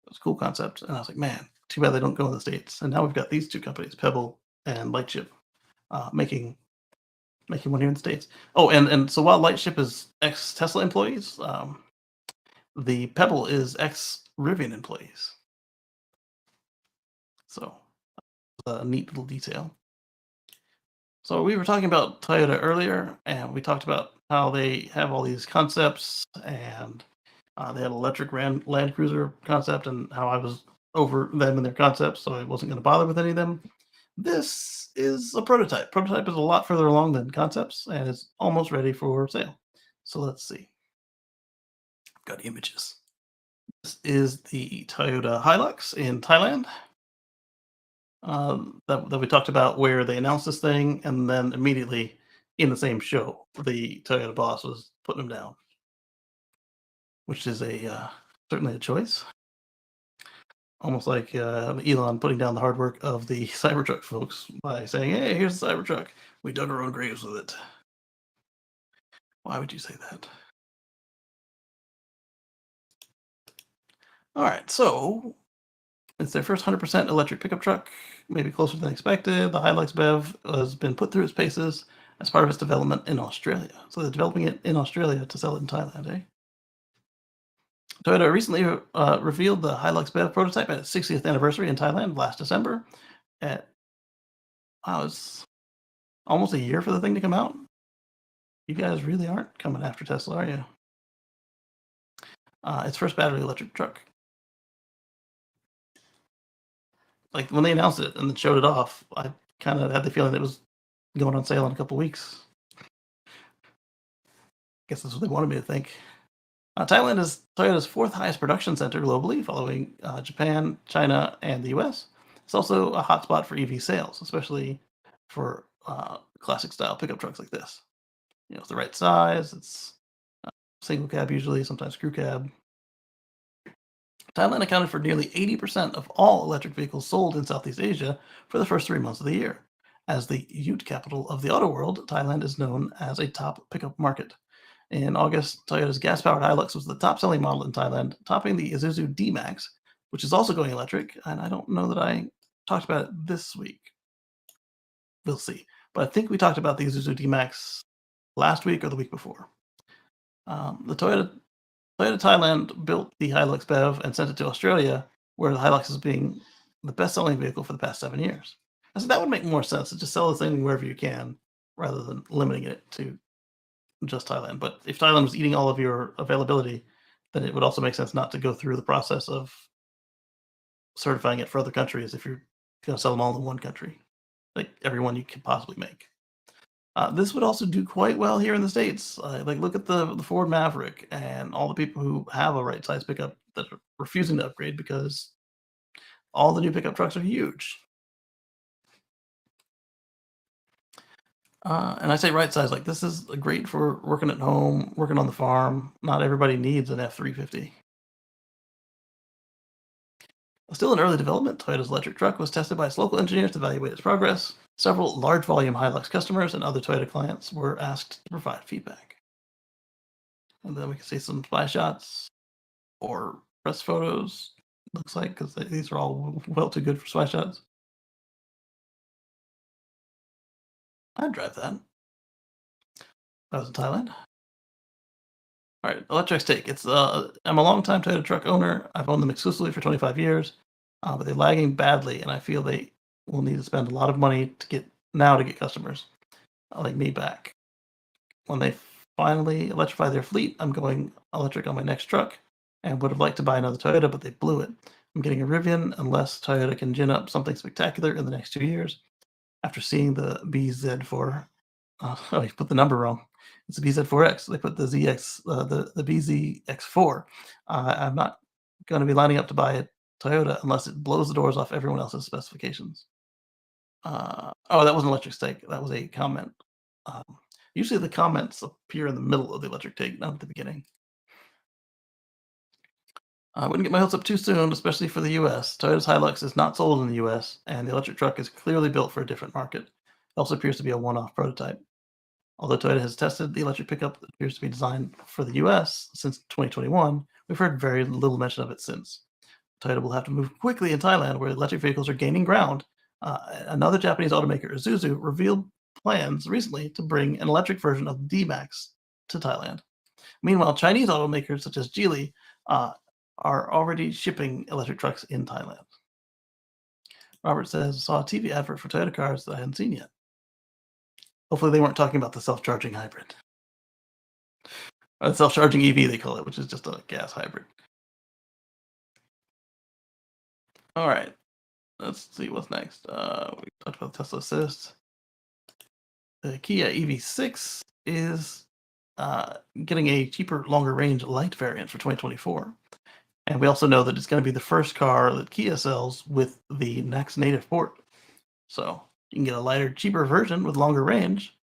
[SPEAKER 1] It was a cool concept, and I was like, man, too bad they don't go in the states. And now we've got these two companies, Pebble and Lightship, making one here in the states. Oh, and so while Lightship is ex Tesla employees, the Pebble is ex Rivian employees. So a neat little detail. So we were talking about Toyota earlier, and we talked about how they have all these concepts, and they had an electric Land Cruiser concept, and how I was over them and their concepts, so I wasn't going to bother with any of them. This is a prototype. Prototype is a lot further along than concepts, and it's almost ready for sale. So let's see. I've got images. This is the Toyota Hilux in Thailand. That we talked about, where they announced this thing, and then immediately in the same show, the Toyota boss was putting them down, which is a certainly a choice. Almost like Elon putting down the hard work of the Cybertruck folks by saying, "Hey, here's the Cybertruck. We dug our own graves with it." Why would you say that? All right, so it's their first 100% electric pickup truck, maybe closer than expected. The Hilux BEV has been put through its paces as part of its development in Australia. So they're developing it in Australia to sell it in Thailand, eh? Toyota recently revealed the Hilux BEV prototype at its 60th anniversary in Thailand last December. At wow, it's almost a year for the thing to come out. You guys really aren't coming after Tesla, are you? Its first battery electric truck. Like when they announced it and then showed it off, I kind of had the feeling it was going on sale in a couple weeks. Guess that's what they wanted me to think. Thailand is Toyota's fourth highest production center globally, following Japan, China, and the US. It's also a hotspot for EV sales, especially for classic style pickup trucks like this. It's the right size. It's single cab usually, sometimes crew cab. Thailand accounted for nearly 80% of all electric vehicles sold in Southeast Asia for the first 3 months of the year. As the ute capital of the auto world, Thailand is known as a top pickup market. In August, Toyota's gas-powered Hilux was the top-selling model in Thailand, topping the Isuzu D-Max, which is also going electric. And I don't know that I talked about it this week. We'll see. But I think we talked about the Isuzu D-Max last week or the week before. The Toyota Thailand built the Hilux BEV and sent it to Australia, where the Hilux is being the best-selling vehicle for the past 7 years. I said that would make more sense to just sell the thing wherever you can, rather than limiting it to just Thailand. But if Thailand was eating all of your availability, then it would also make sense not to go through the process of certifying it for other countries if you're going to sell them all in one country, like every one you could possibly make. This would also do quite well here in the States. Like, look at the Ford Maverick and all the people who have a right size pickup that are refusing to upgrade because all the new pickup trucks are huge. And I say right size, like this is great for working at home, working on the farm. Not everybody needs an F-350. Still in early development, Toyota's electric truck was tested by its local engineers to evaluate its progress. Several large volume Hilux customers and other Toyota clients were asked to provide feedback. And then we can see some spy shots or press photos, looks like, because these are all well too good for spy shots. I'd drive that. I was in Thailand. All right, electric take. I'm a long-time Toyota truck owner. I've owned them exclusively for 25 years, but they're lagging badly, and I feel they will need to spend a lot of money to get customers like me back. When they finally electrify their fleet, I'm going electric on my next truck, and would have liked to buy another Toyota, but they blew it. I'm getting a Rivian unless Toyota can gin up something spectacular in the next 2 years. After seeing the BZ4, oh, you put the number wrong. It's a BZ4X. They put the ZX, the BZX4. I'm not going to be lining up to buy a Toyota unless it blows the doors off everyone else's specifications. Oh, that wasn't electric stake. That was a comment. Um, Usually the comments appear in the middle of the electric take, not at the beginning. I wouldn't get my hopes up too soon, especially for the US. Toyota's Hilux is not sold in the US, and the electric truck is clearly built for a different market. It also appears to be a one off prototype. Although Toyota has tested the electric pickup that appears to be designed for the US since 2021, we've heard very little mention of it since. Toyota will have to move quickly in Thailand, where electric vehicles are gaining ground. Another Japanese automaker, Isuzu, revealed plans recently to bring an electric version of D-Max to Thailand. Meanwhile, Chinese automakers such as Geely uh, are already shipping electric trucks in Thailand. Robert says, saw a TV advert for Toyota cars that I hadn't seen yet. Hopefully they weren't talking about the self-charging hybrid. Or the self-charging EV, they call it, which is just a gas hybrid. All right. Let's see what's next. We talked about Tesla Assist. The Kia EV6 is getting a cheaper, longer range light variant for 2024. And we also know that it's going to be the first car that Kia sells with the next native port. So you can get a lighter, cheaper version with longer range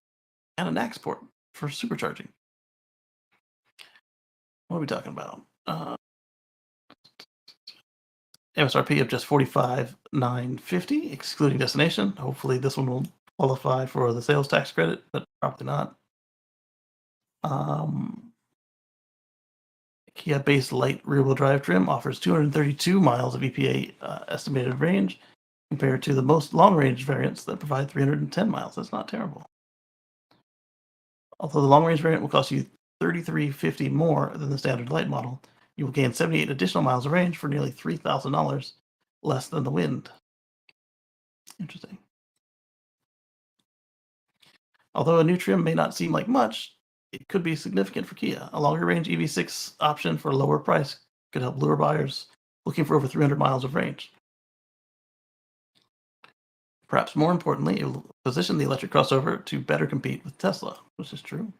[SPEAKER 1] and a NAX port for supercharging. What are we talking about? MSRP of just $45,950, excluding destination. Hopefully, this one will qualify for the sales tax credit, but probably not. Kia base light rear-wheel drive trim offers 232 miles of EPA estimated range, compared to the most long-range variants that provide 310 miles. That's not terrible. Although the long-range variant will cost you $3,350 more than the standard light model, you will gain 78 additional miles of range for nearly $3,000 less than the Wind. Interesting. Although a new trim may not seem like much, it could be significant for Kia. A longer range EV6 option for a lower price could help lure buyers looking for over 300 miles of range. Perhaps more importantly, it will position the electric crossover to better compete with Tesla, which is true.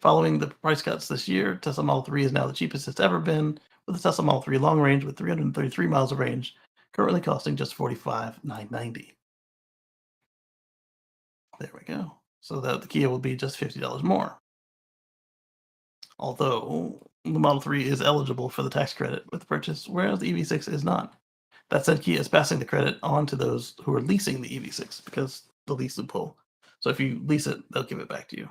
[SPEAKER 1] Following the price cuts this year, Tesla Model 3 is now the cheapest it's ever been, with the Tesla Model 3 long range with 333 miles of range, currently costing just $45,990. There we go. So the Kia will be just $50 more. Although the Model 3 is eligible for the tax credit with the purchase, whereas the EV6 is not. That said, Kia is passing the credit on to those who are leasing the EV6 because the lease loophole. So if you lease it, they'll give it back to you.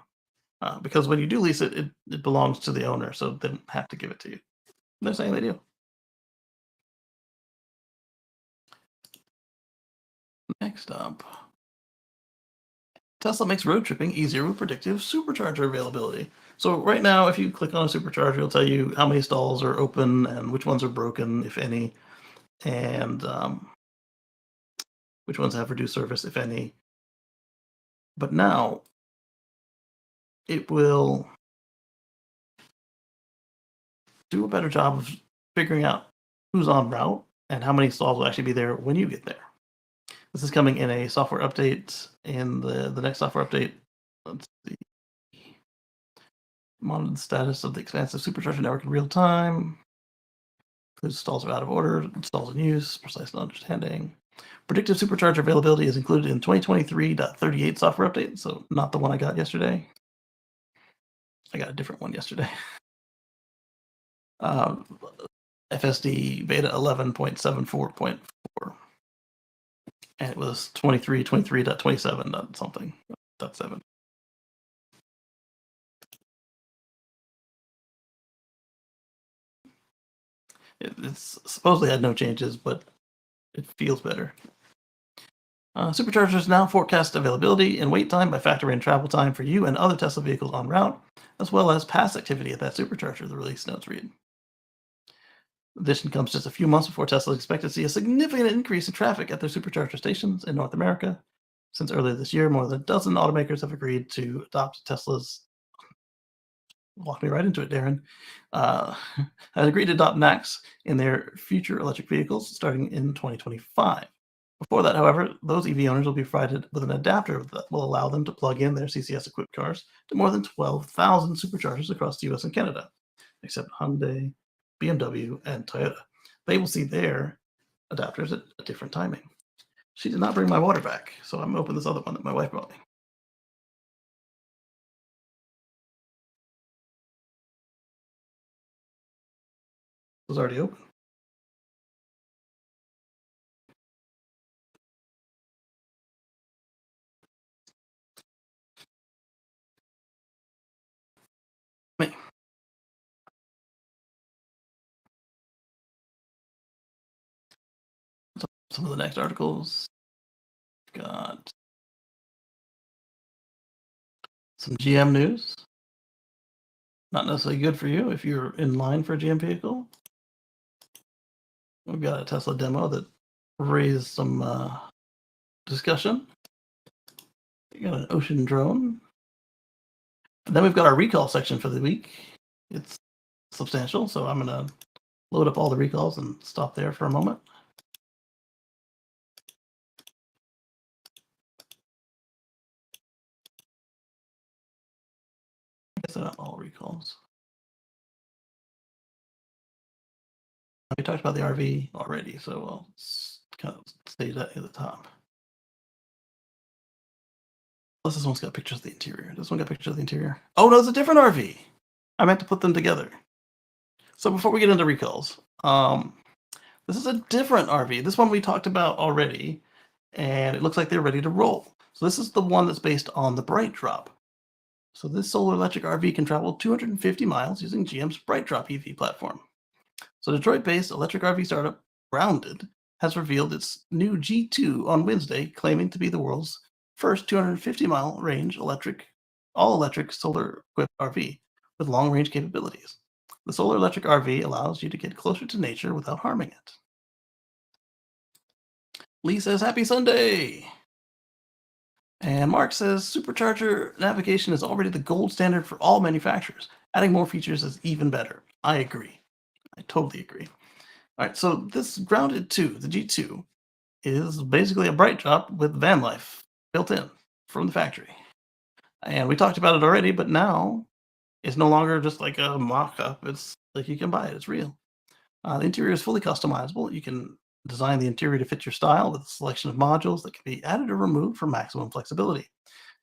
[SPEAKER 1] Because when you do lease it, it belongs to the owner, so they don't have to give it to you. They're saying they do. Next up, Tesla makes road tripping easier with predictive supercharger availability. So right now, if you click on a supercharger, it'll tell you how many stalls are open and which ones are broken, if any, and which ones have reduced service, if any. But now it will do a better job of figuring out who's on route and how many stalls will actually be there when you get there. This is coming in a software update. In the next software update, let's see. Monitor the status of the expansive supercharger network in real time. Includes stalls are out of order, stalls in use, precise understanding. Predictive supercharger availability is included in 2023.38 software update, so not the one I got yesterday. I got a different one yesterday. FSD beta 11.74.4. And it was 23.27 something. That's 7. It's supposedly had no changes, but it feels better. Superchargers now forecast availability and wait time by factoring in travel time for you and other Tesla vehicles en route, as well as past activity at that supercharger, the release notes read. Addition comes just a few months before Tesla is expected to see a significant increase in traffic at their supercharger stations in North America. Since earlier this year, more than a dozen automakers have agreed to adopt Tesla's walk me right into it, Darren. Has agreed to adopt NACS in their future electric vehicles starting in 2025. Before that, however, those EV owners will be provided with an adapter that will allow them to plug in their CCS-equipped cars to more than 12,000 superchargers across the US and Canada, except Hyundai, BMW, and Toyota. They will see their adapters at a different timing. She did not bring my water back, so I'm opening this other one that my wife brought me. It was already open. Me. Some of the next articles got some GM news. Not necessarily good for you if you're in line for a GM vehicle. We've got a Tesla demo that raised some discussion. We got an ocean drone. And then we've got our recall section for the week. It's substantial, so I'm going to load up all the recalls and stop there for a moment. I guess they're not all recalls. We talked about the RV already, so I'll kind of stay that at the top. Plus, this one's got pictures of the interior. This one got pictures of the interior. Oh, no, it's a different RV. I meant to put them together. So before we get into recalls, this is a different RV. This one we talked about already, and it looks like they're ready to roll. So this is the one that's based on the Bright Drop. So this solar electric RV can travel 250 miles using GM's Bright Drop EV platform. So Detroit-based electric RV startup Grounded has revealed its new G2 on Wednesday, claiming to be the world's first 250-mile range all-electric solar-equipped RV with long-range capabilities. The solar electric RV allows you to get closer to nature without harming it. Lee says, "Happy Sunday!" And Mark says, "Supercharger navigation is already the gold standard for all manufacturers. Adding more features is even better." I agree. I totally agree. All right, so this Grounded 2, the G2, is basically a Bright Drop with van life built in from the factory. And we talked about it already, but now it's no longer just like a mock-up. It's like you can buy it. It's real. The interior is fully customizable. You can design the interior to fit your style with a selection of modules that can be added or removed for maximum flexibility.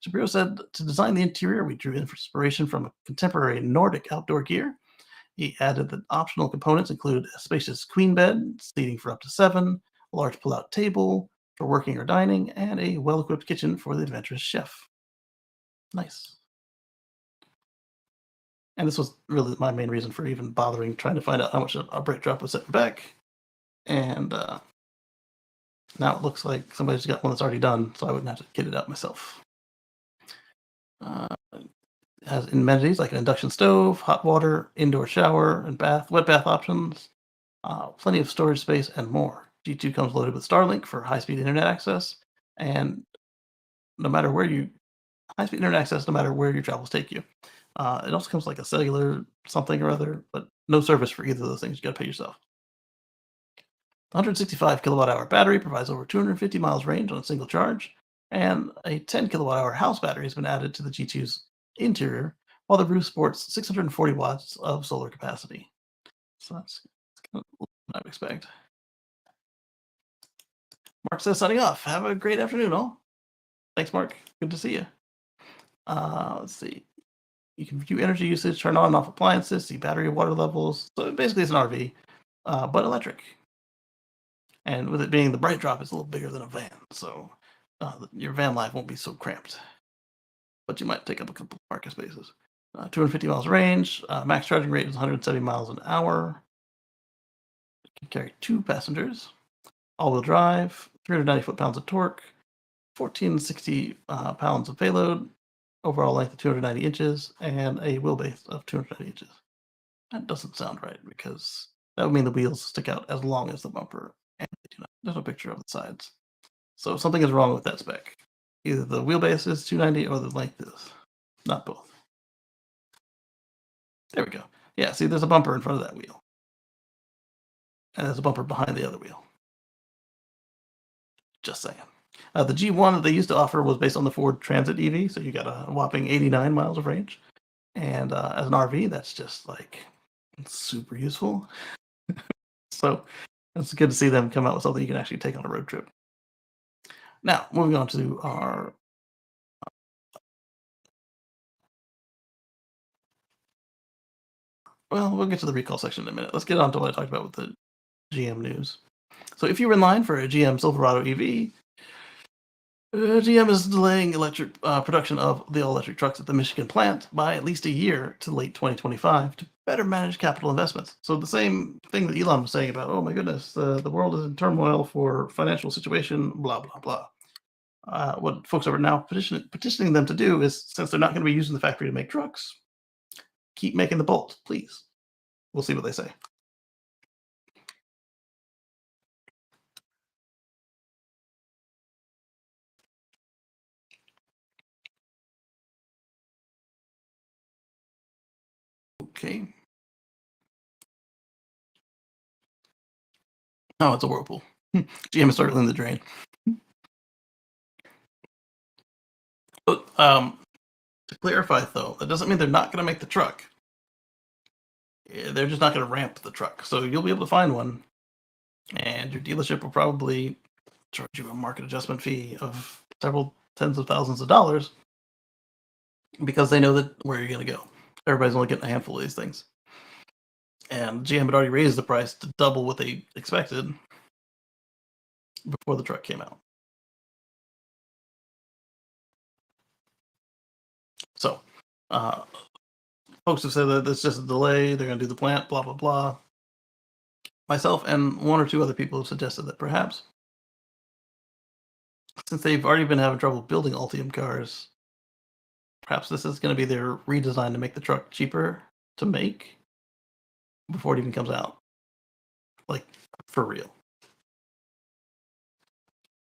[SPEAKER 1] Shapiro said, "To design the interior, we drew inspiration from a contemporary Nordic outdoor gear. He added that optional components include a spacious queen bed, seating for up to 7, a large pull-out table for working or dining, and a well-equipped kitchen for the adventurous chef." Nice. And this was really my main reason for even bothering trying to find out how much a Bright Drop was setting back. And now it looks like somebody's got one that's already done, so I wouldn't have to get it out myself. It has amenities like an induction stove, hot water, indoor shower, and wet bath options, plenty of storage space, and more. G2 comes loaded with Starlink for high-speed internet access, and no matter where you high-speed internet access, no matter where your travels take you. It also comes like a cellular something or other, but no service for either of those things. You got to pay yourself. 165 kilowatt hour battery provides over 250 miles range on a single charge, and a 10 kilowatt hour house battery has been added to the G2's interior, while the roof sports 640 watts of solar capacity. So that's kind of what I would expect. Mark says, "Signing off. Have a great afternoon, all." Thanks, Mark. Good to see you. Let's see. You can view energy usage, turn on and off appliances, see battery and water levels. So basically, it's an RV, but electric. And with it being the Bright Drop, it's a little bigger than a van, so your van life won't be so cramped. But you might take up a couple parking spaces. 250 miles range, max charging rate is 170 miles an hour. It can carry 2 passengers. All-wheel drive, 390 foot-pounds of torque, 1460 pounds of payload, overall length of 290 inches, and a wheelbase of 290 inches. That doesn't sound right because that would mean the wheels stick out as long as the bumper, and they do not. There's no picture of the sides. So something is wrong with that spec. Either the wheelbase is 290 or the length is. Not both. There we go. Yeah, see, there's a bumper in front of that wheel, and there's a bumper behind the other wheel. Just saying. The G1 that they used to offer was based on the Ford Transit EV, so you got a whopping 89 miles of range. And as an RV, that's just like super useful. So it's good to see them come out with something you can actually take on a road trip. Now, moving on to our. Well, we'll get to the recall section in a minute. Let's get on to what I talked about with the GM news. So, if you're in line for a GM Silverado EV, GM is delaying electric production of the all-electric trucks at the Michigan plant by at least a year to late 2025 to better manage capital investments. So the same thing that Elon was saying about, oh my goodness, the world is in turmoil for financial situation, blah blah blah. What folks are now petitioning them to do is, since they're not going to be using the factory to make trucks, keep making the bolts, please. We'll see what they say. Okay. Oh, it's a whirlpool. GM is circling the drain. But, to clarify, though, that doesn't mean they're not going to make the truck. They're just not going to ramp the truck. So you'll be able to find one, and your dealership will probably charge you a market adjustment fee of several tens of thousands of dollars because they know that where you're going to go. Everybody's only getting a handful of these things. And GM had already raised the price to double what they expected before the truck came out. So, folks have said that it's just a delay. They're going to do the plant, blah, blah, blah. Myself and one or two other people have suggested that perhaps, since they've already been having trouble building Ultium cars, perhaps this is going to be their redesign to make the truck cheaper to make before it even comes out. Like, for real.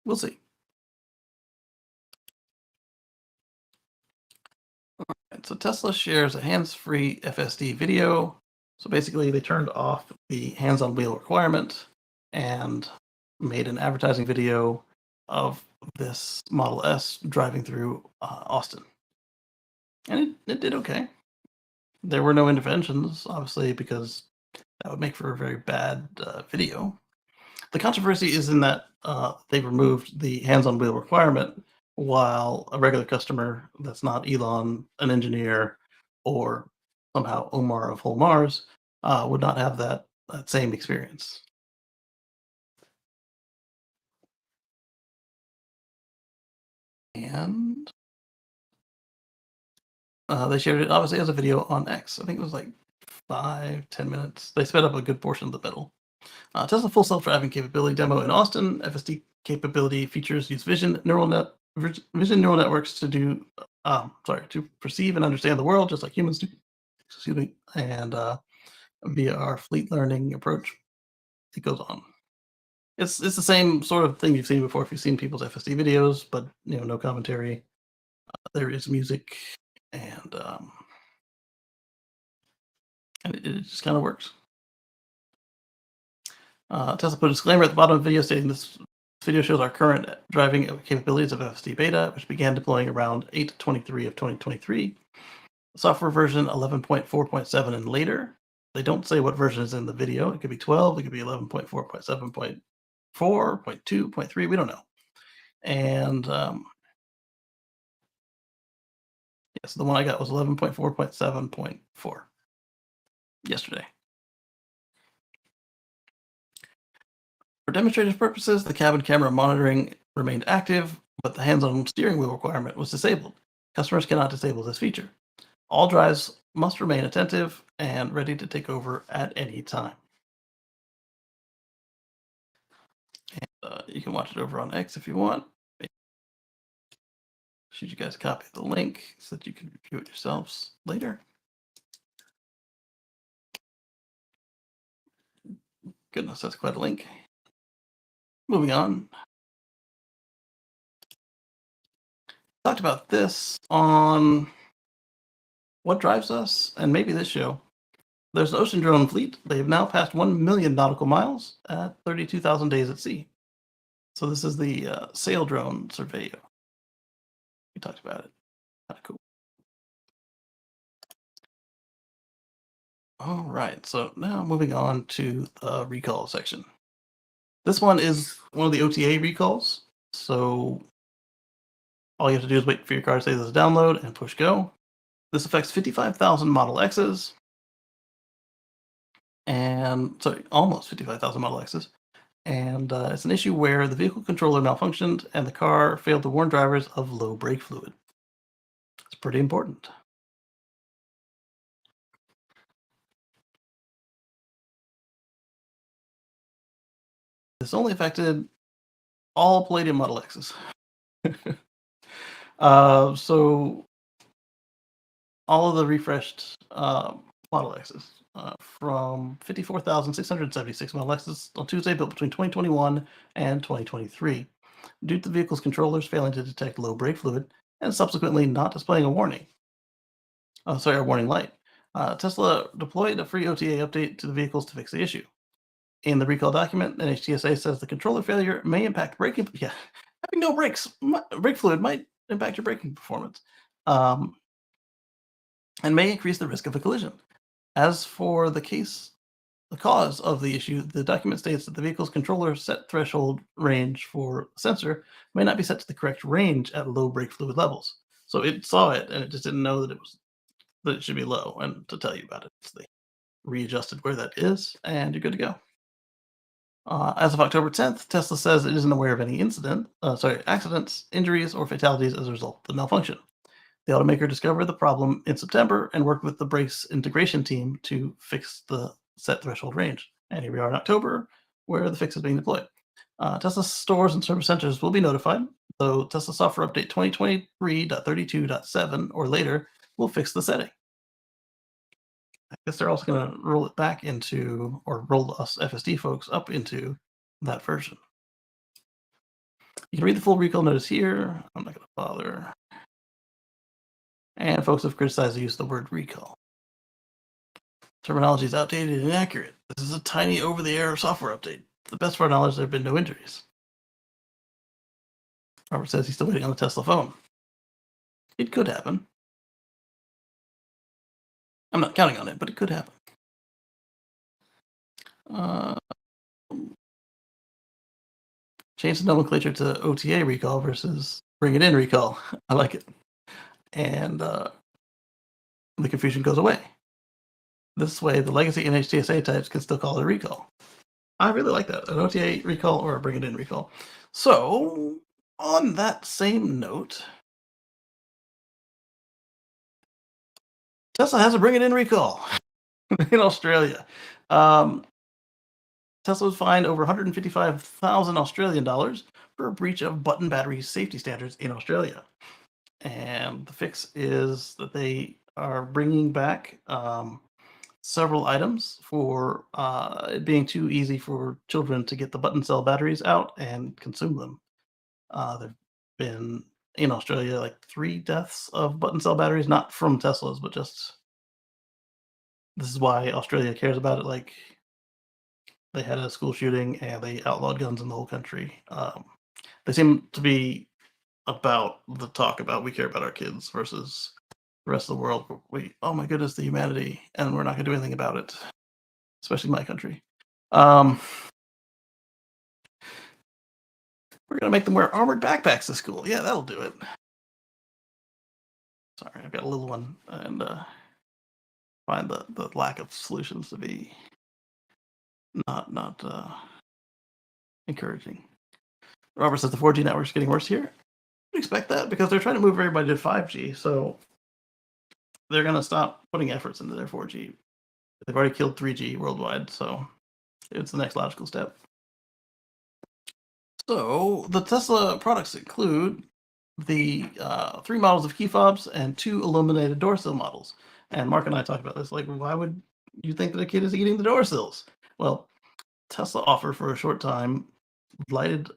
[SPEAKER 1] We'll see. And so Tesla shares a hands-free FSD video. So basically, they turned off the hands-on wheel requirement and made an advertising video of this Model S driving through Austin. And it did okay. There were no interventions, obviously, because that would make for a very bad video. The controversy is in that they removed the hands-on wheel requirement, while a regular customer that's not Elon, an engineer, or somehow Omar of Whole Mars would not have that same experience. And they shared it obviously as a video on X. I think it was like 5-10 minutes. They sped up a good portion of the middle. Tesla full self-driving capability demo in Austin. FSD capability features use vision neural networks to to perceive and understand the world just like humans do. Excuse me. And via our fleet learning approach, it goes on. It's the same sort of thing you've seen before if you've seen people's FSD videos, but no commentary. There is music, and it just kind of works. Tesla put a disclaimer at the bottom of the video stating this video shows our current driving capabilities of FSD Beta, which began deploying around 8/23 of 2023. Software version 11.4.7 and later. They don't say what version is in the video. It could be 12, it could be 11.4.7.4, 0.2, we don't know. And yes, the one I got was 11.4.7.4 yesterday. For demonstrative purposes, the cabin camera monitoring remained active, but the hands-on steering wheel requirement was disabled. Customers cannot disable this feature. All drives must remain attentive and ready to take over at any time. And, you can watch it over on X if you want. shoot you guys a copy of the link so that you can review it yourselves later. Goodness, that's quite a link. Moving on. Talked about this on What Drives Us, and maybe this show. There's an ocean drone fleet. They've now passed 1 million nautical miles at 32,000 days at sea. So this is the sail drone Surveyor. We talked about it. Kind of cool. All right, so now moving on to the recall section. This one is one of the OTA recalls. So all you have to do is wait for your car to say there's a download and push go. This affects 55,000 Model X's. And sorry, almost 55,000 Model X's. And it's an issue where the vehicle controller malfunctioned and the car failed to warn drivers of low brake fluid. It's pretty important. This only affected all Palladium Model X's. So all of the refreshed Model X's from 54,676 Model X's on Tuesday built between 2021 and 2023 due to the vehicle's controllers failing to detect low brake fluid and subsequently not displaying a warning. A warning light. Tesla deployed a free OTA update to the vehicles to fix the issue. In the recall document, NHTSA says the controller failure may impact braking. Yeah, having no brake fluid might impact your braking performance, and may increase the risk of a collision. As for the cause of the issue, the document states that the vehicle's controller set threshold range for sensor may not be set to the correct range at low brake fluid levels. So it saw it and it just didn't know that it should be low. And to tell you about it, they readjusted where that is, and you're good to go. As of October 10th, Tesla says it isn't aware of any accidents, injuries, or fatalities as a result of the malfunction. The automaker discovered the problem in September and worked with the brakes integration team to fix the set threshold range. And here we are in October, where the fix is being deployed. Tesla stores and service centers will be notified, though Tesla software update 2023.32.7 or later will fix the setting. I guess they're also going to roll it back into, or roll us FSD folks up into that version. You can read the full recall notice here. I'm not going to bother. And folks have criticized the use of the word recall. Terminology is outdated and inaccurate. This is a tiny over-the-air software update. To the best of our knowledge, there have been no injuries. Robert says he's still waiting on the Tesla phone. It could happen. I'm not counting on it, but it could happen. Change the nomenclature to OTA recall versus bring it in recall. I like it. And the confusion goes away. This way, the legacy NHTSA types can still call it a recall. I really like that. An OTA recall or a bring it in recall. So, on that same note, Tesla has a bring it in recall in Australia. Tesla was fined over 155,000 Australian dollars for a breach of button battery safety standards in Australia. And the fix is that they are bringing back several items for it being too easy for children to get the button cell batteries out and consume them. There've been in Australia like 3 deaths of button cell batteries, not from Teslas, but just this is why Australia cares about it. Like they had a school shooting and they outlawed guns in the whole country. They seem to be about the talk about we care about our kids versus the rest of the world. Oh my goodness, the humanity, and we're not going to do anything about it, especially my country. We're going to make them wear armored backpacks to school. Yeah, that'll do it. Sorry, I've got a little one, and find the lack of solutions to be not encouraging. Robert says the 4G network's getting worse here. I expect that because they're trying to move everybody to 5G, so they're going to stop putting efforts into their 4G. They've already killed 3G worldwide, so it's the next logical step. So the Tesla products include the 3 models of key fobs and 2 illuminated door sill models. And Mark and I talked about this. Like, why would you think that a kid is eating the door sills? Well, Tesla offered for a short time lighted,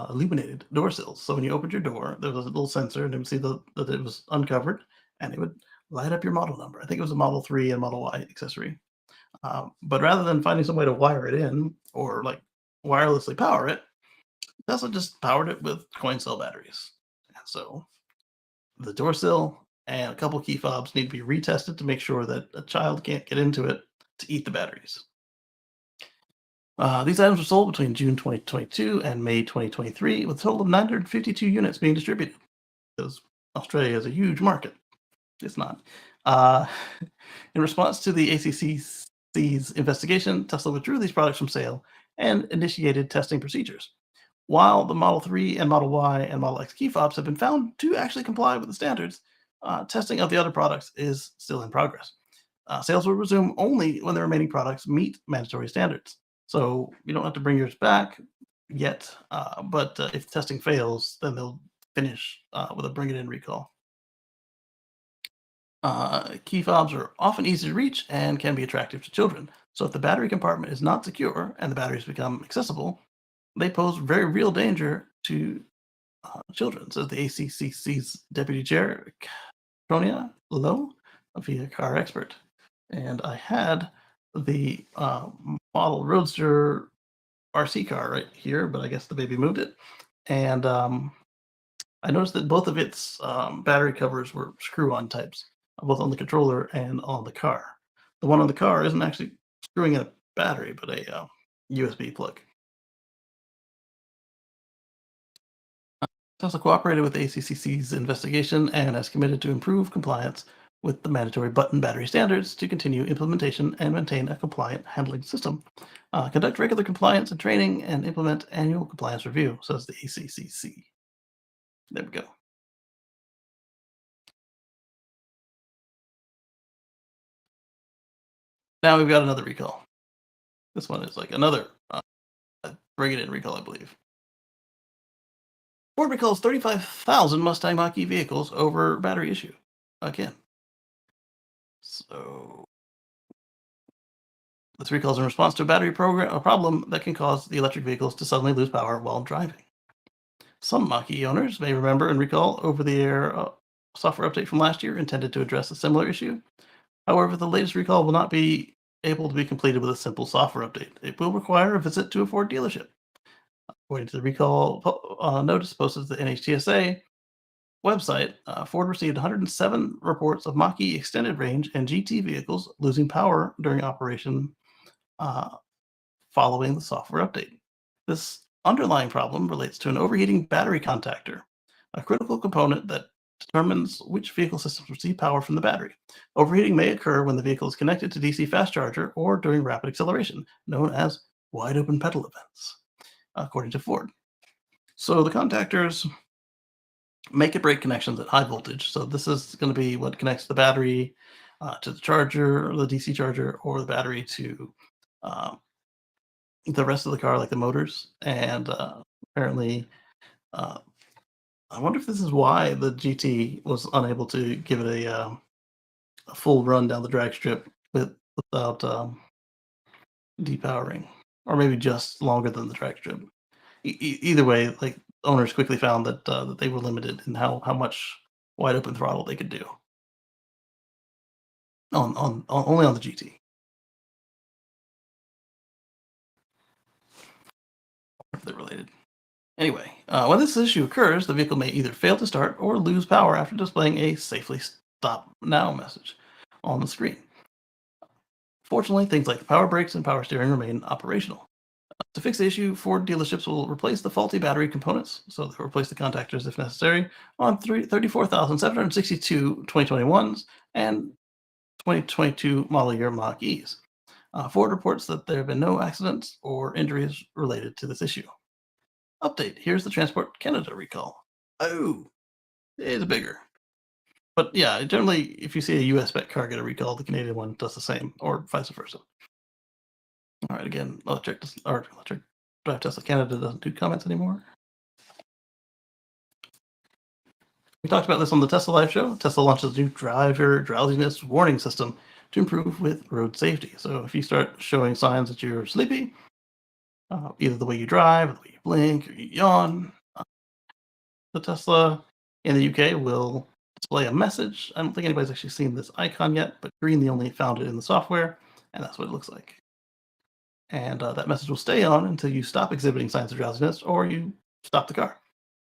[SPEAKER 1] illuminated door sills. So when you opened your door, there was a little sensor, and it would see that it was uncovered, and it would light up your model number. I think it was a Model 3 and Model Y accessory. But rather than finding some way to wire it in or like wirelessly power it, Tesla just powered it with coin cell batteries. And so the door sill and a couple key fobs need to be retested to make sure that a child can't get into it to eat the batteries. These items were sold between June 2022 and May 2023, with a total of 952 units being distributed. Because Australia is a huge market. It's not. Uh, in response to the ACCC's investigation, Tesla withdrew these products from sale and initiated testing procedures. While the Model 3 and Model Y and Model X key fobs have been found to actually comply with the standards, testing of the other products is still in progress. Sales will resume only when the remaining products meet mandatory standards. So you don't have to bring yours back yet, but if testing fails, then they'll finish with a bring it in recall. Key fobs are often easy to reach and can be attractive to children. So if the battery compartment is not secure and the batteries become accessible, they pose very real danger to children, says the ACCC's deputy chair, Tonya Lowe, a VIA car expert. And I had the model Roadster RC car right here, but I guess the baby moved it. And I noticed that both of its battery covers were screw-on types, both on the controller and on the car. The one on the car isn't actually screwing in a battery, but a USB plug. Tesla cooperated with the ACCC's investigation and has committed to improve compliance with the mandatory button battery standards to continue implementation and maintain a compliant handling system. Conduct regular compliance and training and implement annual compliance review, says the ACCC. There we go. Now we've got another recall. This one is like another bring it in recall, I believe. Ford recalls 35,000 Mustang Mach-E vehicles over battery issue. Again. So this recall is in response to a battery problem that can cause the electric vehicles to suddenly lose power while driving. Some Mach-E owners may remember and recall over-the-air software update from last year intended to address a similar issue. However, the latest recall will not be able to be completed with a simple software update. It will require a visit to a Ford dealership. According to the recall notice posted to the NHTSA website, Ford received 107 reports of Mach-E extended range and GT vehicles losing power during operation following the software update. This underlying problem relates to an overheating battery contactor, a critical component that determines which vehicle systems receive power from the battery. Overheating may occur when the vehicle is connected to DC fast charger or during rapid acceleration, known as wide open pedal events, according to Ford. So the contactors make and break connections at high voltage. So this is going to be what connects the battery to the charger, or the DC charger, or the battery to the rest of the car, like the motors. And apparently, uh, I wonder if this is why the GT was unable to give it a full run down the drag strip without depowering, or maybe just longer than the drag strip. Either way, like owners quickly found that they were limited in how much wide open throttle they could do on only on the GT. If they're related. Anyway, when this issue occurs, the vehicle may either fail to start or lose power after displaying a "safely stop now" message on the screen. Fortunately, things like the power brakes and power steering remain operational. To fix the issue, Ford dealerships will replace the faulty battery components, so they'll replace the contactors if necessary, on 34,762 2021s and 2022 model year Mach-E's. Ford reports that there have been no accidents or injuries related to this issue. Update, here's the Transport Canada recall. Oh, it's bigger. But yeah, generally, if you see a US spec car get a recall, the Canadian one does the same, or vice versa. All right, again, Electric Drive Tesla Canada doesn't do comments anymore. We talked about this on the Tesla Live show. Tesla launches a new driver drowsiness warning system to improve with road safety. So if you start showing signs that you're sleepy, either the way you drive, or the way you blink, or you yawn, the Tesla in the UK will display a message. I don't think anybody's actually seen this icon yet, but Green only found it in the software, and that's what it looks like. And that message will stay on until you stop exhibiting signs of drowsiness or you stop the car.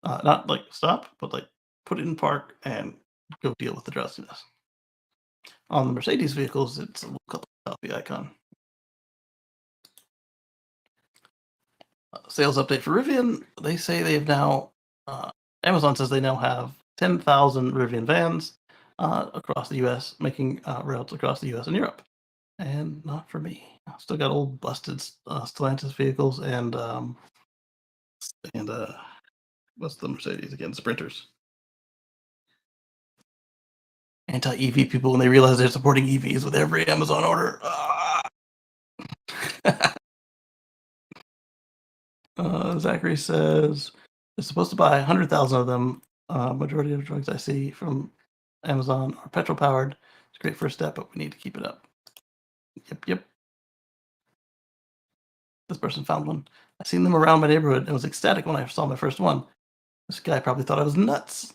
[SPEAKER 1] Not like stop, but like put it in park and go deal with the drowsiness. On the Mercedes vehicles, it's a little couple coffee icon. Sales update for Rivian. They say they've now, Amazon says they now have 10,000 Rivian vans across the US, making routes across the US and Europe. And not for me. I've still got old busted Stellantis vehicles and what's the Mercedes again? Sprinters. Anti-EV people when they realize they're supporting EVs with every Amazon order. Zachary says they're supposed to buy 100,000 of them. Majority of drugs I see from Amazon are petrol powered. It's a great first step, but we need to keep it up. Yep. This person found one. I seen them around my neighborhood and was ecstatic when I saw my first one. This guy probably thought I was nuts.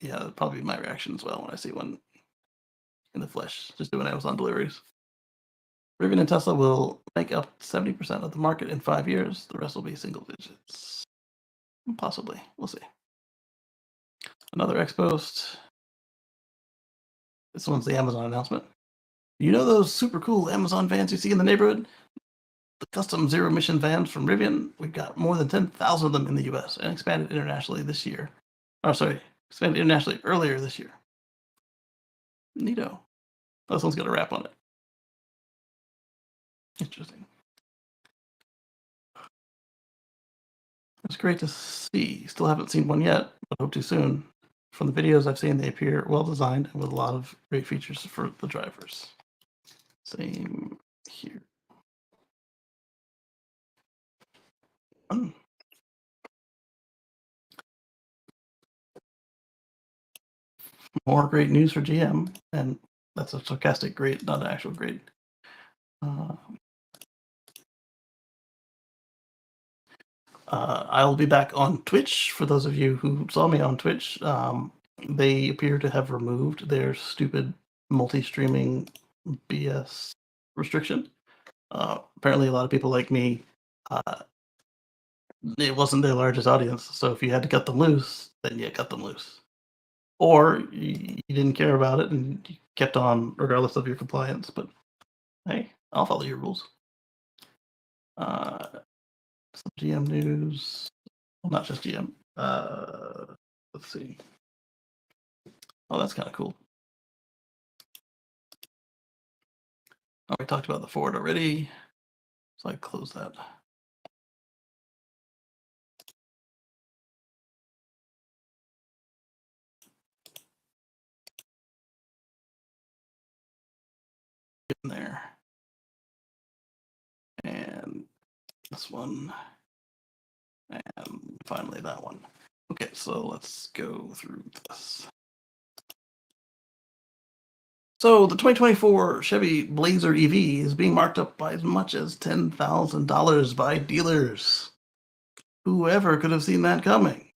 [SPEAKER 1] Yeah, that'd probably be my reaction as well when I see one in the flesh, just doing Amazon deliveries. Rivian and Tesla will make up 70% of the market in 5 years. The rest will be single digits. Possibly. We'll see. Another X post. This one's the Amazon announcement. You know those super cool Amazon vans you see in the neighborhood? The custom zero emission vans from Rivian? We've got more than 10,000 of them in the US and expanded internationally this year. Expanded internationally earlier this year. Neato. This one's got a wrap on it. Interesting. It's great to see. Still haven't seen one yet, but hope to soon. From the videos I've seen, they appear well designed and with a lot of great features for the drivers. Same here. More great news for GM, and that's a sarcastic great, not an actual great. I'll be back on Twitch. For those of you who saw me on Twitch, they appear to have removed their stupid multi-streaming BS restriction. Apparently, a lot of people like me, it wasn't their largest audience. So if you had to cut them loose, then you cut them loose. Or you didn't care about it and you kept on regardless of your compliance. But hey, I'll follow your rules. Some GM news. Well, not just GM. Let's see. Oh, that's kind of cool. Oh, we talked about the Ford already. So I close that. Get in there. And this one. And finally that one. Okay, so let's go through this. So the 2024 Chevy Blazer EV is being marked up by as much as $10,000 by dealers. Whoever could have seen that coming?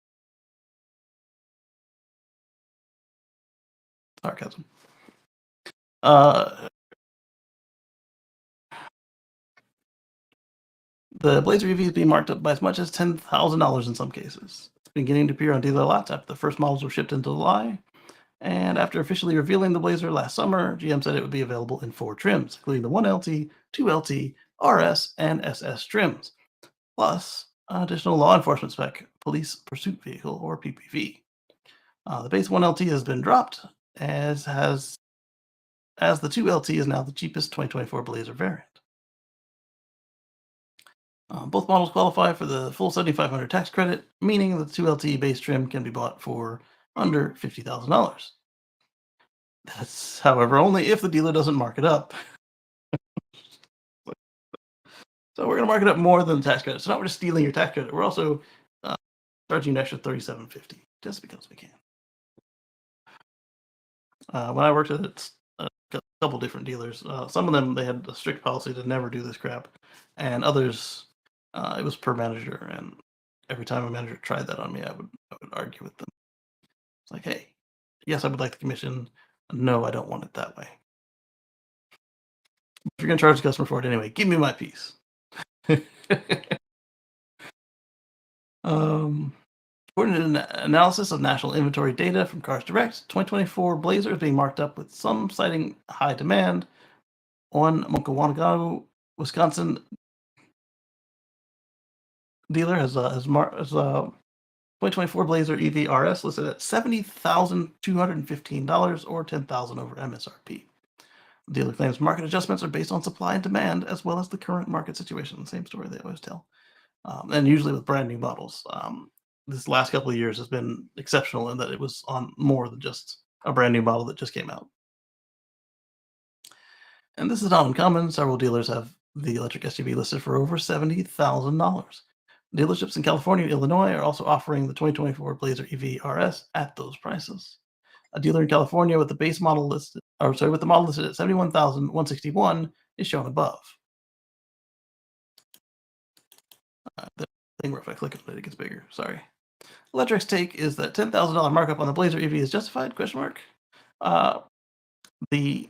[SPEAKER 1] Sarcasm. The Blazer EV is being marked up by as much as $10,000 in some cases. It's beginning to appear on dealer lots after the first models were shipped in July. And after officially revealing the Blazer last summer, GM said it would be available in 4 trims, including the 1LT, 2LT, RS, and SS trims, plus additional law enforcement spec police pursuit vehicle, or PPV. The base 1LT has been dropped, as the 2LT is now the cheapest 2024 Blazer variant. Both models qualify for the full $7,500 tax credit, meaning the 2LT base trim can be bought for under $50,000. That's, however, only if the dealer doesn't mark it up. So we're going to mark it up more than the tax credit. So not we're just stealing your tax credit. We're also charging you an extra $3,750 just because we can. When I worked at a couple different dealers, some of them they had a strict policy to never do this crap, and others it was per manager. And every time a manager tried that on me, I would argue with them. It's like, hey, yes, I would like the commission. No, I don't want it that way. If you're gonna charge the customer for it anyway, give me my piece. um, According to an analysis of national inventory data from Cars Direct, 2024 Blazer is being marked up with some citing high demand. One Monkawanago, Wisconsin dealer has 2024 Blazer EV RS listed at $70,215 or $10,000 over MSRP. The dealer claims market adjustments are based on supply and demand as well as the current market situation. Same story they always tell. And usually with brand new models. This last couple of years has been exceptional in that it was on more than just a brand new model that just came out. And this is not uncommon. Several dealers have the electric SUV listed for over $70,000. Dealerships in California and Illinois are also offering the 2024 Blazer EV RS at those prices. A dealer in California with the base model listed, or sorry, with the model listed at 71,161 is shown above. The thing where if I click on it, it gets bigger. Sorry. Electric's take is that $10,000 markup on the Blazer EV is justified? Question mark. Uh, the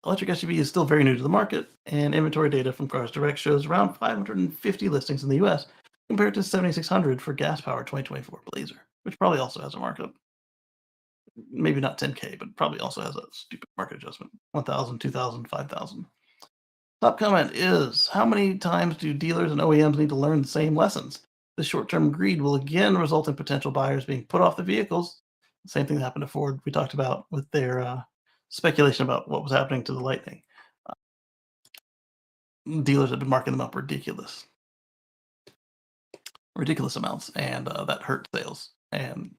[SPEAKER 1] electric SUV is still very new to the market, and inventory data from Cars Direct shows around 550 listings in the US compared to 7,600 for gas-powered 2024 Blazer, which probably also has a markup. Maybe not 10K, but probably also has a stupid market adjustment. 1,000, 2,000, 5,000. Top comment is, how many times do dealers and OEMs need to learn the same lessons? The short-term greed will again result in potential buyers being put off the vehicles. Same thing that happened to Ford. We talked about with their speculation about what was happening to the Lightning. Dealers have been marking them up ridiculous amounts, and that hurt sales. And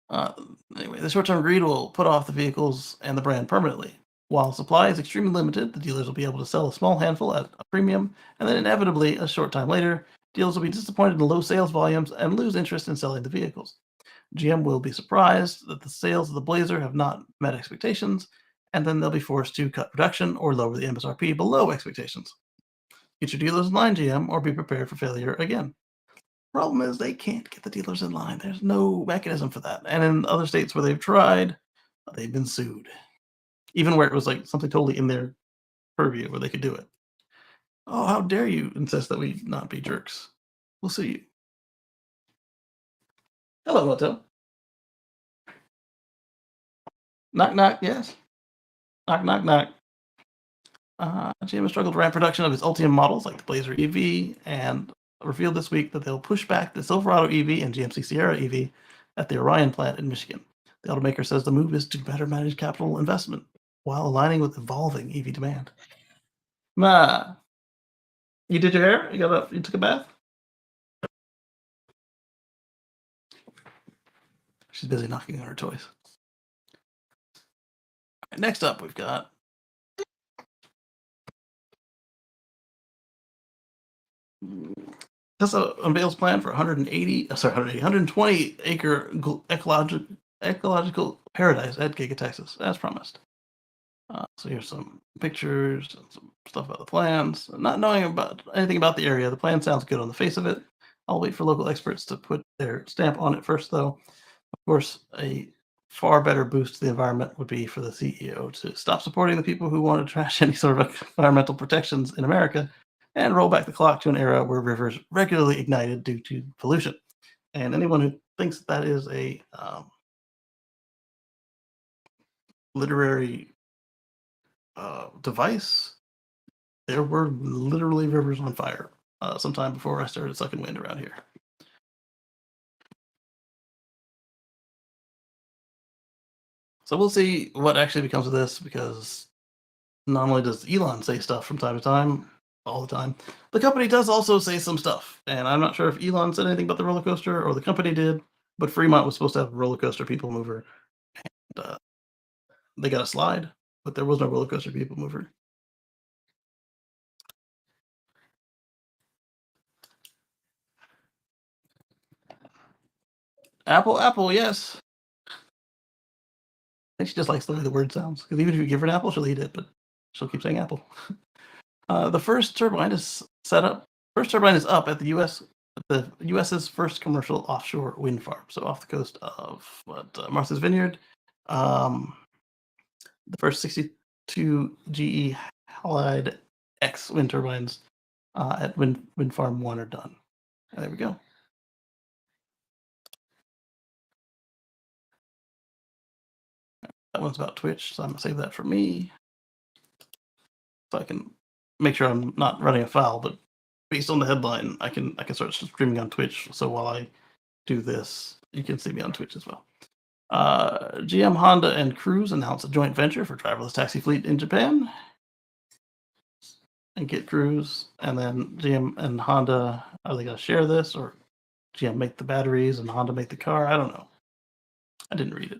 [SPEAKER 1] uh, anyway, the short-term greed will put off the vehicles and the brand permanently. While supply is extremely limited, the dealers will be able to sell a small handful at a premium, and then inevitably, a short time later, dealers will be disappointed in low sales volumes and lose interest in selling the vehicles. GM will be surprised that the sales of the Blazer have not met expectations, and then they'll be forced to cut production or lower the MSRP below expectations. Get your dealers in line, GM, or be prepared for failure again. Problem is, they can't get the dealers in line. There's no mechanism for that. And in other states where they've tried, they've been sued. Even where it was like something totally in their purview where they could do it. Oh, how dare you insist that we not be jerks? We'll see you. Hello, Moto. Knock, knock, yes. Knock, knock, knock. GM has struggled to ramp production of its Ultium models like the Blazer EV and revealed this week that they'll push back the Silverado EV and GMC Sierra EV at the Orion plant in Michigan. The automaker says the move is to better manage capital investment while aligning with evolving EV demand. Ma, you did your hair? You took a bath? She's busy knocking on her toys. Next up, we've got Tesla unveils plan for 120 acre ecological paradise at Giga Texas, as promised. So here's some pictures and some stuff about the plans. Not knowing about anything about the area, the plan sounds good on the face of it. I'll wait for local experts to put their stamp on it first, though. Of course, a far better boost to the environment would be for the CEO to stop supporting the people who want to trash any sort of environmental protections in America and roll back the clock to an era where rivers regularly ignited due to pollution. And anyone who thinks that is a literary device, there were literally rivers on fire sometime before I started sucking wind around here. So we'll see what actually becomes of this, because not only does Elon say stuff from time to time, all the time, the company does also say some stuff. And I'm not sure if Elon said anything about the roller coaster or the company did, but Fremont was supposed to have a roller coaster people mover. And, they got a slide, but there was no roller coaster people mover. Apple, yes. think she just likes the way the word sounds. Because even if you give her an apple, she'll eat it, but she'll keep saying apple. The first turbine is set up. First turbine is up at the U.S.'s first commercial offshore wind farm. So off the coast of Martha's Vineyard, um, the first 62 GE Halide X wind turbines at wind farm 1 are done. There we go. That one's about Twitch, so I'm gonna save that for me, so I can make sure I'm not running afoul. But based on the headline, I can start streaming on Twitch. So while I do this, you can see me on Twitch as well. GM, Honda, and Cruise announced a joint venture for driverless taxi fleet in Japan. And get Cruise, and then GM and Honda, are they going to share this, or GM make the batteries and Honda make the car? I don't know. I didn't read it.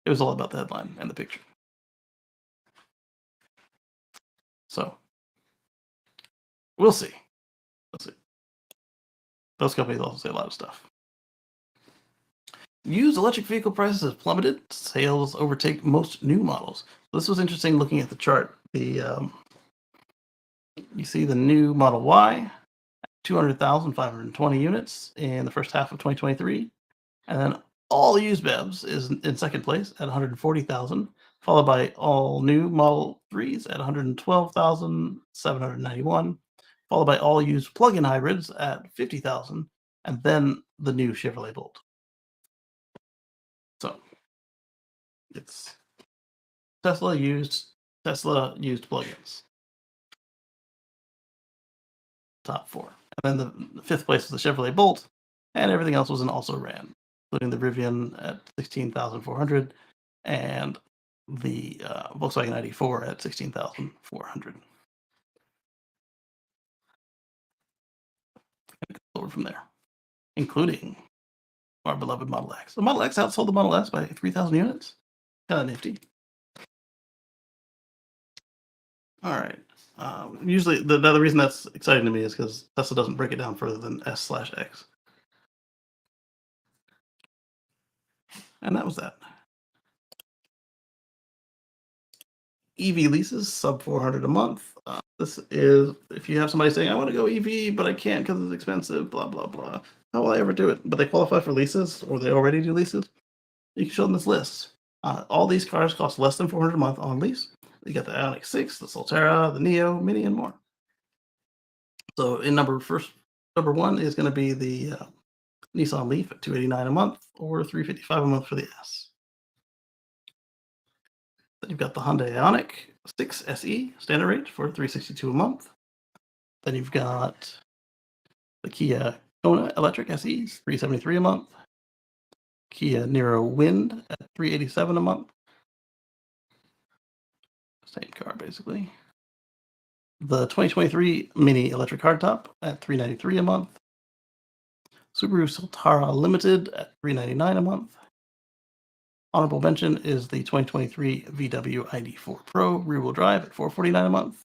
[SPEAKER 1] It was all about the headline and the picture. So we'll see. Those companies also say a lot of stuff. Used electric vehicle prices have plummeted. Sales overtake most new models. This was interesting looking at the chart. You see the new Model Y, 200,520 units in the first half of 2023. And then all used BEVs is in second place at 140,000, followed by all new Model 3s at 112,791, followed by all used plug-in hybrids at 50,000, and then the new Chevrolet Bolt. So it's Tesla used plugins. Top 4. And then the fifth place was the Chevrolet Bolt, and everything else was an also ran, including the Rivian at 16,400 and the Volkswagen ID4 at 16,400. Forward from there, including our beloved Model X. The Model X outsold the Model S by 3,000 units. Kind of nifty. All right. Usually, the reason that's exciting to me is because Tesla doesn't break it down further than S/X. And that was that. EV leases, sub 400 a month. This is if you have somebody saying, I want to go EV, but I can't because it's expensive, blah, blah, blah. How will I ever do it? But they qualify for leases, or they already do leases. You can show them this list. All these cars cost less than 400 a month on lease. You got the Ioniq 6, the Solterra, the Neo, Mini, and more. So in number one is going to be the Nissan Leaf at $289 a month, or $355 a month for the S. Then you've got the Hyundai Ioniq 6 SE standard range for $362 a month. Then you've got the Kia Kona Electric SEs, $373 a month. Kia Niro Wind at $387 a month. Same car, basically. The 2023 Mini Electric Hardtop at $393 a month. Subaru Solterra Limited at $399 a month. Honorable mention is the 2023 VW ID4 Pro rear-wheel drive at $449 a month.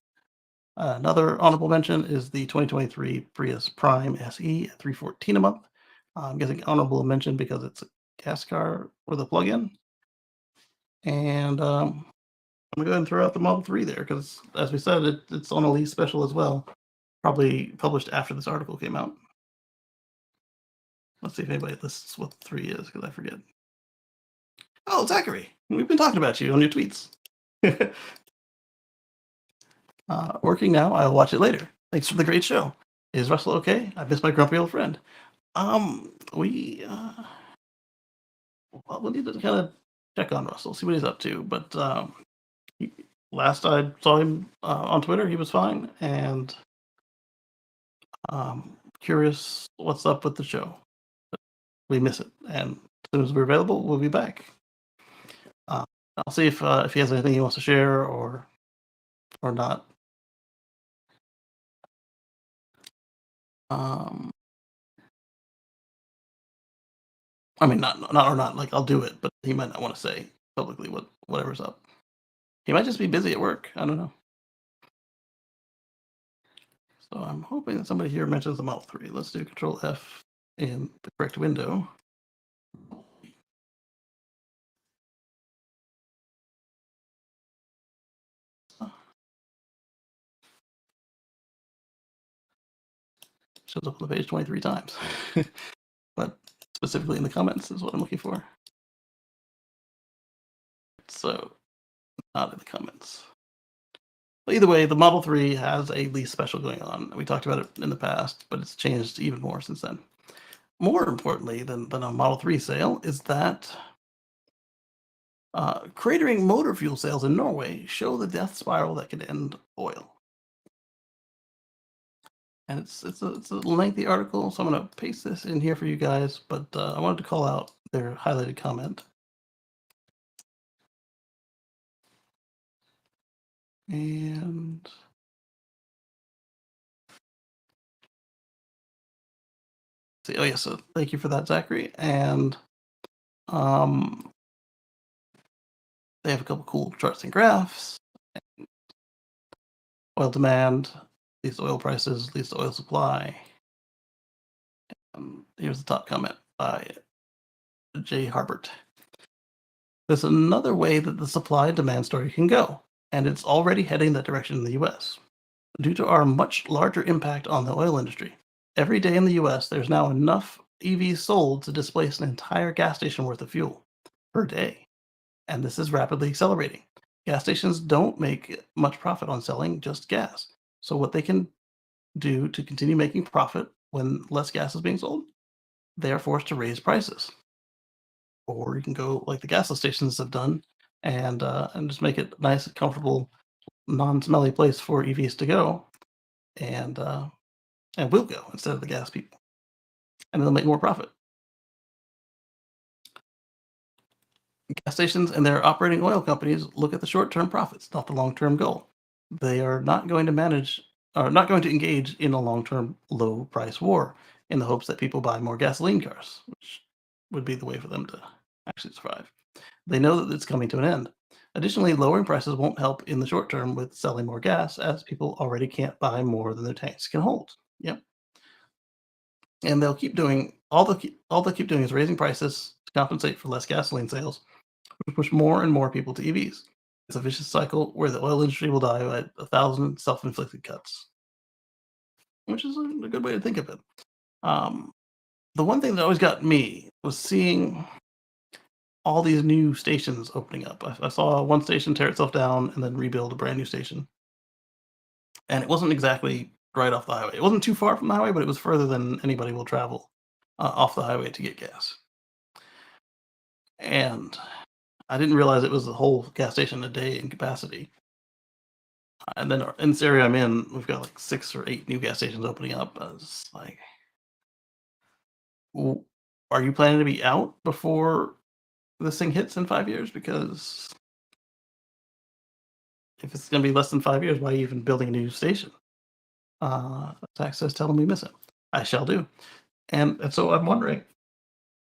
[SPEAKER 1] Another honorable mention is the 2023 Prius Prime SE at $314 a month. I'm guessing honorable mention because it's a gas car with a plug-in. And I'm gonna go ahead and throw out the Model 3 there because, as we said, it's on a lease special as well. Probably published after this article came out. Let's see if anybody lists what the 3 is because I forget. Oh, Zachary, we've been talking about you on your tweets. Working now. I'll watch it later. Thanks for the great show. Is Russell okay? I miss my grumpy old friend. We'll need to kind of check on Russell, see what he's up to. But last I saw him on Twitter, he was fine, and curious what's up with the show. We miss it, and as soon as we're available, we'll be back. I'll see if he has anything he wants to share or not. I mean, not or not. Like, I'll do it, but he might not want to say publicly whatever's up. He might just be busy at work. I don't know. So I'm hoping that somebody here mentions the Model 3. Let's do Control F in the correct window. shows up on the page 23 times. But specifically in the comments is what I'm looking for. So, not in the comments. But either way, the Model 3 has a lease special going on. We talked about it in the past, but it's changed even more since then. More importantly than a Model 3 sale is that cratering motor fuel sales in Norway show the death spiral that could end oil. And it's a lengthy article, so I'm going to paste this in here for you guys, but I wanted to call out their highlighted comment. And see, oh yeah, so thank you for that, Zachary. And they have a couple cool charts and graphs. Oil demand, least oil prices, least oil supply. Here's the top comment by Jay Harbert. There's another way that the supply and demand story can go, and it's already heading that direction in the US. Due to our much larger impact on the oil industry, every day in the US, there's now enough EVs sold to displace an entire gas station worth of fuel per day. And this is rapidly accelerating. Gas stations don't make much profit on selling just gas. So what they can do to continue making profit when less gas is being sold, they are forced to raise prices. Or you can go like the gasoline stations have done and just make it nice, comfortable, non-smelly place for EVs to go, and will go instead of the gas people, and they'll make more profit. Gas stations and their operating oil companies look at the short-term profits, not the long-term goal. They are not going to engage in a long-term low-price war in the hopes that people buy more gasoline cars, which would be the way for them to actually survive. They know that it's coming to an end. Additionally, lowering prices won't help in the short term with selling more gas, as people already can't buy more than their tanks can hold. Yep. And they'll keep doing all they'll keep doing is raising prices to compensate for less gasoline sales, which push more and more people to EVs. It's a vicious cycle where the oil industry will die by 1,000 self-inflicted cuts, which is a good way to think of it. The one thing that always got me was seeing all these new stations opening up. I saw one station tear itself down and then rebuild a brand new station. And it wasn't exactly right off the highway. It wasn't too far from the highway, but it was further than anybody will travel off the highway to get gas. And I didn't realize it was the whole gas station a day in capacity. And then in this area I'm in, we've got like 6 or 8 new gas stations opening up. I was like, are you planning to be out before this thing hits in 5 years? Because if it's going to be less than 5 years, why are you even building a new station? Tax says, tell them we miss it. I shall do. And so I'm wondering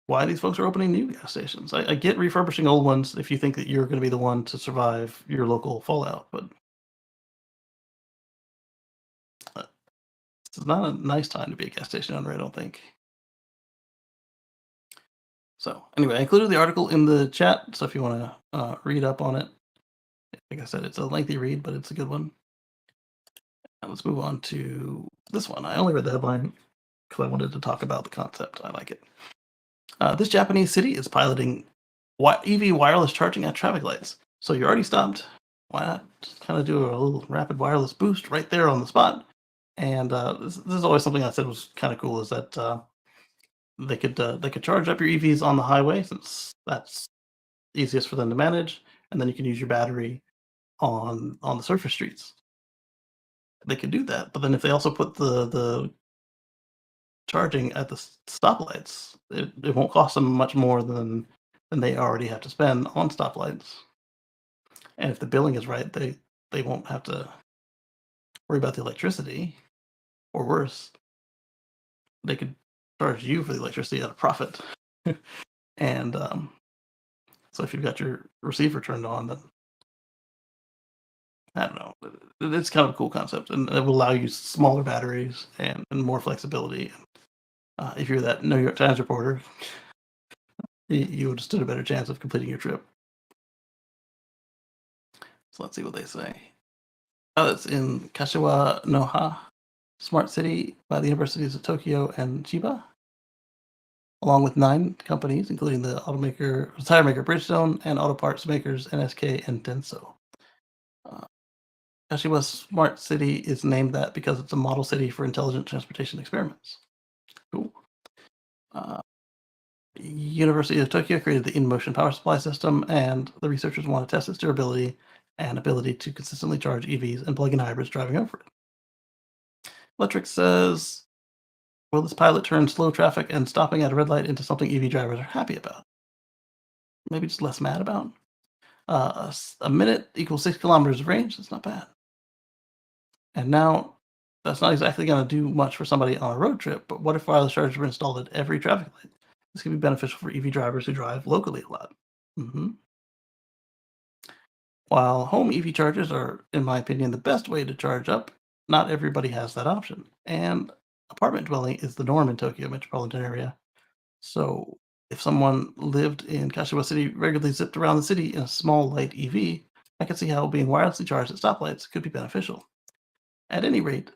[SPEAKER 1] why these folks are opening new gas stations. I get refurbishing old ones if you think that you're going to be the one to survive your local fallout, but it's not a nice time to be a gas station owner, I don't think. So anyway, I included the article in the chat, so if you want to read up on it, like I said, it's a lengthy read, but it's a good one. Now let's move on to this one. I only read the headline because I wanted to talk about the concept. I like it. This Japanese city is piloting EV wireless charging at traffic lights. So you're already stopped. Why not just kind of do a little rapid wireless boost right there on the spot? And this is always something I said was kind of cool, is that they could charge up your EVs on the highway, since that's easiest for them to manage, and then you can use your battery on the surface streets. They could do that, but then if they also put the charging at the stoplights, it won't cost them much more than they already have to spend on stoplights. And if the billing is right, they won't have to worry about the electricity, or worse, they could charge you for the electricity at a profit. And so if you've got your receiver turned on, then I don't know. It's kind of a cool concept, and it will allow you smaller batteries and more flexibility. If you're that New York Times reporter, you would have stood a better chance of completing your trip. So let's see what they say. Oh, it's in Kashiwa Noha. smart city by the universities of Tokyo and Chiba, along with 9 companies, including the tire maker Bridgestone and auto parts makers NSK and Denso. Uh, Kashiwa Smart City is named that because it's a model city for intelligent transportation experiments. Cool. Uh, University of Tokyo created the in-motion power supply system, and the researchers want to test its durability and ability to consistently charge EVs and plug-in hybrids driving over it. Electric says, will this pilot turn slow traffic and stopping at a red light into something EV drivers are happy about? Maybe just less mad about? A minute equals 6 kilometers of range. That's not bad. And now, that's not exactly going to do much for somebody on a road trip, but what if wireless chargers were installed at every traffic light? This could be beneficial for EV drivers who drive locally a lot. Mhm. While home EV chargers are, in my opinion, the best way to charge up, not everybody has that option. And apartment dwelling is the norm in Tokyo metropolitan area. So if someone lived in Kashiwa City, regularly zipped around the city in a small light EV, I could see how being wirelessly charged at stoplights could be beneficial. At any rate,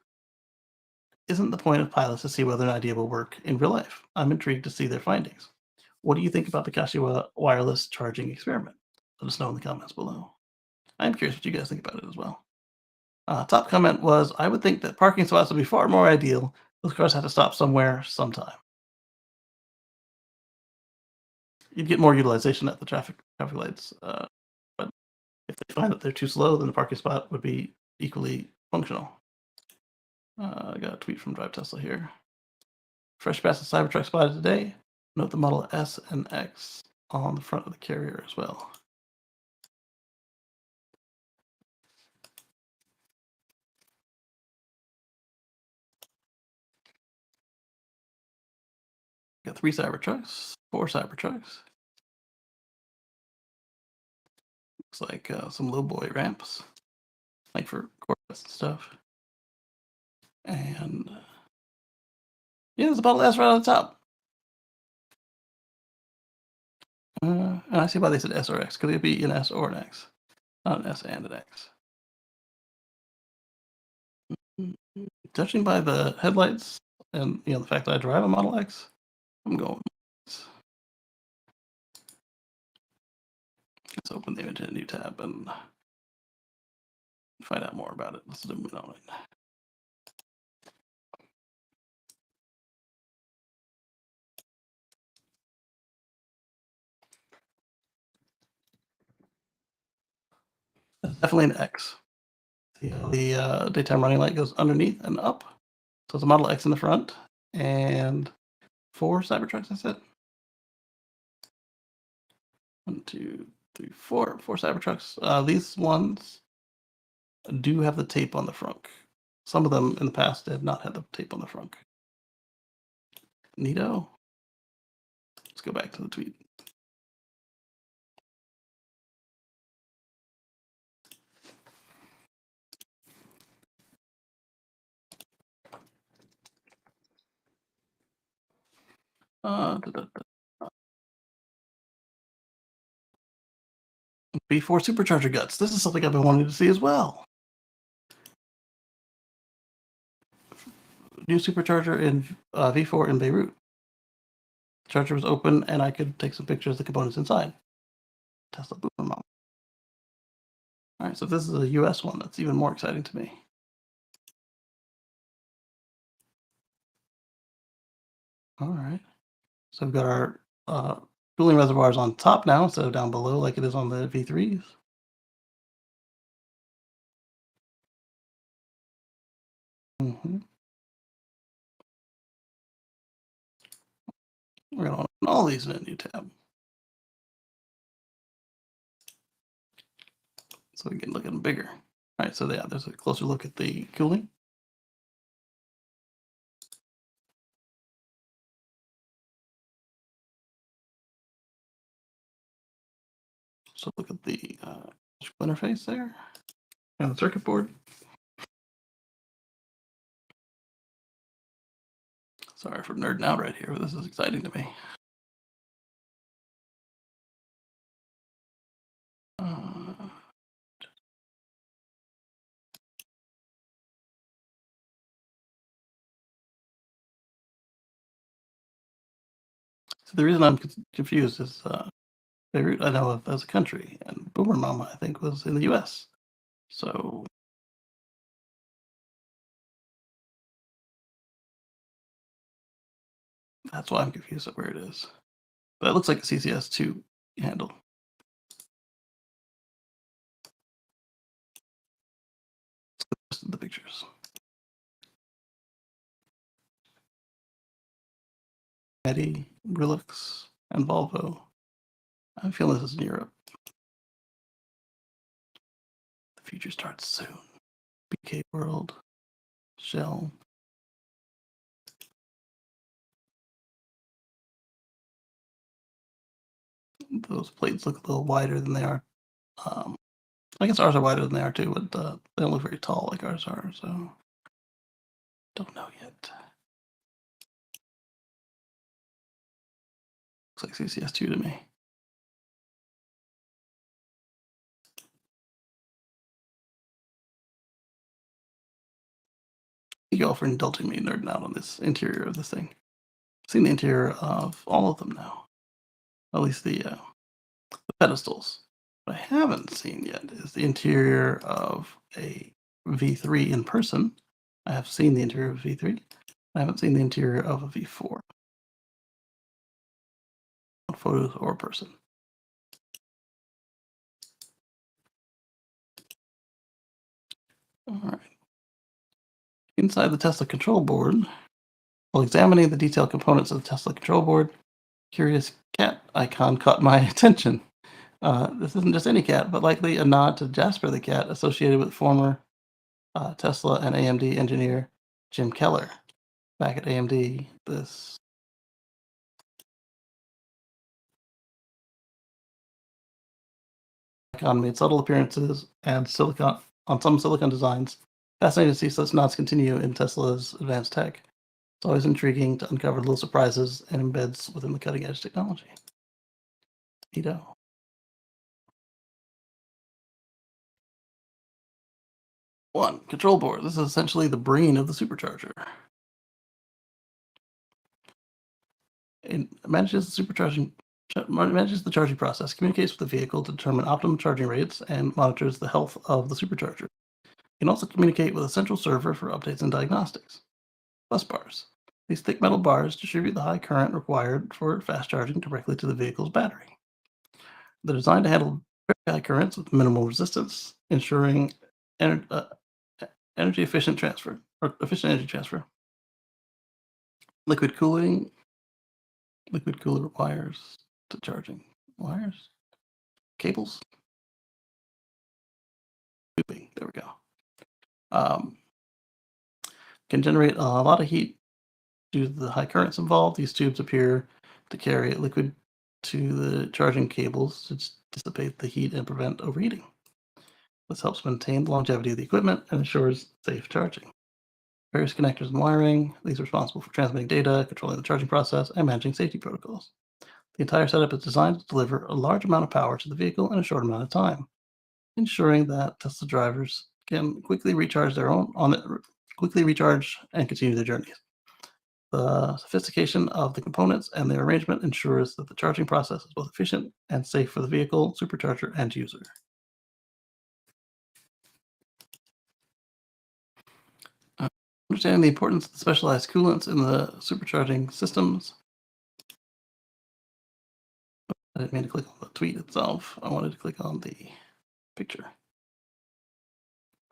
[SPEAKER 1] isn't the point of pilots to see whether an idea will work in real life? I'm intrigued to see their findings. What do you think about the Kashiwa wireless charging experiment? Let us know in the comments below. I'm curious what you guys think about it as well. Top comment was, I would think that parking spots would be far more ideal. Those cars have to stop somewhere sometime. You'd get more utilization at the traffic lights. But if they find that they're too slow, then the parking spot would be equally functional. I got a tweet from Drive Tesla here. Fresh batch of Cybertruck spotted today. Note the Model S and X on the front of the carrier as well. Got 3 Cybertrucks, 4 Cybertrucks. Looks like some low boy ramps, like for Corvettes and stuff. And yeah, there's a Model S right on the top. And I see why they said S or X. Could it be an S or an X? Not an S and an X. Judging by the headlights and the fact that I drive a Model X, I'm going. Let's open the image in a new tab and find out more about it. Let's zoom in on it. It's definitely an X. See how the daytime running light goes underneath and up. So it's a Model X in the front and 4 Cybertrucks. That's it. 1, 2, 3, 4. 4 Cybertrucks. These ones do have the tape on the front. Some of them in the past have not had the tape on the front. Neato. Let's go back to the tweet. V4 supercharger guts. This is something I've been wanting to see as well. New supercharger in V4 in Beirut. Charger was open, and I could take some pictures of the components inside. Tesla boom them up. All right, so this is a US one. That's even more exciting to me. All right. So we've got our cooling reservoirs on top now instead of down below like it is on the V3s. Mm-hmm. We're going to open all these in a new tab. So we can look at them bigger. All right, so yeah, there's a closer look at the cooling. So look at the interface there and the circuit board. Sorry for nerding out right here, but this is exciting to me. Uh, The reason I'm confused is Beirut I know of as a country, and Boomer Mama I think was in the U.S. So that's why I'm confused at where it is. But it looks like a CCS2 handle. Just the pictures. Eddie, Brilux, and Volvo. I feel this is in Europe. The future starts soon. BK World, Shell. Those plates look a little wider than they are. Um, I guess ours are wider than they are too, but they don't look very tall like ours are, so don't know yet. Looks like CCS2 to me. Thank you all for indulging me nerding out on this interior of this thing. I've seen the interior of all of them now, at least the pedestals. What I haven't seen yet is the interior of a V3 in person. I have seen the interior of V3. I haven't seen the interior of a V4. On photos or person. All right. Inside the Tesla control board, while examining the detailed components of the Tesla control board, curious cat icon caught my attention. This isn't just any cat, but likely a nod to Jasper the cat associated with former Tesla and AMD engineer Jim Keller. Back at AMD, this icon made subtle appearances and silicon on some silicon designs. Fascinating to see such nods continue in Tesla's advanced tech. It's always intriguing to uncover little surprises and embeds within the cutting edge technology. Neato. One, control board. This is essentially the brain of the supercharger. It manages the charging process, communicates with the vehicle to determine optimum charging rates, and monitors the health of the supercharger. It can also communicate with a central server for updates and diagnostics. Bus bars. These thick metal bars distribute the high current required for fast charging directly to the vehicle's battery. They're designed to handle very high currents with minimal resistance, ensuring energy efficient transfer or efficient energy transfer. Liquid cooling. Liquid cooler wires to charging wires. Cables. Tubing. There we go. Can generate a lot of heat due to the high currents involved. These tubes appear to carry liquid to the charging cables to dissipate the heat and prevent overheating. This helps maintain the longevity of the equipment and ensures safe charging. Various connectors and wiring. These are responsible for transmitting data, controlling the charging process, and managing safety protocols. The entire setup is designed to deliver a large amount of power to the vehicle in a short amount of time, ensuring that Tesla drivers can quickly recharge and continue their journeys. The sophistication of the components and their arrangement ensures that the charging process is both efficient and safe for the vehicle, supercharger, and user. Understanding the importance of the specialized coolants in the supercharging systems. I didn't mean to click on the tweet itself. I wanted to click on the picture.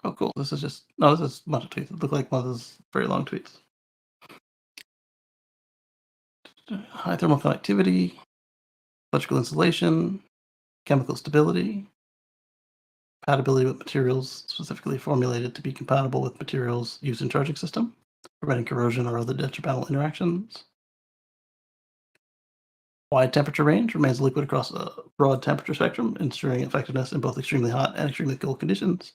[SPEAKER 1] Oh, cool. This is just, no, this is a bunch of tweets. It look like one of those very long tweets. High thermal conductivity, electrical insulation, chemical stability, compatibility with materials specifically formulated to be compatible with materials used in charging system, preventing corrosion or other detrimental interactions. Wide temperature range remains liquid across a broad temperature spectrum, ensuring effectiveness in both extremely hot and extremely cold conditions.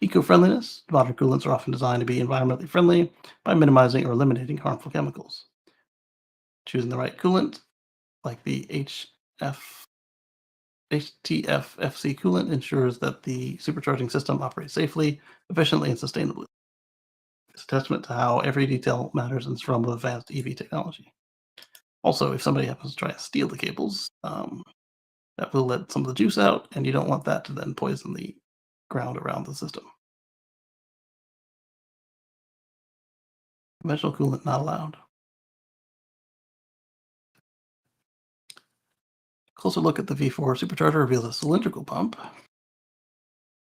[SPEAKER 1] Eco-friendliness. Modern coolants are often designed to be environmentally friendly by minimizing or eliminating harmful chemicals. Choosing the right coolant, like the HTFFC coolant, ensures that the supercharging system operates safely, efficiently, and sustainably. It's a testament to how every detail matters in this realm of advanced EV technology. Also, if somebody happens to try to steal the cables, that will let some of the juice out, and you don't want that to then poison the ground around the system. Conventional coolant not allowed. Closer look at the V4 supercharger reveals a cylindrical pump.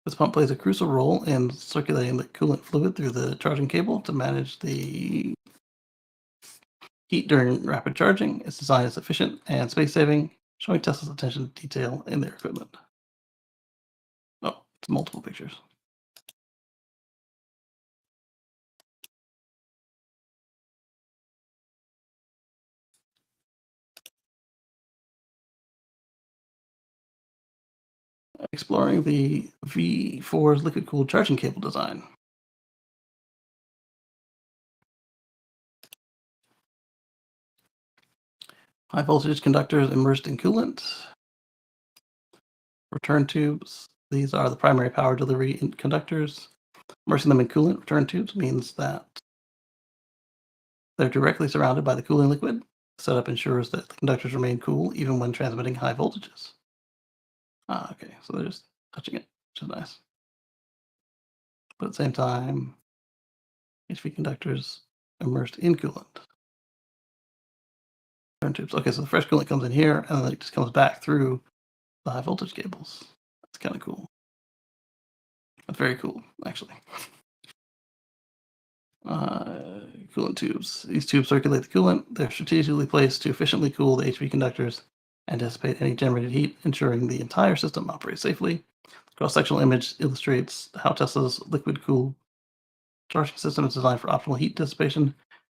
[SPEAKER 1] This pump plays a crucial role in circulating the coolant fluid through the charging cable to manage the heat during rapid charging. Its design is efficient and space-saving, showing Tesla's attention to detail in their equipment. Oh, it's multiple pictures. Exploring the V4's liquid-cooled charging cable design. High voltage conductors immersed in coolant. Return tubes. These are the primary power delivery conductors. Immersing them in coolant return tubes means that they're directly surrounded by the cooling liquid. Setup ensures that the conductors remain cool even when transmitting high voltages. Ah, okay, so they're just touching it, which is nice. But at the same time, HV conductors immersed in coolant. Return tubes. Okay, so the fresh coolant comes in here and then it just comes back through the high voltage cables. That's kind of cool. That's very cool, actually. Coolant tubes. These tubes circulate the coolant. They're strategically placed to efficiently cool the HV conductors and dissipate any generated heat, ensuring the entire system operates safely. The cross-sectional image illustrates how Tesla's liquid-cooled charging system is designed for optimal heat dissipation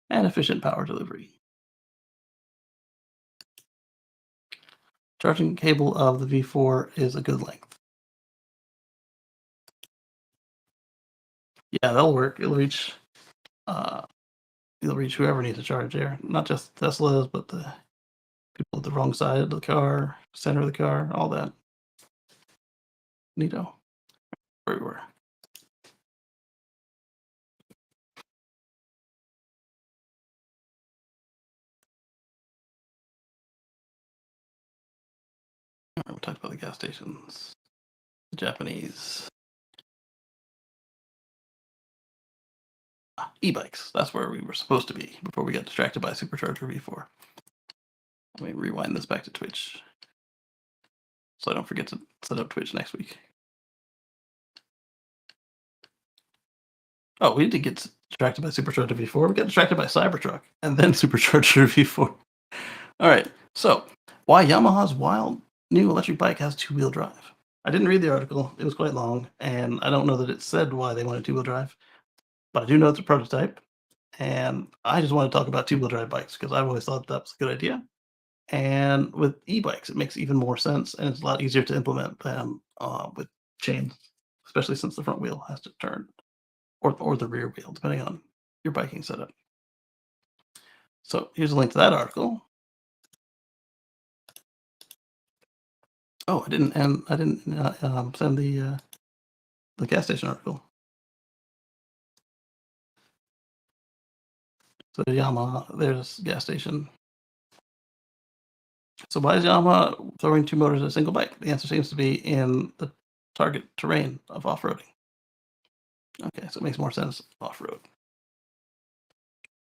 [SPEAKER 1] and efficient power delivery. Charging cable of the V4 is a good length. Yeah, that'll work. Uh, it'll reach whoever needs a charge there. Not just Teslas, but the people at the wrong side of the car, center of the car, all that. Neato. Everywhere. Alright, we talked about the gas stations. The Japanese. E-bikes. That's where we were supposed to be before we got distracted by Supercharger V4. Let me rewind this back to Twitch. So I don't forget to set up Twitch next week. Oh, we did get distracted by Supercharger V4. We got distracted by Cybertruck and then Supercharger V4. All right. So, why Yamaha's wild new electric bike has two-wheel drive? I didn't read the article. It was quite long, and I don't know that it said why they wanted two-wheel drive, but I do know it's a prototype, and I just want to talk about two-wheel drive bikes because I've always thought that was a good idea. And with e-bikes, it makes even more sense, and it's a lot easier to implement them with chains, especially since the front wheel has to turn, or the rear wheel, depending on your biking setup. So here's a link to that article. Oh, I didn't send the gas station article. So Yamaha, there's gas station. So why is Yamaha throwing two motors in a single bike? The answer seems to be in the target terrain of off-roading. Okay, so it makes more sense off-road.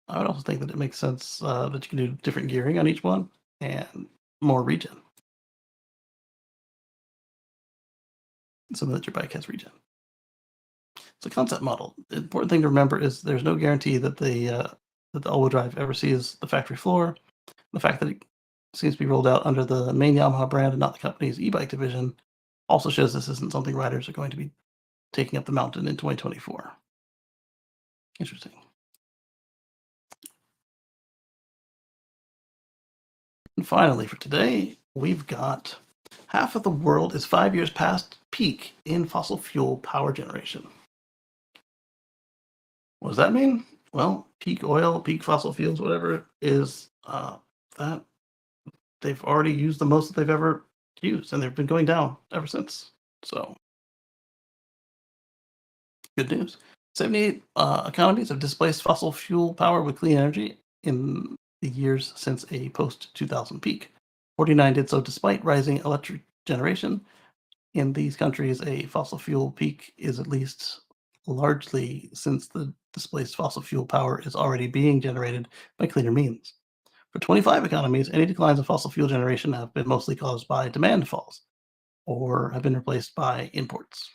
[SPEAKER 1] I would also think that it makes sense that you can do different gearing on each one and more regen. So that your bike has regen. It's a concept model. The important thing to remember is there's no guarantee that the all-wheel drive ever sees the factory floor. The fact that it seems to be rolled out under the main Yamaha brand and not the company's e-bike division also shows this isn't something riders are going to be taking up the mountain in 2024. Interesting. And finally, for today, we've got half of the world is 5 years past peak in fossil fuel power generation. What does that mean? Well, peak oil, peak fossil fuels, whatever, is that they've already used the most that they've ever used, and they've been going down ever since. So, good news. 78 economies have displaced fossil fuel power with clean energy in the years since a post-2000 peak. 49 did so despite rising electric generation. In these countries, a fossil fuel peak is at least largely since the displaced fossil fuel power is already being generated by cleaner means. For 25 economies, any declines in fossil fuel generation have been mostly caused by demand falls or have been replaced by imports.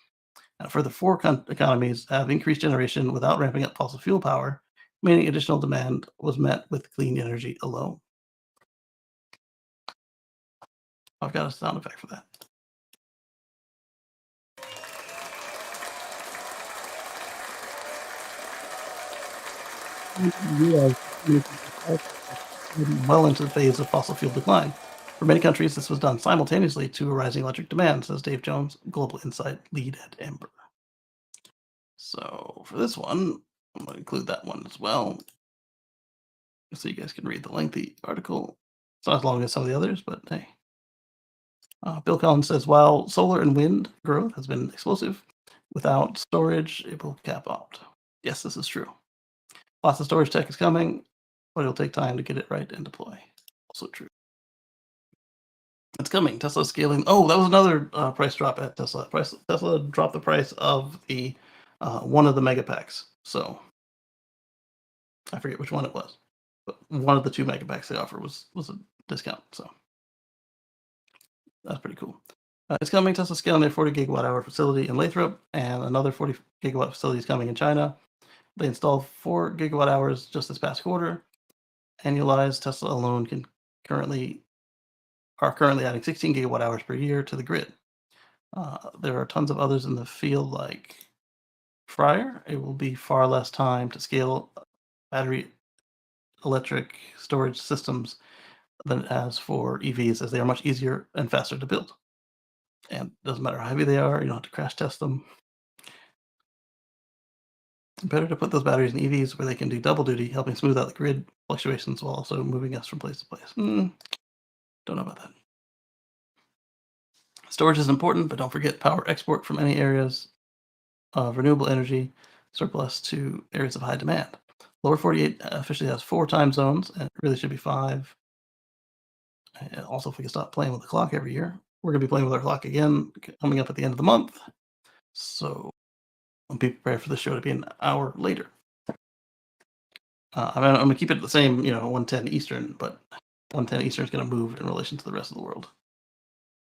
[SPEAKER 1] Further, four economies have increased generation without ramping up fossil fuel power, meaning additional demand was met with clean energy alone. I've got a sound effect for that. Well into the phase of fossil fuel decline. For many countries, this was done simultaneously to a rising electric demand, says Dave Jones, Global Insight lead at Ember. So for this one, I'm going to include that one as well, so you guys can read the lengthy article. It's not as long as some of the others, but hey. Bill Collins says, while solar and wind growth has been explosive, without storage, it will cap out. Yes, this is true. Lots of storage tech is coming, but it'll take time to get it right and deploy. Also true. It's coming. Tesla scaling. Oh, that was another price drop at Tesla. Tesla dropped the price of the one of the mega packs. So I forget which one it was, but one of the 2 mega packs they offer was a discount. So that's pretty cool. It's coming. Tesla scaling their 40 gigawatt hour facility in Lathrop, and another 40 gigawatt facility is coming in China. They installed 4 gigawatt hours just this past quarter. Annualized, Tesla alone are currently adding 16 gigawatt hours per year to the grid. There are tons of others in the field like Fryer. It will be far less time to scale battery electric storage systems than it has for EVs, as they are much easier and faster to build. And it doesn't matter how heavy they are, you don't have to crash test them. Better to put those batteries in EVs where they can do double duty, helping smooth out the grid fluctuations while also moving us from place to place. Don't know about that. Storage is important, but don't forget power export from any areas of renewable energy surplus to areas of high demand. Lower 48 officially has 4 time zones, and it really should be 5. And also, if we can stop playing with the clock every year, we're going to be playing with our clock again coming up at the end of the month. So be prepared for the show to be an hour later. I'm going to keep it the same, 110 Eastern, but 110 Eastern is going to move in relation to the rest of the world.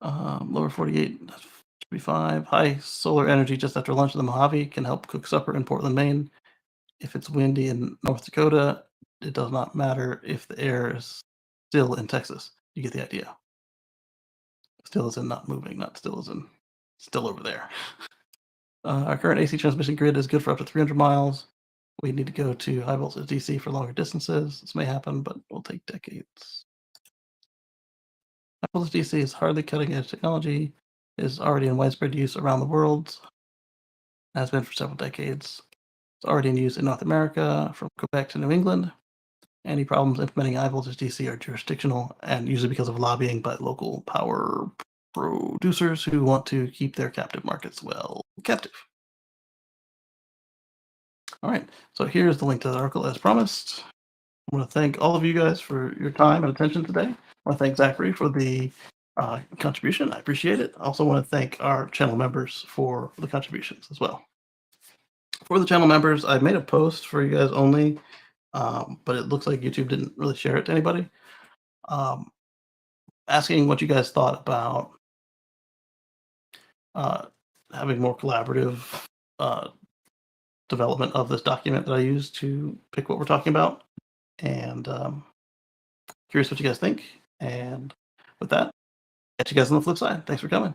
[SPEAKER 1] Lower 48 should be 5. High solar energy just after lunch in the Mojave can help cook supper in Portland, Maine. If it's windy in North Dakota, it does not matter if the air is still in Texas. You get the idea. Still as in not moving, not still as in still over there. Our current AC transmission grid is good for up to 300 miles. We need to go to high voltage DC for longer distances. This may happen, but it will take decades. High voltage DC is hardly cutting edge technology, is already in widespread use around the world, has been for several decades. It's already in use in North America, from Quebec to New England. Any problems implementing high voltage DC are jurisdictional and usually because of lobbying by local power producers who want to keep their captive markets captive. All right, so here's the link to the article as promised. I want to thank all of you guys for your time and attention today. I want to thank Zachary for the contribution. I appreciate it. I also want to thank our channel members for the contributions as well. For the channel members, I made a post for you guys only, but it looks like YouTube didn't really share it to anybody. Asking what you guys thought about having more collaborative development of this document that I use to pick what we're talking about. And curious what you guys think. And with that, catch you guys on the flip side. Thanks for coming.